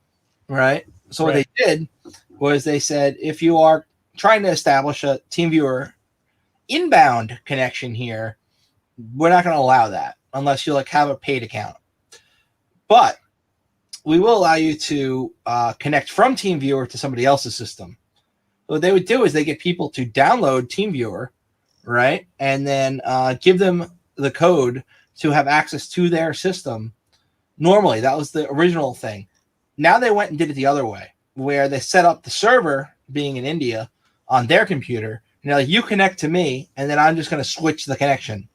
right? So what they did was they said, if you are trying to establish a TeamViewer inbound connection here, we're not going to allow that unless you like have a paid account. But we will allow you to connect from TeamViewer to somebody else's system. What they would do is they get people to download TeamViewer, right? And then give them the code to have access to their system. Normally, that was the original thing. Now they went and did it the other way, where they set up the server being in India on their computer, and You know, like you connect to me, and then I'm just going to switch the connection,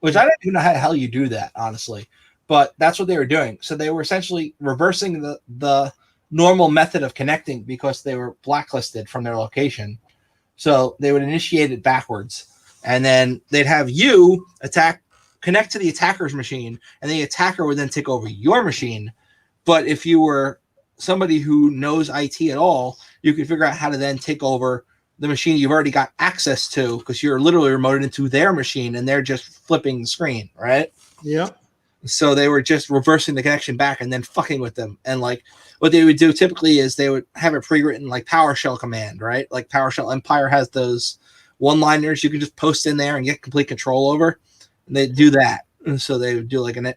which I don't even know how the hell you do that, honestly. But that's what they were doing. So they were essentially reversing the normal method of connecting because they were blacklisted from their location. So they would initiate it backwards, and then they'd have you connect to the attacker's machine, and the attacker would then take over your machine. But if you were somebody who knows IT at all, you could figure out how to then take over the machine you've already got access to because you're literally remoted into their machine and they're just flipping the screen, right? Yep. So they were just reversing the connection back and then fucking with them. And like what they would do typically is they would have a pre-written like PowerShell command, right? Like PowerShell Empire has those one-liners you can just post in there and get complete control over. And they do that. And so they would do like a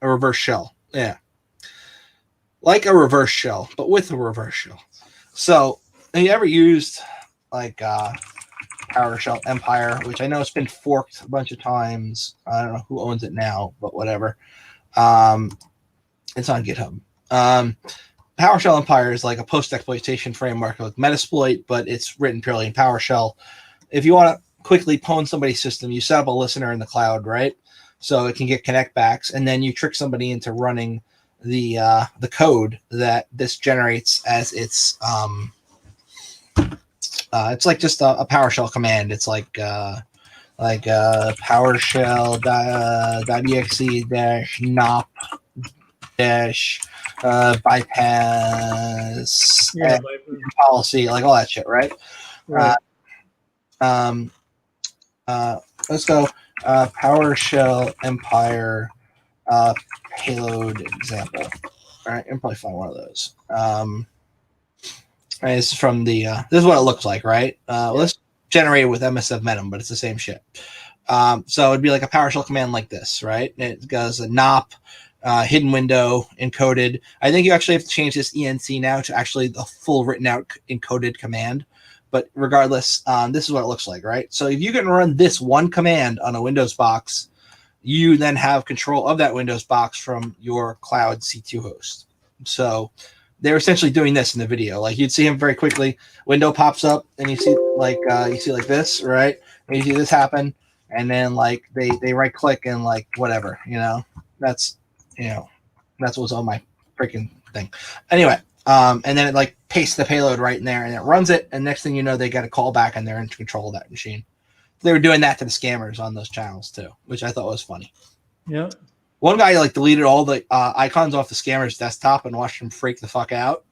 reverse shell. Yeah. Like a reverse shell, but with a reverse shell. So have you ever used like PowerShell Empire, which I know it's been forked a bunch of times. I don't know who owns it now, but whatever. It's on GitHub. PowerShell Empire is like a post-exploitation framework like Metasploit, but it's written purely in PowerShell. If you want to quickly pwn somebody's system, you set up a listener in the cloud, right? So it can get connectbacks, and then you trick somebody into running the code that this generates as its it's like just a PowerShell command. It's like PowerShell.exe dash nop dash bypass policy, like all that shit, right? Right. Let's go PowerShell Empire payload example. All right, I'm probably find one of those. Right, this is from the this is what it looks like, right? Let's generate it with MSF Metum, but it's the same shit. So it'd be like a PowerShell command like this, right? It goes a nop hidden window encoded. I think you actually have to change this ENC now to actually the full written out encoded command. But regardless, this is what it looks like, right? So if you can run this one command on a Windows box, you then have control of that Windows box from your cloud C2 host. So they're essentially doing this in the video. Like you'd see him very quickly, window pops up and you see like this, right? And you see this happen, and then like they right click and like whatever, that's what's on my freaking thing. Anyway, and then it like pastes the payload right in there and it runs it, and next thing you know, they got a call back and they're in control of that machine. They were doing that to the scammers on those channels too, which I thought was funny. Yeah. One guy like deleted all the icons off the scammer's desktop and watched him freak the fuck out.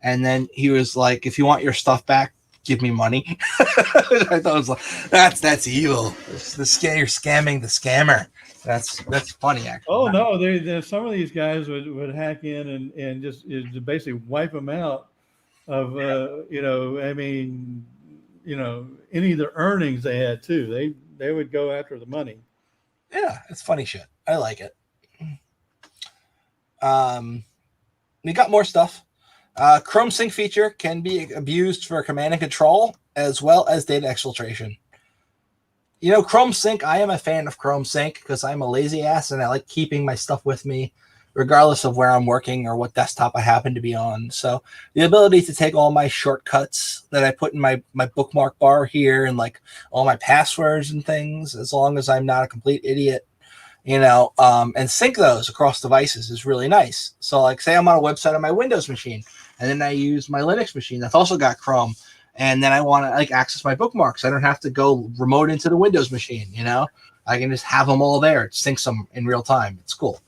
And then he was like, "If you want your stuff back, give me money." I thought it was like, that's evil. You're scamming the scammer. That's funny, actually. Oh no, some of these guys would hack in and just basically wipe them out of any of the earnings they had too. They would go after the money. Yeah, it's funny shit. I like it. We got more stuff. Chrome Sync feature can be abused for command and control as well as data exfiltration. Chrome Sync, I am a fan of Chrome Sync because I'm a lazy ass and I like keeping my stuff with me regardless of where I'm working or what desktop I happen to be on. So the ability to take all my shortcuts that I put in my bookmark bar here and like all my passwords and things, as long as I'm not a complete idiot, and sync those across devices is really nice. So like say I'm on a website on my Windows machine and then I use my Linux machine that's also got Chrome, and then I want to like access my bookmarks. I don't have to go remote into the Windows machine, I can just have them all there. It syncs them in real time. It's cool.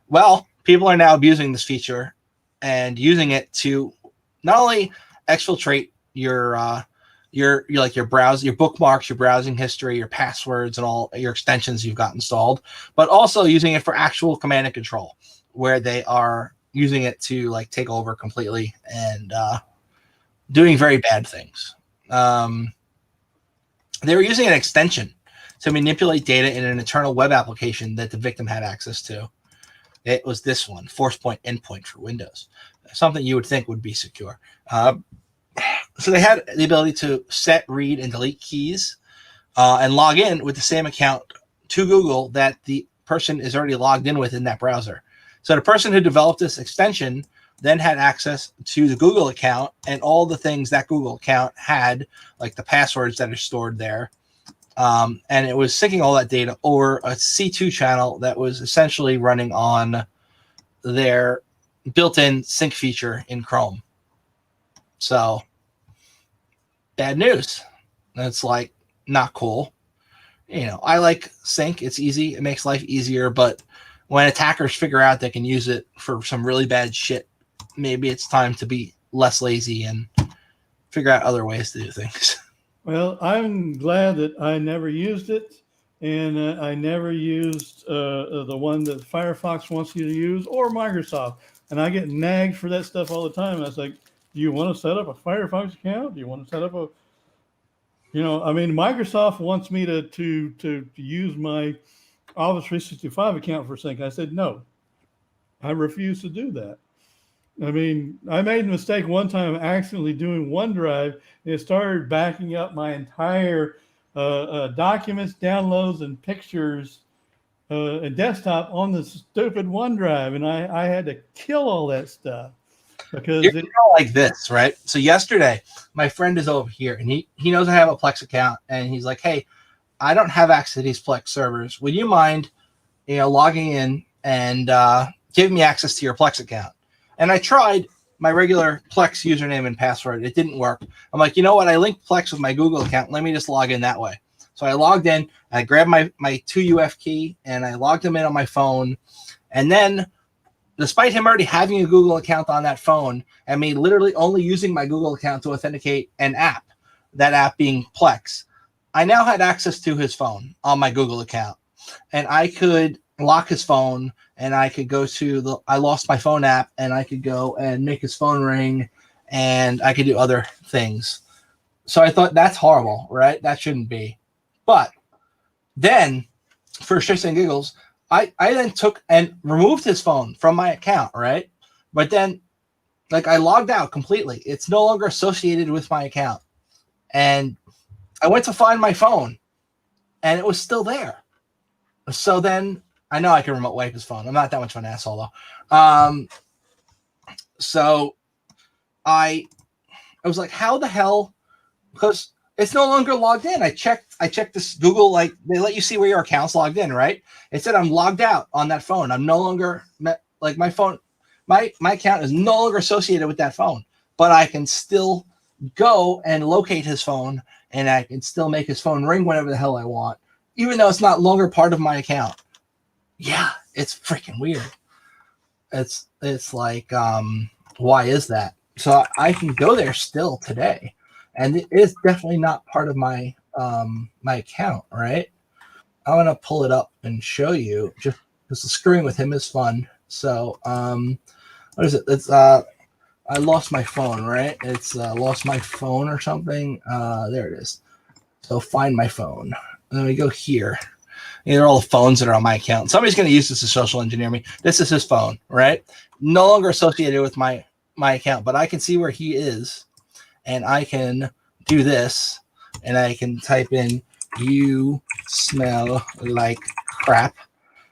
Well, people are now abusing this feature and using it to not only exfiltrate your browse, your bookmarks, your browsing history, your passwords, and all your extensions you've got installed, but also using it for actual command and control, where they are using it to like take over completely and doing very bad things. They were using an extension to manipulate data in an internal web application that the victim had access to. It was this one, ForcePoint Endpoint for Windows, something you would think would be secure. So they had the ability to set, read, and delete keys and log in with the same account to Google that the person is already logged in with in that browser. So the person who developed this extension then had access to the Google account and all the things that Google account had, like the passwords that are stored there. And it was syncing all that data over a C2 channel that was essentially running on their built-in sync feature in Chrome. So bad news. That's like not cool. I like sync. It's easy. It makes life easier. But when attackers figure out they can use it for some really bad shit, maybe it's time to be less lazy and figure out other ways to do things. Well, I'm glad that I never used it, and I never used the one that Firefox wants you to use or Microsoft. And I get nagged for that stuff all the time. I was like, do you want to set up a Firefox account? Do you want to set up a, Microsoft wants me to use my Office 365 account for sync. I said, no, I refuse to do that. I mean, I made a mistake one time accidentally doing OneDrive, and it started backing up my entire documents, downloads, and pictures and desktop on the stupid OneDrive, and I had to kill all that stuff because You're like this, right? So yesterday, my friend is over here, and he knows I have a Plex account, and he's like, hey, I don't have access to these Plex servers. Would you mind, logging in and giving me access to your Plex account? And I tried my regular Plex username and password. It didn't work. I'm like, you know what? I linked Plex with my Google account. Let me just log in that way. So I logged in. I grabbed my 2UF key, and I logged him in on my phone. And then, despite him already having a Google account on that phone, and me literally only using my Google account to authenticate an app, that app being Plex, I now had access to his phone on my Google account. And I could lock his phone, and I could go to the I lost my phone app, and I could go and make his phone ring, and I could do other things. So I thought, that's horrible, right? That shouldn't be. But then, for shits and giggles, I then took and removed his phone from my account, right? But then, I logged out completely. It's no longer associated with my account. And I went to find my phone, and it was still there. So then, I know I can remote wipe his phone. I'm not that much of an asshole, though. So I was like, how the hell? Because it's no longer logged in. I checked this Google, they let you see where your account's logged in, right? It said I'm logged out on that phone. I'm no longer, my phone, my account is no longer associated with that phone. But I can still go and locate his phone, and I can still make his phone ring whenever the hell I want, even though it's not longer part of my account. Yeah, it's freaking weird. It's like, why is that? So I can go there still today, and it is definitely not part of my my account, right? I'm gonna pull it up and show you. Just because screwing with him is fun. So what is it? It's I lost my phone, right? It's lost my phone or something. There it is. So find my phone. And then we go here. These are all the phones that are on my account. Somebody's going to use this to social engineer me. This is his phone, right? No longer associated with my account, but I can see where he is, and I can do this, and I can type in, "You smell like crap,"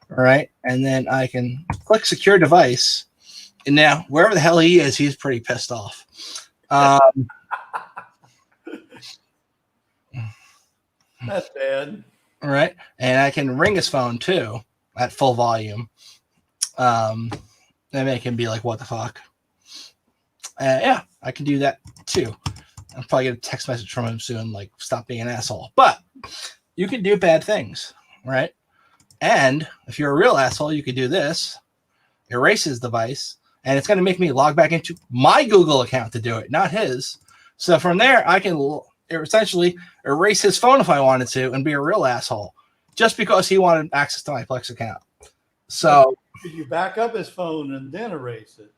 right? And then I can click secure device, and now wherever the hell he is, he's pretty pissed off. That's bad. Right, and I can ring his phone too at full volume, and make him be like, "What the fuck?" Yeah, I can do that too. I'll probably get a text message from him soon, like, "Stop being an asshole." But you can do bad things, right? And if you're a real asshole, you could do this: erase his device, and it's going to make me log back into my Google account to do it, not his. So from there, I can essentially erase his phone if I wanted to and be a real asshole just because he wanted access to my Plex account. So could you back up his phone and then erase it?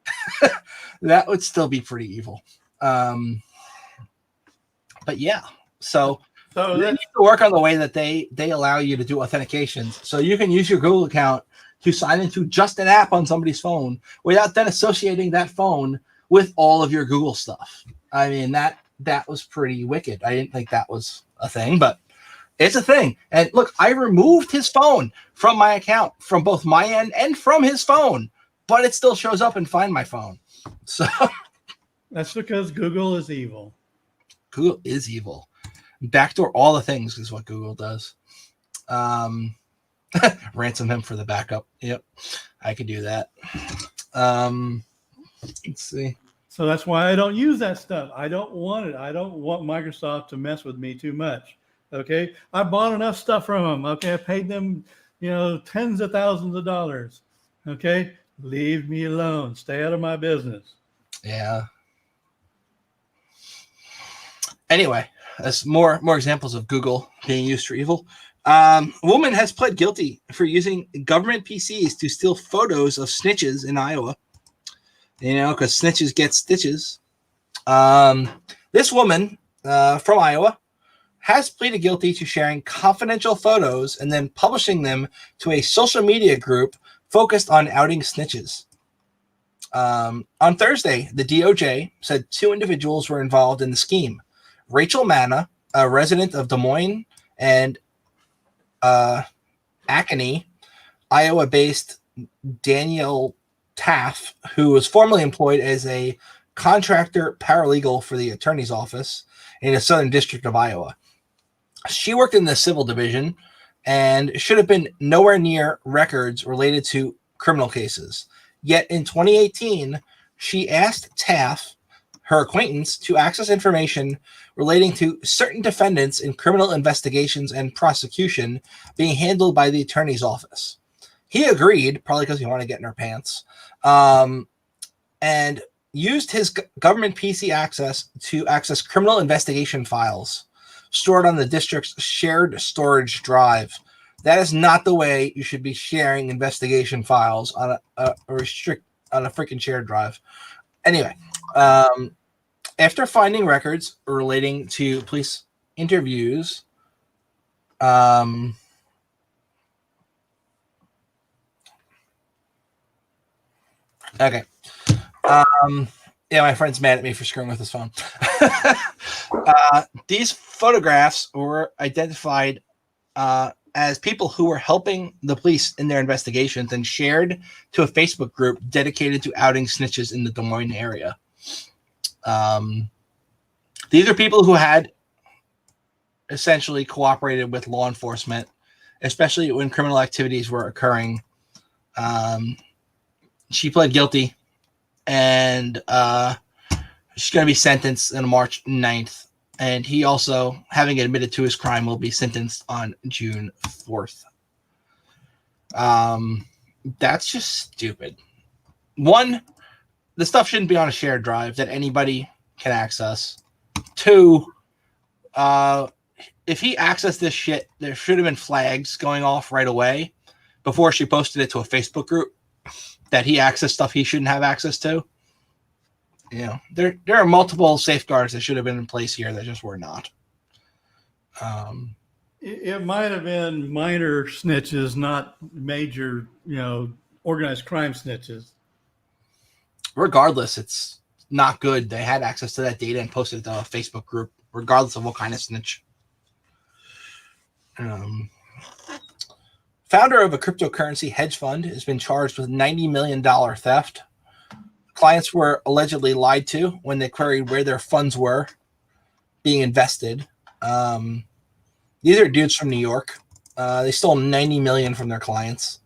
That would still be pretty evil. But yeah, so they need to work on the way that they allow you to do authentications, so you can use your Google account to sign into just an app on somebody's phone without then associating that phone with all of your Google stuff. I mean, that was pretty wicked. I didn't think that was a thing, but it's a thing. And look, I removed his phone from my account, from both my end and from his phone, but it still shows up in Find My Phone. So That's because Google is evil. Google is evil. Backdoor all the things is what Google does. Ransom him for the backup. Yep, I could do that. Let's see. So that's why I don't use that stuff. I don't want it. I don't want Microsoft to mess with me too much. Okay. I bought enough stuff from them. Okay. I paid them, tens of thousands of dollars. Okay. Leave me alone. Stay out of my business. Yeah. Anyway, that's more examples of Google being used for evil. A woman has pled guilty for using government PCs to steal photos of snitches in Iowa. Because snitches get stitches. This woman from Iowa has pleaded guilty to sharing confidential photos and then publishing them to a social media group focused on outing snitches. On Thursday, the DOJ said 2 individuals were involved in the scheme. Rachel Manna, a resident of Des Moines, and Acony, Iowa-based Danielle Taff, who was formerly employed as a contractor paralegal for the attorney's office in the Southern District of Iowa. She worked in the civil division and should have been nowhere near records related to criminal cases. Yet in 2018, she asked Taff, her acquaintance, to access information relating to certain defendants in criminal investigations and prosecution being handled by the attorney's office. He agreed, probably because he wanted to get in her pants, and used his government PC access to access criminal investigation files stored on the district's shared storage drive. That is not the way you should be sharing investigation files on a freaking shared drive. Anyway, after finding records relating to police interviews, okay. Yeah, my friend's mad at me for screwing with his phone. These photographs were identified as people who were helping the police in their investigations and shared to a Facebook group dedicated to outing snitches in the Des Moines area. These are people who had essentially cooperated with law enforcement, especially when criminal activities were occurring. She pled guilty, and she's going to be sentenced on March 9th. And he also, having admitted to his crime, will be sentenced on June 4th. That's just stupid. One, the stuff shouldn't be on a shared drive that anybody can access. Two, if he accessed this shit, there should have been flags going off right away before she posted it to a Facebook group that he accessed stuff he shouldn't have access to. There are multiple safeguards that should have been in place here that just were not. It might have been minor snitches, not major, organized crime snitches. Regardless, it's not good. They had access to that data and posted it to a Facebook group, regardless of what kind of snitch. Founder of a cryptocurrency hedge fund has been charged with $90 million theft. Clients were allegedly lied to when they queried where their funds were being invested. These are dudes from New York. They stole $90 million from their clients.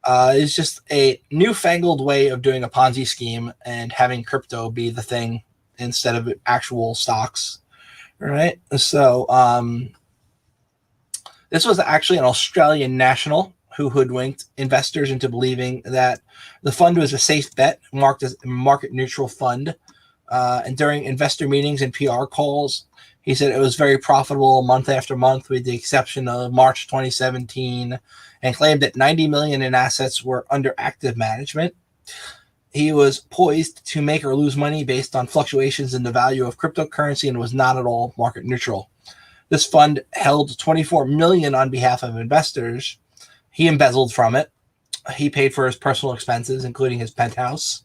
It's just a newfangled way of doing a Ponzi scheme and having crypto be the thing instead of actual stocks. Right? So this was actually an Australian national who hoodwinked investors into believing that the fund was a safe bet, marked as a market-neutral fund. And during investor meetings and PR calls, he said it was very profitable month after month, with the exception of March 2017, and claimed that $90 million in assets were under active management. He was poised to make or lose money based on fluctuations in the value of cryptocurrency and was not at all market neutral. This fund held $24 million on behalf of investors. He embezzled from it. He paid for his personal expenses, including his penthouse.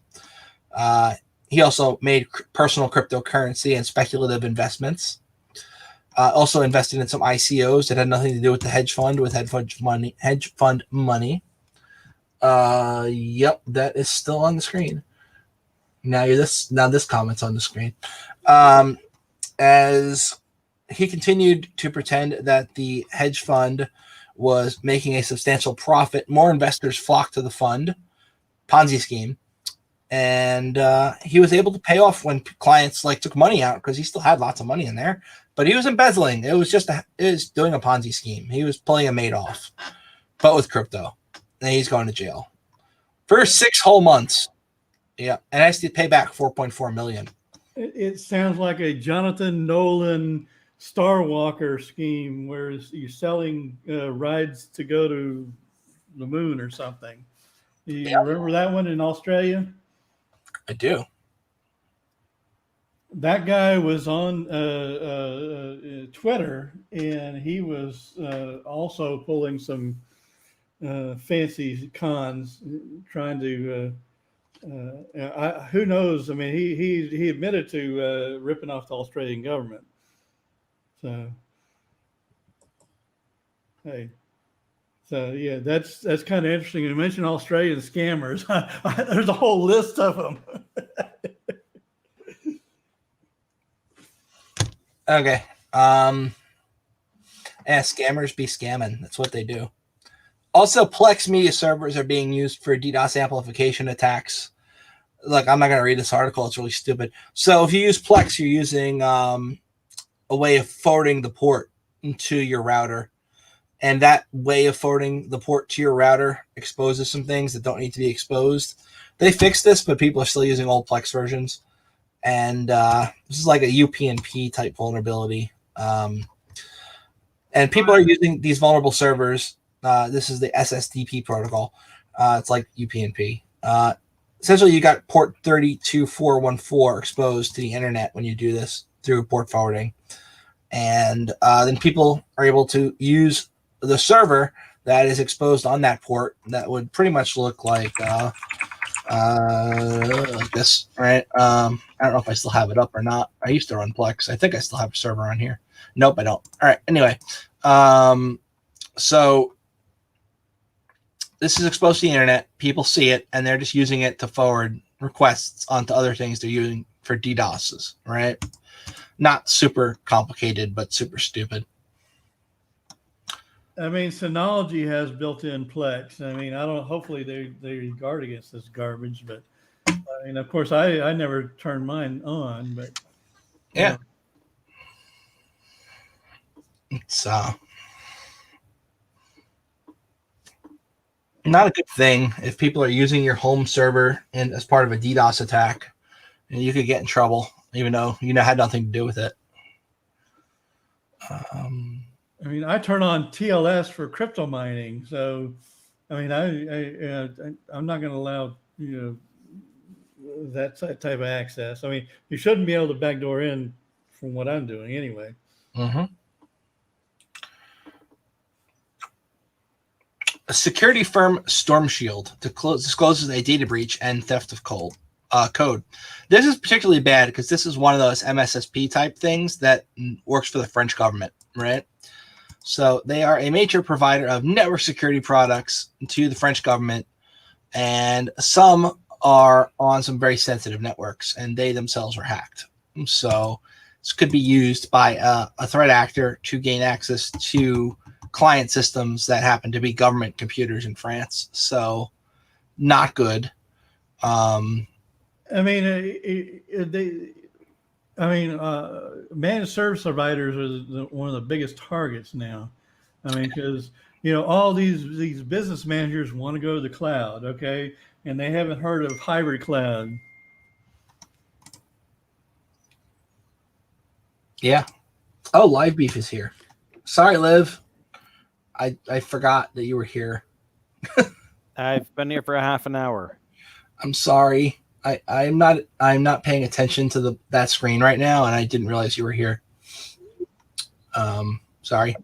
He also made personal cryptocurrency and speculative investments. Also invested in some ICOs that had nothing to do with the hedge fund, with hedge fund money. Yep, that is still on the screen. Now this comment's on the screen. As he continued to pretend that the hedge fund was making a substantial profit, more investors flocked to the fund Ponzi scheme, and he was able to pay off when clients took money out because he still had lots of money in there, but he was embezzling. It was doing a Ponzi scheme. He was pulling a Madoff, but with crypto, and he's going to jail for 6 whole months. Yeah, and has to pay back $4.4 million. It sounds like a Jonathan Nolan Star Walker scheme where you're selling rides to go to the moon or something. You remember that one in Australia? I do. That guy was on Twitter, and he was also pulling some fancy cons, trying to. Who knows? I mean, he admitted to ripping off the Australian government. So, hey, so yeah, that's kind of interesting. You mentioned Australian scammers. There's a whole list of them. Okay. And scammers be scamming. That's what they do. Also, Plex media servers are being used for DDoS amplification attacks. Look, I'm not going to read this article. It's really stupid. So if you use Plex, you're using a way of forwarding the port to your router. And that way of forwarding the port to your router exposes some things that don't need to be exposed. They fixed this, but people are still using old Plex versions. And this is like a UPnP type vulnerability. And people are using these vulnerable servers. This is the SSDP protocol. It's like UPnP. Essentially, you got port 32414 exposed to the internet when you do this through port forwarding. And then people are able to use the server that is exposed on that port that would pretty much look like this, right? I don't know if I still have it up or not. I used to run Plex. I think I still have a server on here. Nope, I don't. All right. Anyway, so this is exposed to the internet. People see it, and they're just using it to forward requests onto other things they're using for DDoSes, right? Not super complicated, but super stupid. I mean, Synology has built-in Plex. I mean, hopefully they guard against this garbage, but I mean, of course, I never turned mine on, but yeah. It's not a good thing if people are using your home server and as part of a DDoS attack, and you could get in trouble, even though had nothing to do with it. I mean, I turn on TLS for crypto mining, so I mean, I'm not going to allow that type of access. I mean, you shouldn't be able to backdoor in from what I'm doing anyway. Mm-hmm. A security firm Storm Shield discloses a data breach and theft of code. This is particularly bad because this is one of those MSSP type things that works for the French government, right? So they are a major provider of network security products to the French government, and some are on some very sensitive networks, and they themselves are hacked. So this could be used by a threat actor to gain access to client systems that happen to be government computers in France. So not good. I mean, managed service providers are one of the biggest targets now. I mean, because all these business managers want to go to the cloud, okay, and they haven't heard of hybrid cloud. Yeah. Oh, Live Beef is here. Sorry, Liv. I forgot that you were here. I've been here for a half an hour. I'm sorry. I'm not paying attention to that screen right now, and I didn't realize you were here. Sorry.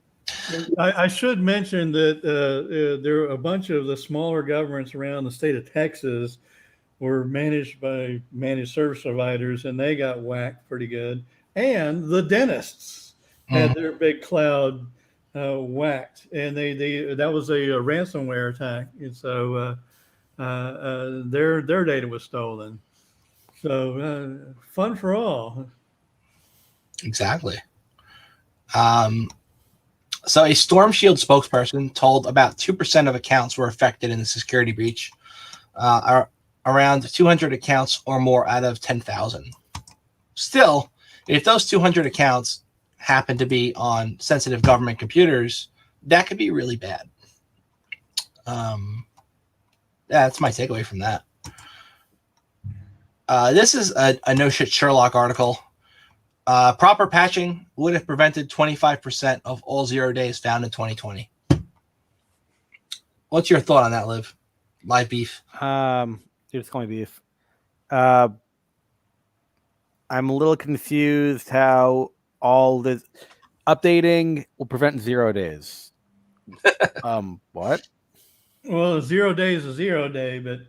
I should mention that there are a bunch of the smaller governments around the state of Texas were managed by managed service providers, and they got whacked pretty good. And the dentists had their big cloud whacked, and that was a ransomware attack, and so their data was stolen. So fun for all. Exactly. So a Storm Shield spokesperson told about 2% of accounts were affected in the security breach, around 200 accounts or more out of 10,000. Still, if those 200 accounts happen to be on sensitive government computers, that could be really bad. That's my takeaway from that. This is a no shit Sherlock article. Proper patching would have prevented 25% of all 0 days found in 2020. What's your thought on that, Liv? Live beef. You just call me beef. I'm a little confused how all this updating will prevent 0 days. What? Well, 0 days is 0 day, but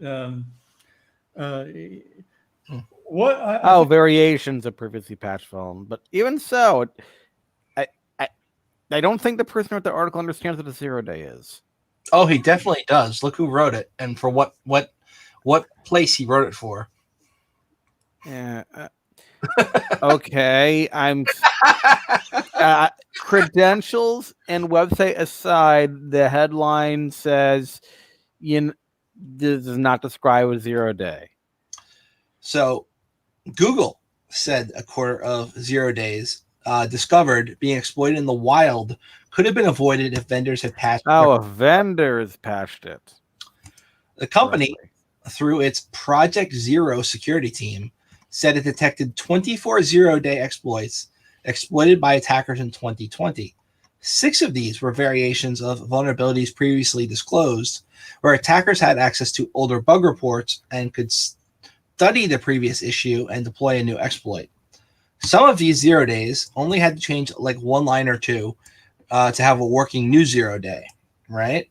what? Variations of previously patched phone. But even so, I don't think the person who wrote the article understands what a 0 day is. Oh, he definitely does. Look who wrote it and for what place he wrote it for. Yeah. Okay. I'm credentials and website aside, the headline says, this does not describe a 0 day. So Google said a quarter of 0 days discovered being exploited in the wild could have been avoided if vendors had patched. If vendors patched it. The company, through its Project Zero security team, said it detected 24 0-day exploits exploited by attackers in 2020. 6 of these were variations of vulnerabilities previously disclosed, where attackers had access to older bug reports and could study the previous issue and deploy a new exploit. Some of these 0 days only had to change like one line or two to have a working new 0 day, right?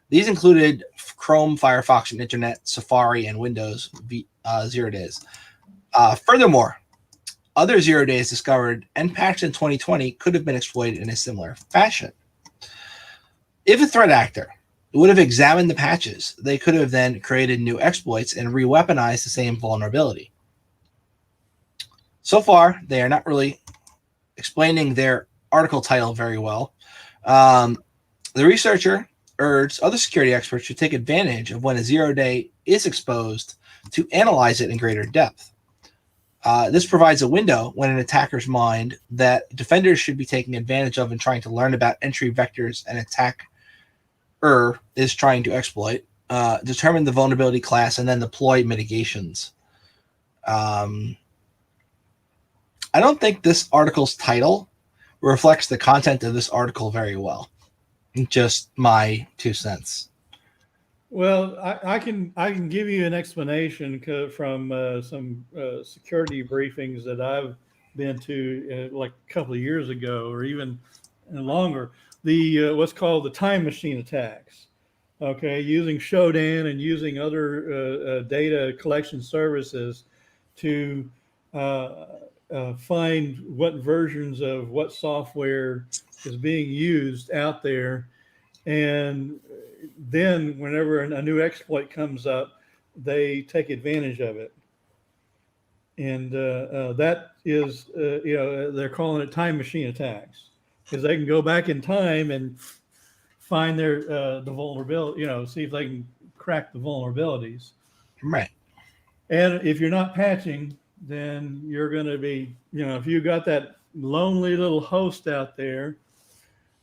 These included Chrome, Firefox, and Internet, Safari, and Windows 0 days. Furthermore, other 0 days discovered and patched in 2020 could have been exploited in a similar fashion. If a threat actor would have examined the patches, they could have then created new exploits and re-weaponized the same vulnerability. So far, they are not really explaining their article title very well. The researcher urged other security experts to take advantage of when a 0 day is exposed to analyze it in greater depth. This provides a window when an attacker's mind that defenders should be taking advantage of and trying to learn about entry vectors an attacker is trying to exploit, determine the vulnerability class, and then deploy mitigations. I don't think this article's title reflects the content of this article very well. Just my 2 cents. Well, I can give you an explanation from some security briefings that I've been to like a couple of years ago, or even longer. The what's called the time machine attacks. Okay, using Shodan and using other data collection services to find what versions of what software is being used out there, and then whenever a new exploit comes up, they take advantage of it. And that is, they're calling it time machine attacks, because they can go back in time and find the vulnerability, see if they can crack the vulnerabilities. Right. And if you're not patching, then you're going to be, if you got that lonely little host out there.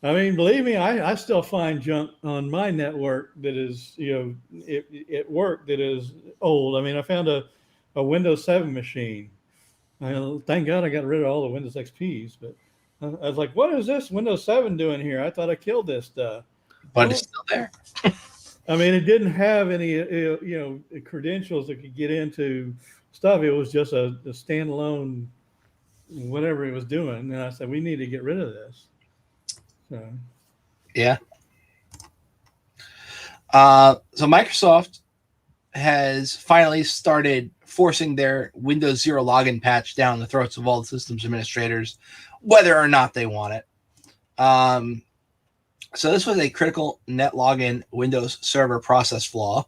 I mean, believe me, I still find junk on my network that is, at work that is old. I mean, I found a Windows 7 machine. Thank God I got rid of all the Windows XPs, but I was like, what is this Windows 7 doing here? I thought I killed this stuff. But it's still there. I mean, it didn't have any, credentials that could get into stuff. It was just a standalone, whatever it was doing. And I said, we need to get rid of this. So. Yeah. So Microsoft has finally started forcing their Windows 0 login patch down the throats of all the systems administrators, whether or not they want it. So this was a critical net login Windows Server process flaw.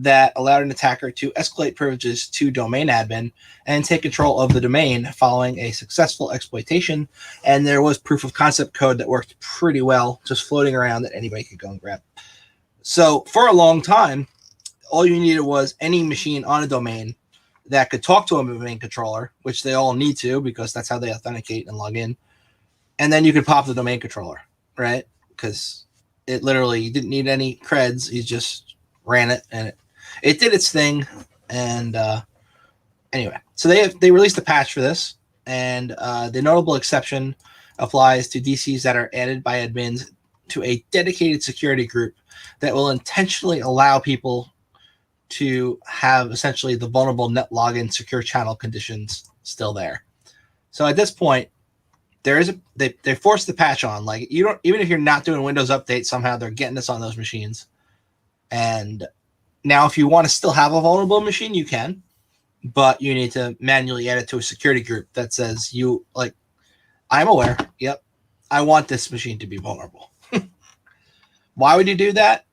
that allowed an attacker to escalate privileges to domain admin and take control of the domain following a successful exploitation. And there was proof of concept code that worked pretty well, just floating around that anybody could go and grab. So for a long time, all you needed was any machine on a domain that could talk to a domain controller, which they all need to because that's how they authenticate and log in. And then you could pop the domain controller, right? Because it literally didn't need any creds. You just ran it and it did its thing. And anyway, so they released a patch for this. And the notable exception applies to DCs that are added by admins to a dedicated security group that will intentionally allow people to have essentially the vulnerable net login secure channel conditions still there. So at this point, they forced the patch on. Like, you don't, even if you're not doing Windows Update, somehow they're getting this on those machines. And now if you want to still have a vulnerable machine, you can, but you need to manually add it to a security group that says I'm aware. Yep. I want this machine to be vulnerable. Why would you do that?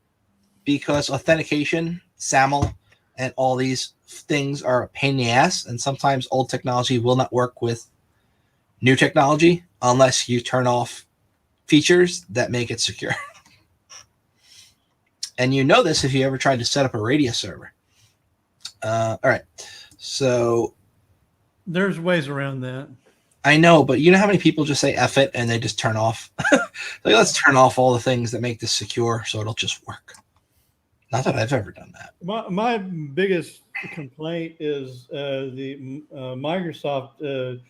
Because authentication, SAML, and all these things are a pain in the ass, and sometimes old technology will not work with new technology unless you turn off features that make it secure. And you know this if you ever tried to set up a Radius server. All right. So There's ways around that. I know, but you know how many people just say F it and they just turn off? Like, let's turn off all the things that make this secure so it'll just work. Not that I've ever done that. My biggest complaint is the Microsoft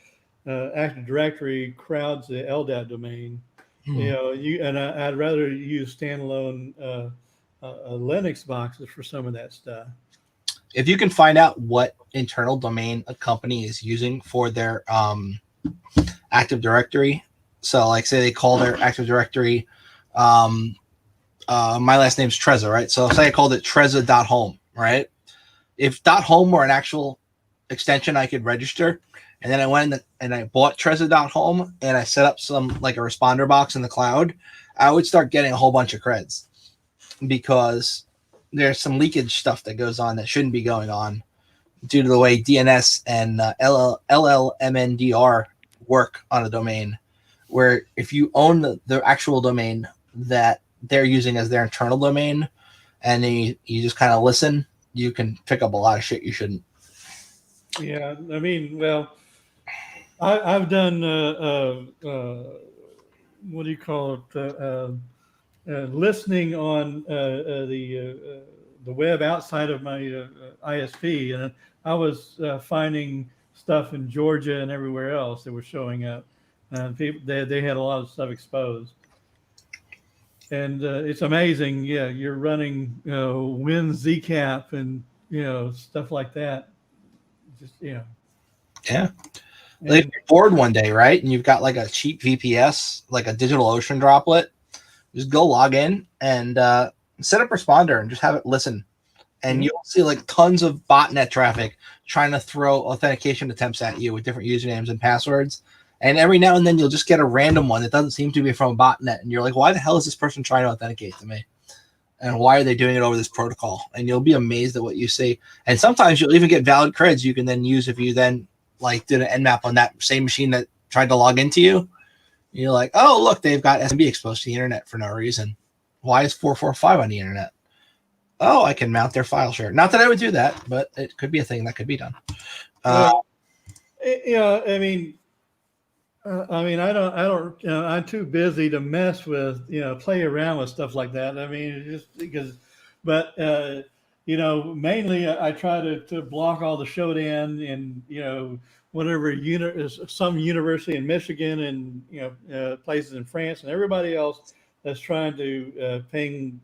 Active Directory crowds the LDAP domain. You know, I'd rather use standalone Linux boxes for some of that stuff. If you can find out what internal domain a company is using for their Active Directory, so like say they call their Active Directory, my last name's Trezza, right? So say I called it Trezza.home, right? If .home were an actual extension I could register, and then I went and I bought Trezza.home and I set up some like a responder box in the cloud, I would start getting a whole bunch of creds because there's some leakage stuff that goes on that shouldn't be going on due to the way DNS and LLMNDR work on a domain, where if you own the actual domain that they're using as their internal domain and then you just kind of listen, you can pick up a lot of shit you shouldn't. Yeah, I mean, well, I've done what do you call it? Listening on the web outside of my ISP, and I was finding stuff in Georgia and everywhere else that was showing up, and people they had a lot of stuff exposed. And it's amazing. Yeah, you're running WinZcap and stuff like that. Just yeah. Like if you're bored one day, right, and you've got like a cheap VPS, like a DigitalOcean droplet, just go log in and set up responder and just have it listen. And you'll see like tons of botnet traffic trying to throw authentication attempts at you with different usernames and passwords. And every now and then you'll just get a random one that doesn't seem to be from a botnet. And you're like, why the hell is this person trying to authenticate to me? And why are they doing it over this protocol? And you'll be amazed at what you see. And sometimes you'll even get valid creds you can then use if you then like did an Nmap on that same machine that tried to log into you. You're like, oh, look, they've got SMB exposed to the internet for no reason. Why is 445 on the internet? Oh, I can mount their file share. Not that I would do that, but it could be a thing that could be done. I mean, I don't, I'm too busy to mess with, play around with stuff like that. I mean, just because, but, mainly I try to block all the Shodan and, whatever some university in Michigan and, places in France and everybody else that's trying to ping,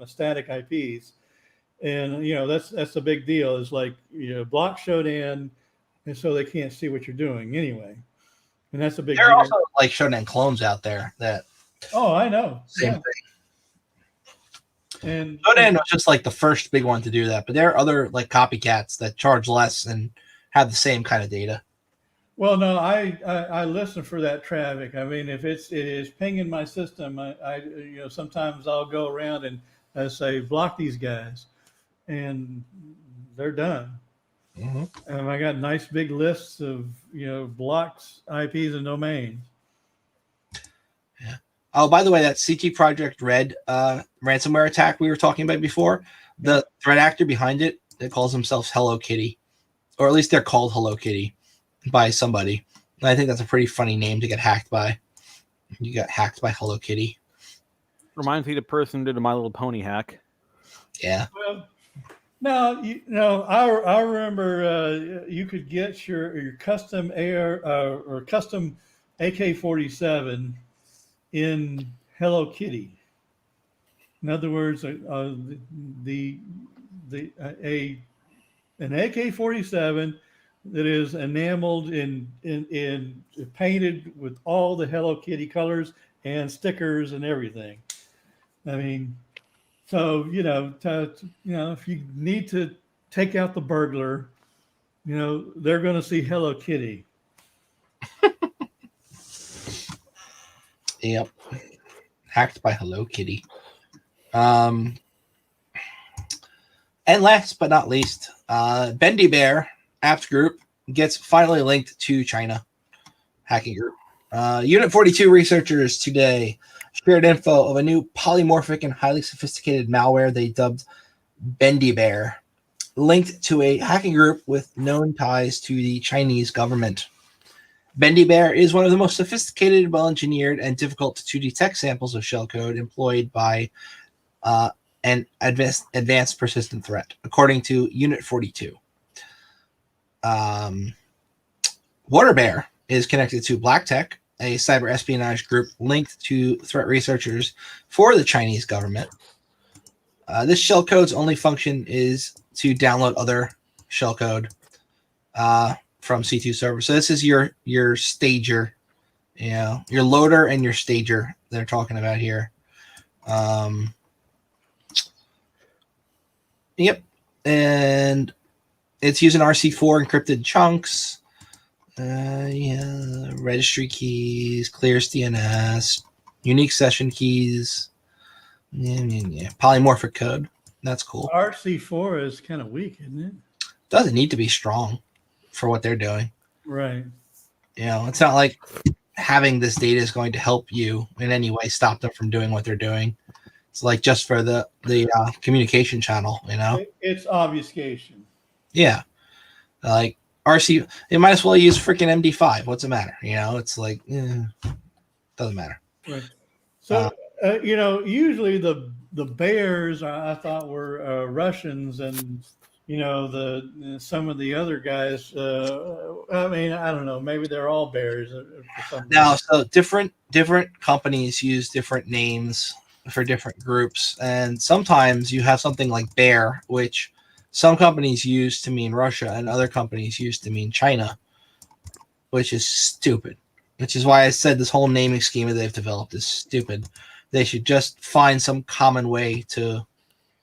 static IPs. And, that's a big deal is like, block Shodan and so they can't see what you're doing anyway. And that's a big. There are also like Shodan clones out there that. Oh, I know. Same thing. And Shodan was just like the first big one to do that, but there are other like copycats that charge less and have the same kind of data. Well, no, I listen for that traffic. I mean, if it is pinging my system, I sometimes I'll go around and say block these guys, and they're done. Mm-hmm. And I got nice big lists of blocks, IPs, and domains. Yeah. Oh, by the way, that CT Project Red ransomware attack we were talking about before, the threat actor behind it calls themselves Hello Kitty, or at least they're called Hello Kitty by somebody. And I think that's a pretty funny name to get hacked by. You got hacked by Hello Kitty. Reminds me of the person who did a My Little Pony hack. Yeah. Well, no, I remember you could get your custom AR or custom AK-47 in Hello Kitty. In other words, an AK-47 that is enameled in painted with all the Hello Kitty colors and stickers and everything. I mean, so if you need to take out the burglar, they're going to see Hello Kitty. Yep. Hacked by Hello Kitty. And last but not least, Bendy Bear Apps Group gets finally linked to China hacking group. Unit 42 researchers today shared info of a new polymorphic and highly sophisticated malware they dubbed Bendy Bear, linked to a hacking group with known ties to the Chinese government. Bendy Bear is one of the most sophisticated, well-engineered, and difficult to detect samples of shellcode employed by an advanced persistent threat, according to Unit 42. Water Bear is connected to Black Tech, a cyber espionage group linked to threat researchers for the Chinese government. This shellcode's only function is to download other shellcode from C2 servers. So this is your stager, your loader and your stager they're talking about here. Yep. And it's using RC4 encrypted chunks. Registry keys, clears DNS, unique session keys, polymorphic code. That's cool. RC4 is kind of weak, isn't it? Doesn't need to be strong for what they're doing. Right. It's not like having this data is going to help you in any way stop them from doing what they're doing. It's like just for the communication channel, It's obfuscation. Yeah. Like RC, they might as well use freaking MD5. What's the matter? It's like, doesn't matter. Right. So, usually the bears I thought were Russians, and some of the other guys. I don't know. Maybe they're all bears. Now, so different companies use different names for different groups, and sometimes you have something like bear, which some companies use to mean Russia and other companies use to mean China, which is stupid. Which is why I said this whole naming schema they've developed is stupid. They should just find some common way to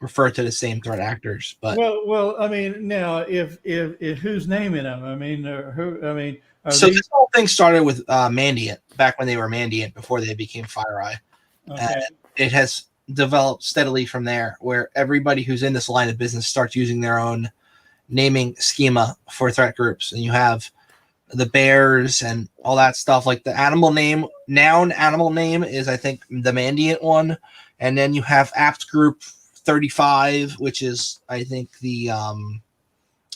refer to the same threat actors. But well, now if who's naming them? So this whole thing started with Mandiant back when they were Mandiant before they became FireEye. Okay. And it has developed steadily from there, where everybody who's in this line of business starts using their own naming schema for threat groups. And you have the bears and all that stuff. Like the noun animal name is, I think, the Mandiant one. And then you have apt group 35, which is, I think, the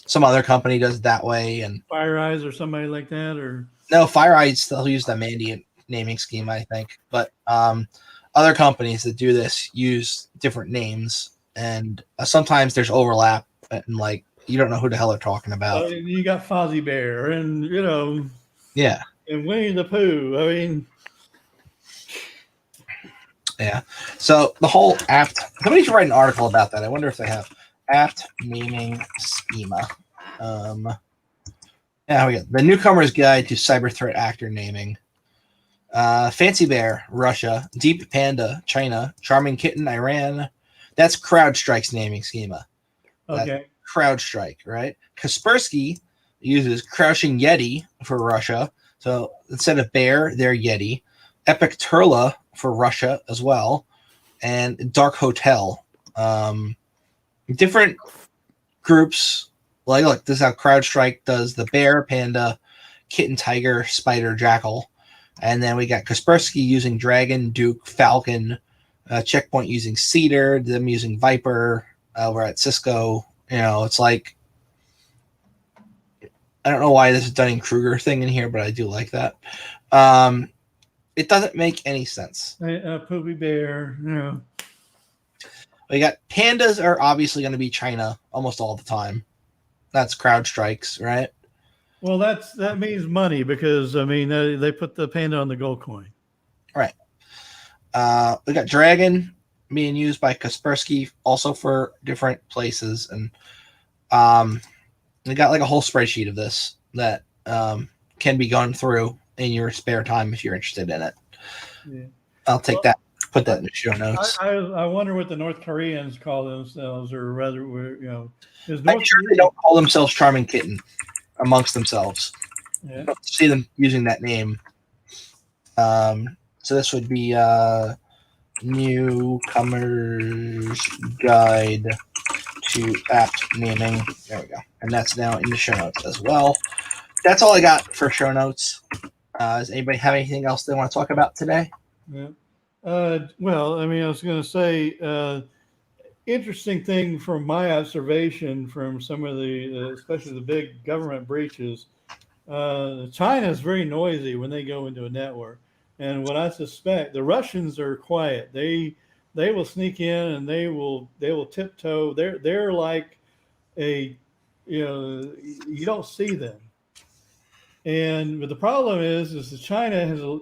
some other company does it that way. And FireEyes or somebody like that, or no, FireEye still use the Mandiant naming scheme, I think. But other companies that do this use different names, and sometimes there's overlap, and like you don't know who the hell they're talking about. You got Fozzie Bear, and yeah, and Winnie the Pooh. Yeah. So the whole apt, somebody should write an article about that. I wonder if they have apt naming schema. Yeah, we got the Newcomer's Guide to Cyber Threat Actor Naming. Fancy Bear, Russia. Deep Panda, China. Charming Kitten, Iran. That's CrowdStrike's naming schema. Okay. CrowdStrike, right? Kaspersky uses Crouching Yeti for Russia. So instead of bear, they're Yeti. Epic Turla for Russia as well. And Dark Hotel. different groups. Like, look, this is how CrowdStrike does the bear, panda, kitten, tiger, spider, jackal. And then we got Kaspersky using dragon, duke, falcon, Checkpoint using cedar, them using viper. Over at Cisco, it's like, I don't know why this Dunning-Kruger thing in here, but I do like that. It doesn't make any sense. Poopy bear, We got pandas are obviously going to be China almost all the time. That's CrowdStrike's, right? Well, that means money because they put the panda on the gold coin. Right. We got dragon being used by Kaspersky also for different places, and we got like a whole spreadsheet of this that can be gone through in your spare time if you're interested in it. Yeah. I'll take that, put that in the show notes. I wonder what the North Koreans call themselves, or rather, is I'm sure they don't call themselves Charming Kitten amongst themselves. Yeah. I don't see them using that name. So this would be Newcomer's Guide to App Naming. There we go. And that's now in the show notes as well. That's all I got for show notes. Does anybody have anything else they want to talk about today? Yeah. Well, I was going to say, interesting thing from my observation from some of the, especially the big government breaches, China is very noisy when they go into a network. And what I suspect, the Russians are quiet. They will sneak in and they will tiptoe. They're like you don't see them. But the problem is that China has a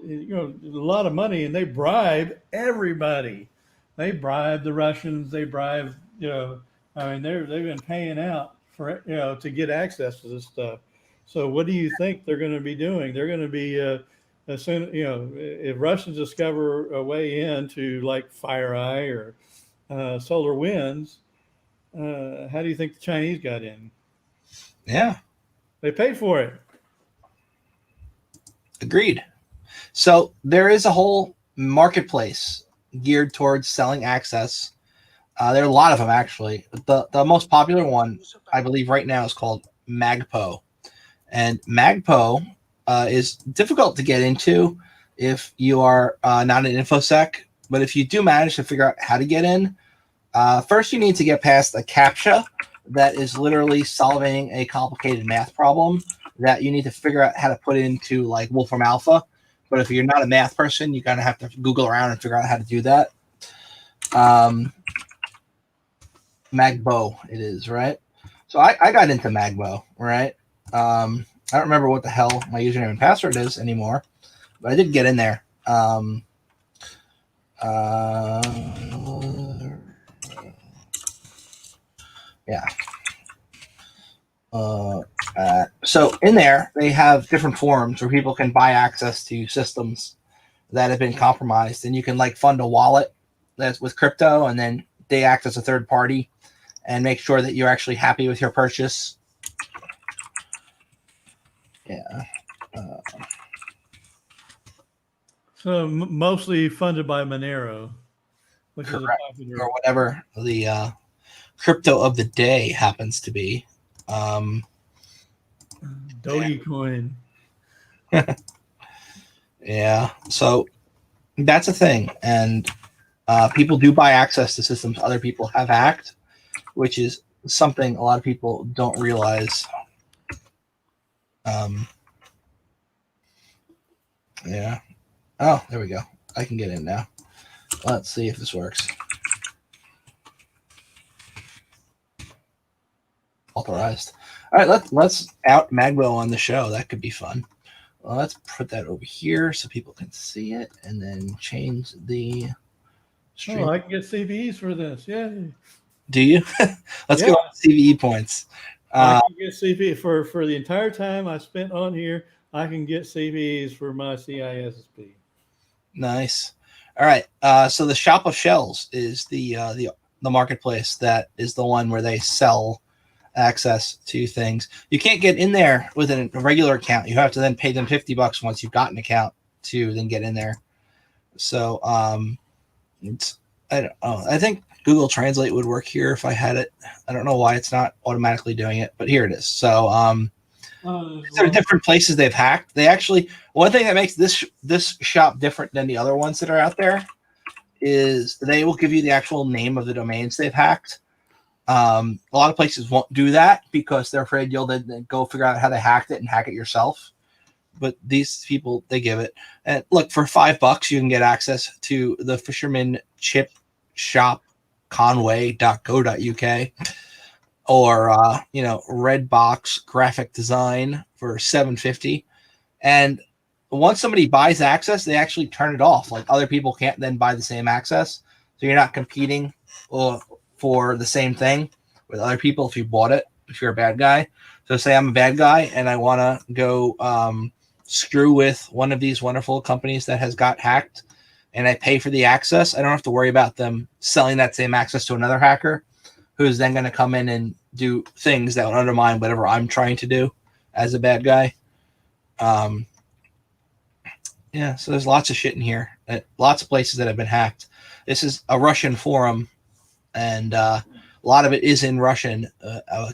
lot of money and they bribe everybody. They bribe the Russians. They bribe they've been paying out for to get access to this stuff. So what do you think they're going to be doing? They're going to be as soon if Russians discover a way into like FireEye or SolarWinds, how do you think the Chinese got in? Yeah, they paid for it. Agreed. So there is a whole marketplace geared towards selling access. There are a lot of them, actually. The most popular one, I believe, right now is called Magpo. And Magpo is difficult to get into if you are not an InfoSec. But if you do manage to figure out how to get in, first you need to get past a CAPTCHA that is literally solving a complicated math problem that you need to figure out how to put into like Wolfram Alpha. But if you're not a math person, you kind of have to Google around and figure out how to do that. Magbo it is, right? So I got into Magbo, right? I don't remember what the hell my username and password is anymore, but I did get in there. Yeah. So in there, they have different forums where people can buy access to systems that have been compromised, and you can like fund a wallet that's with crypto, and then they act as a third party and make sure that you're actually happy with your purchase. Yeah. So mostly funded by Monero, which Correct. is a popular, or whatever the crypto of the day happens to be. Dogecoin. Yeah, so that's a thing, and people do buy access to systems other people have hacked, which is something a lot of people don't realize. Yeah. Oh, there we go. I can get in now. Let's see if this works. Authorized. All right, let's out Magbo on the show. That could be fun. Well, let's put that over here so people can see it, and then change the stream. Oh, I can get CVEs for this. Yeah. Do you? Let's go on CVE points. I can get CVE for the entire time I spent on here. I can get CVEs for my CISSP. Nice. All right. So the Shop of Shells is the marketplace that is the one where they sell access to things. You can't get in there with a regular account. You have to then pay them $50 once you've got an account to then get in there. So it's, I don't know. I think Google Translate would work here if I had it. I don't know why it's not automatically doing it, but here it is. So there are different places they've hacked. They actually, one thing that makes this shop different than the other ones that are out there is they will give you the actual name of the domains they've hacked. A lot of places won't do that because they're afraid you'll then go figure out how they hacked it and hack it yourself. But these people, they give it. And look, for $5, you can get access to the Fisherman Chip Shop Conway.co.uk or Redbox Graphic Design for $7.50. And once somebody buys access, they actually turn it off. Like other people can't then buy the same access, so you're not competing for the same thing with other people if you bought it. If you're a bad guy, so say I'm a bad guy and I want to go screw with one of these wonderful companies that has got hacked, and I pay for the access, I don't have to worry about them selling that same access to another hacker who's then going to come in and do things that would undermine whatever I'm trying to do as a bad guy. Yeah, so there's lots of shit in here. Lots of places that have been hacked. This is a Russian forum, and a lot of it is in Russian.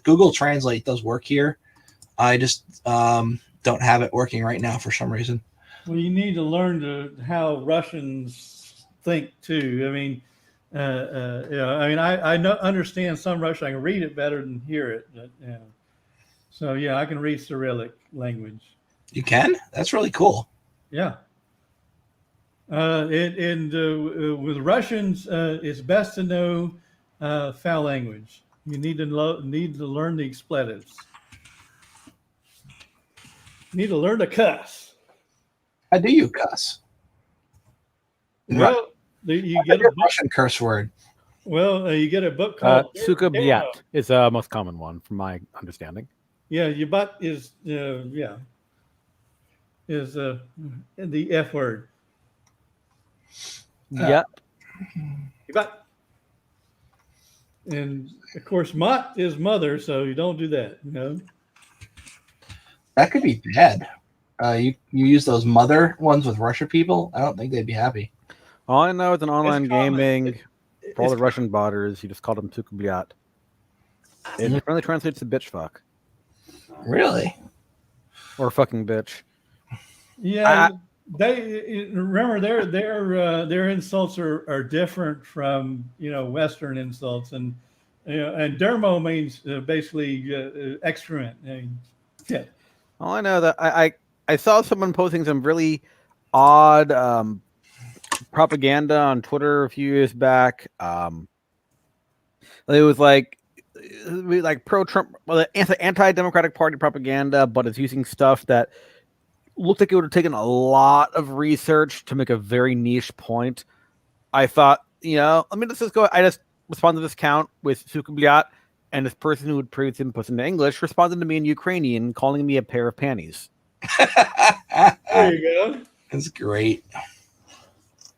Google Translate does work here. I just don't have it working right now for some reason. Well, you need to learn how Russians think too. I mean, I understand some Russian. I can read it better than hear it. But, so yeah, I can read Cyrillic language. You can? That's really cool. Yeah. With Russians, it's best to know foul language. You need to learn the expletives. You need to learn to cuss. How do you cuss? Well, you get a Russian curse word. Well, you get a book called Sukubiat is the most common one, from my understanding. Yeah, your butt is the F word. Yep. Your butt. And of course, Mott is mother, so you don't do that. That could be bad. You use those mother ones with Russian people. I don't think they'd be happy. All I know is in online It's common. gaming, for all the Russian botters, you just called them Sukubiat. It really translates to bitch fuck. Really? Or fucking bitch. Yeah, they remember their insults are different from Western insults, and and dermo means basically excrement. Yeah. All I know that I saw someone posting some really odd propaganda on Twitter a few years back. It was like pro-Trump, anti-Democratic Party propaganda, but it's using stuff that looked like it would have taken a lot of research to make a very niche point. I thought, let me just go. I just responded to this count with Sukubiat, and this person who had previously been put into English responded to me in Ukrainian, calling me a pair of panties. There you go. That's great.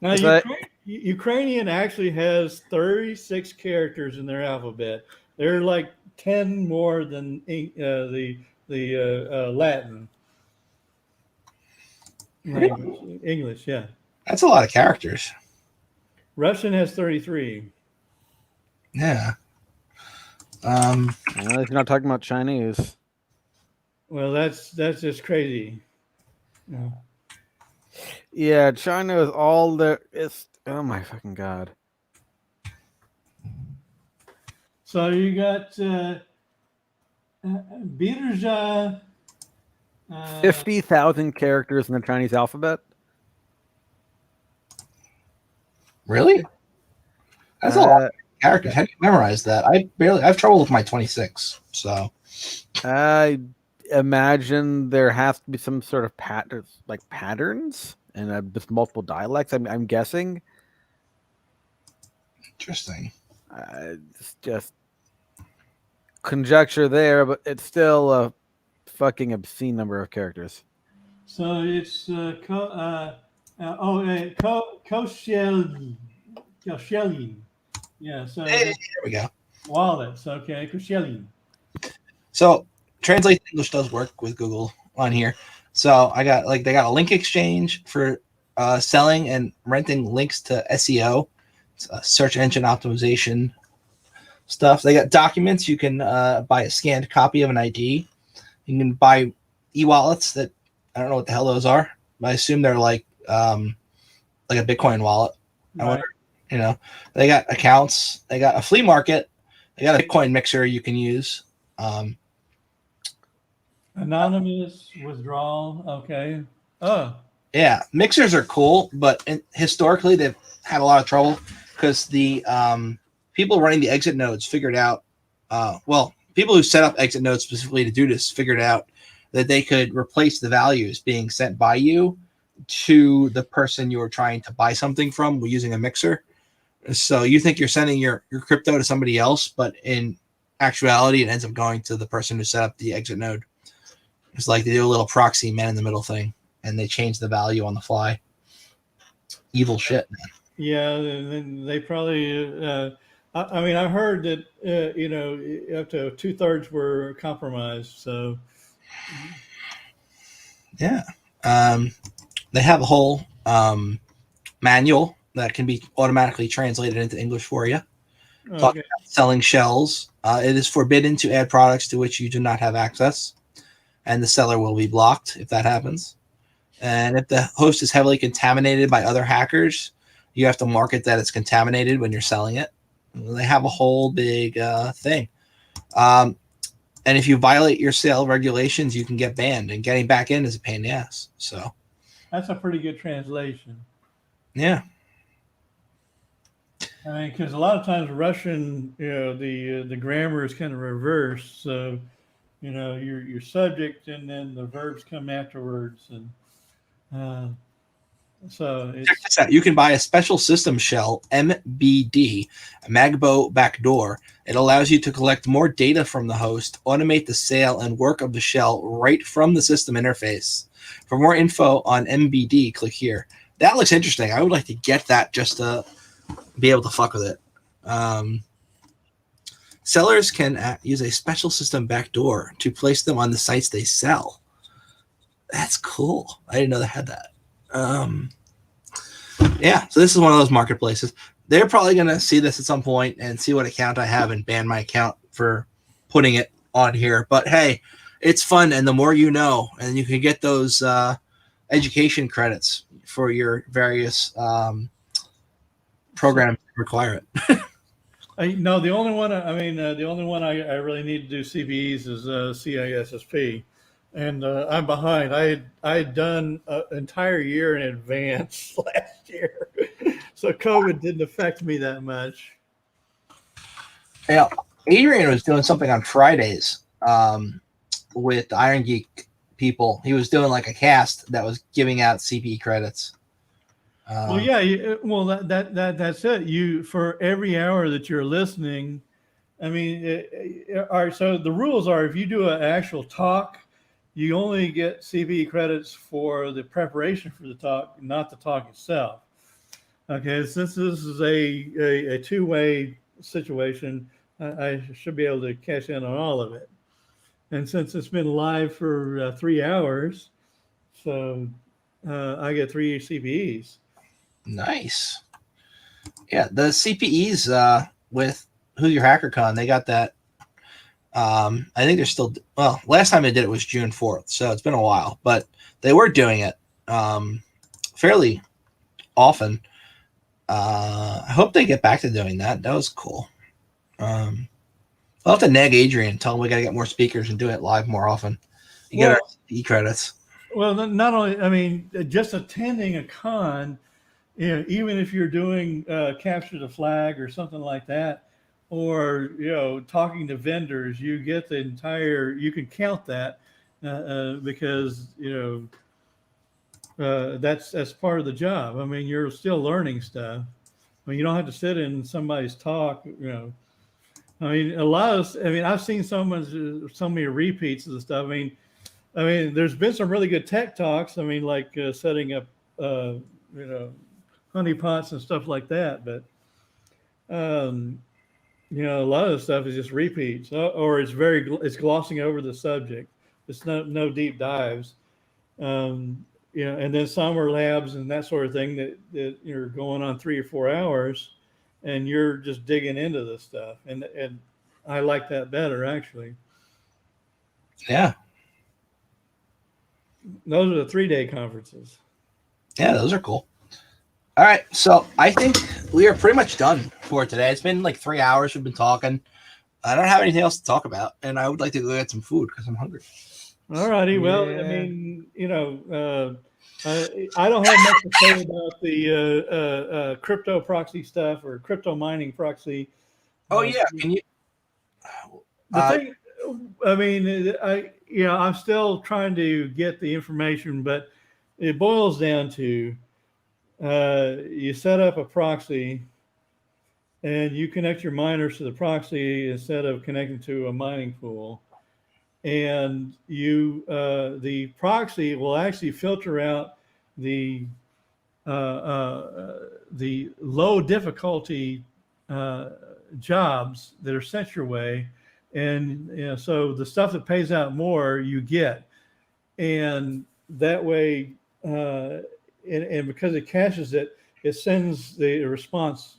Now, Ukrainian actually has 36 characters in their alphabet. They're like 10 more than the Latin language. English, yeah. That's a lot of characters. Russian has 33. Yeah. If you're not talking about Chinese. Well, that's just crazy. Yeah, China is all there. Oh my fucking god. So you got Birja. 50,000 characters in the Chinese alphabet. Really? That's a lot of characters. How do you memorize that? I have trouble with my 26. So I imagine there has to be some sort of patterns and just multiple dialects. I'm guessing. Interesting. It's just conjecture there, but it's still a fucking obscene number of characters. So it's Koscielny. Yeah. So Hey, here we go. wallets. Okay, Koscielny. So translate to English does work with Google on here. So I got they got a link exchange for selling and renting links to SEO search engine optimization stuff. They got documents. You can buy a scanned copy of an ID. You can buy e-wallets that I don't know what the hell those are. But I assume they're like a Bitcoin wallet. I Right. wonder, they got accounts. They got a flea market. They got a Bitcoin mixer you can use. Anonymous withdrawal. Okay. Oh, Yeah, mixers are cool, but historically they've had a lot of trouble because the people running the exit nodes figured out, people who set up exit nodes specifically to do this figured out that they could replace the values being sent by you to the person you were trying to buy something from using a mixer. So you think you're sending your crypto to somebody else, but in actuality, it ends up going to the person who set up the exit node. It's like they do a little proxy man in the middle thing, and they change the value on the fly. Evil shit, man. yeah. They probably. I mean, I heard that up to 2/3 were compromised. So Yeah. They have a whole manual that can be automatically translated into English for you. okay. Selling shells. It is forbidden to add products to which you do not have access, and the seller will be blocked if that happens. And if the host is heavily contaminated by other hackers, you have to mark it that it's contaminated when you're selling it. They have a whole big thing. And if you violate your sale regulations, you can get banned, and getting back in is a pain in the ass. So That's a pretty good translation. yeah. I mean, because a lot of times Russian, the grammar is kind of reversed. So, your subject and then the verbs come afterwards, and so Check it's this out. You can buy a special system shell, MBD, a Magbo backdoor. It allows you to collect more data from the host, automate the sale and work of the shell right from the system interface. For more info on MBD, click here. That looks interesting. I would like to get that just to be able to fuck with it. Sellers can use a special system backdoor to place them on the sites they sell. That's cool. I didn't know they had that. Yeah, so this is one of those marketplaces. They're probably going to see this at some point and see what account I have and ban my account for putting it on here. But hey, it's fun, and the more you know, and you can get those education credits for your various programs that require it. no, the only one. The only one I really need to do CVEs is CISSP, and I'm behind. I had done an entire year in advance last year, so COVID didn't affect me that much. Yeah, Adrian was doing something on Fridays with the IronGeek people. He was doing like a cast that was giving out CPE credits. Well, yeah. That's it. You, for every hour that you're listening. I mean, all right. So the rules are: if you do an actual talk, you only get CPE credits for the preparation for the talk, not the talk itself. Okay. Since this is a two-way situation, I should be able to cash in on all of it. And since it's been live for 3 hours, so I get 3 CPEs. Nice. Yeah, the CPEs with Who's Your HackerCon, they got that. I think they're still, well, last time they did it was June 4th, so it's been a while, but they were doing it fairly often. I hope they get back to doing that. That was cool. I'll have to nag Adrian, tell him we got to get more speakers and do it live more often. You get our e-credits. Well, not only, I mean, just attending a con, even if you're doing capture the flag or something like that, or talking to vendors, you get the entire. You can count that because that's part of the job. I mean, you're still learning stuff. I mean, you don't have to sit in somebody's talk. I mean, a lot of. I mean, I've seen so many repeats of the stuff. I mean, there's been some really good tech talks. I mean, like setting up, honeypots and stuff like that. But, a lot of the stuff is just repeats, or it's glossing over the subject. It's no deep dives. And then some are labs and that sort of thing that you're going on 3 or 4 hours, and you're just digging into this stuff. And I like that better, actually. Yeah. Those are the 3-day conferences. Yeah, those are cool. All right. So I think we are pretty much done for today. It's been like 3 hours we've been talking. I don't have anything else to talk about, and I would like to go get some food because I'm hungry. All righty. Well, I Yeah. mean, I don't have much to say about the crypto proxy stuff or crypto mining proxy. Oh, yeah. Can you? The thing, I mean, I'm still trying to get the information, but it boils down to you set up a proxy and you connect your miners to the proxy instead of connecting to a mining pool. And the proxy will actually filter out the low difficulty jobs that are sent your way, and so the stuff that pays out more you get, and that way, and because it caches it, it sends the response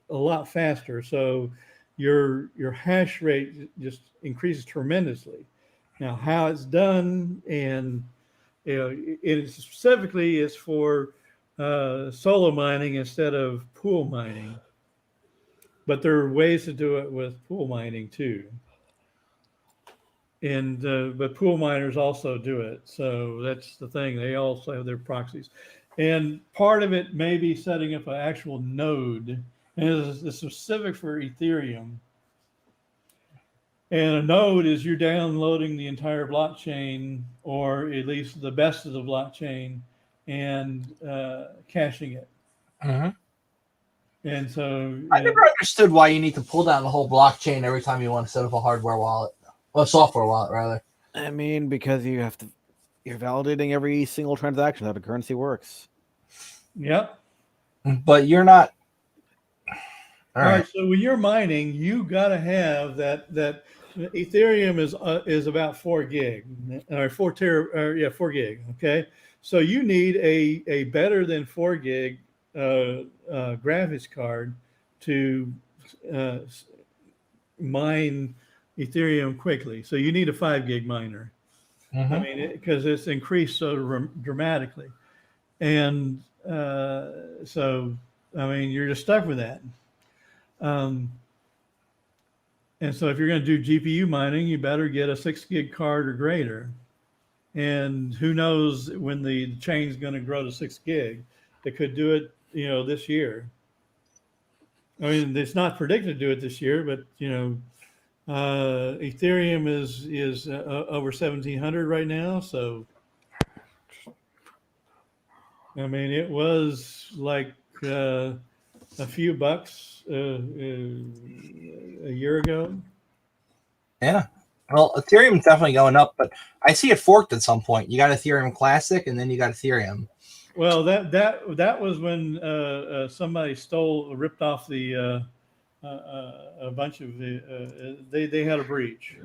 a lot faster. So your hash rate just increases tremendously. Now, how it's done, and it specifically is for solo mining instead of pool mining, but there are ways to do it with pool mining too. And but pool miners also do it, so that's the thing. They also have their proxies, and part of it may be setting up an actual node, and it's specific for Ethereum. And a node is you're downloading the entire blockchain, or at least the best of the blockchain, and caching it. Mm-hmm. And so I never understood why you need to pull down the whole blockchain every time you want to set up a hardware wallet. Well, a software wallet, rather. I mean, because you're validating every single transaction how the currency works. Yep. But you're not. All right. So when you're mining, you got to have that Ethereum is about 4 gig or 4 gig. Okay. So you need a better than 4 gig graphics card to mine Ethereum quickly. So you need a 5 gig miner. Mm-hmm. I mean, because it's increased so dramatically. And so, I mean, you're just stuck with that. And so if you're going to do GPU mining, you better get a 6 gig card or greater. And who knows when the chain is going to grow to 6 gig. They could do it, this year. I mean, it's not predicted to do it this year, but, Ethereum is over 1,700 right now. So, I mean, it was like a few bucks a year ago. Yeah. Well, Ethereum's definitely going up, but I see it forked at some point. You got Ethereum Classic, and then you got Ethereum. Well, that was when somebody ripped off a bunch of they had a breach,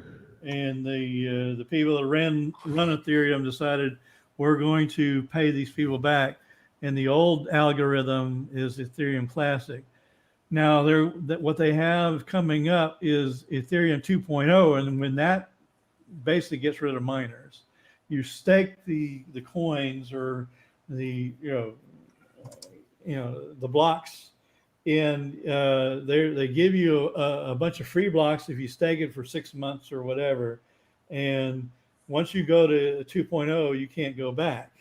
and the people that run Ethereum decided we're going to pay these people back, and the old algorithm is Ethereum Classic. Now what they have coming up is Ethereum 2.0, and when that basically gets rid of miners, you stake the coins or the the blocks, and they give you a bunch of free blocks if you stake it for 6 months or whatever, and once you go to 2.0 you can't go back.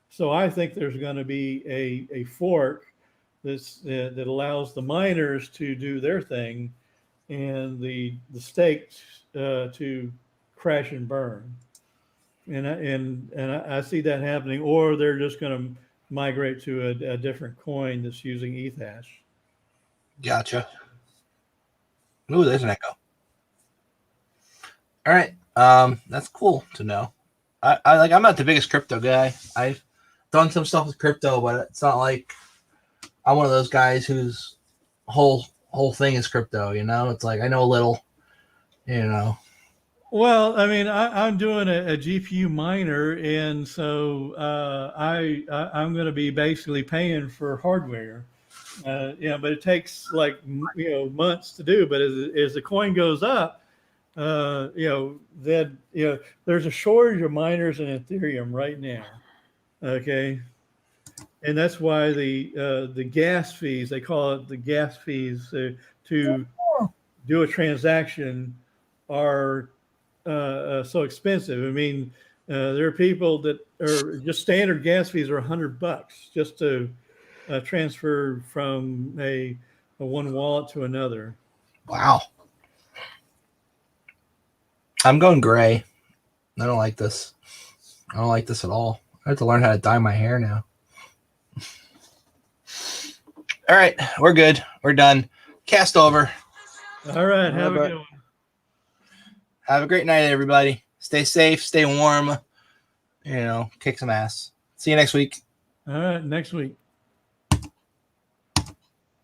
So I think there's going to be a fork that allows the miners to do their thing and the stakes to crash and burn. And I see that happening, or they're just going to migrate to a different coin that's using Ethash. Gotcha. Ooh, there's an echo. All right, that's cool to know. I'm not the biggest crypto guy. I've done some stuff with crypto, but it's not like I'm one of those guys whose whole thing is crypto. It's like I know a little. Well, I mean, I'm doing a GPU miner, and so I'm going to be basically paying for hardware. But it takes like months to do. But as the coin goes up, then there's a shortage of miners in Ethereum right now. Okay, and that's why the gas fees, they call it the gas fees to do a transaction are so expensive. I mean, there are people that are just standard gas fees are $100 just to transfer from a one wallet to another. Wow. I'm going gray. I don't like this. I don't like this at all. I have to learn how to dye my hair now. All right, we're good. We're done. Cast over. All right, have a good one. Have a great night, everybody. Stay safe, stay warm. Kick some ass. See you next week. All right, next week.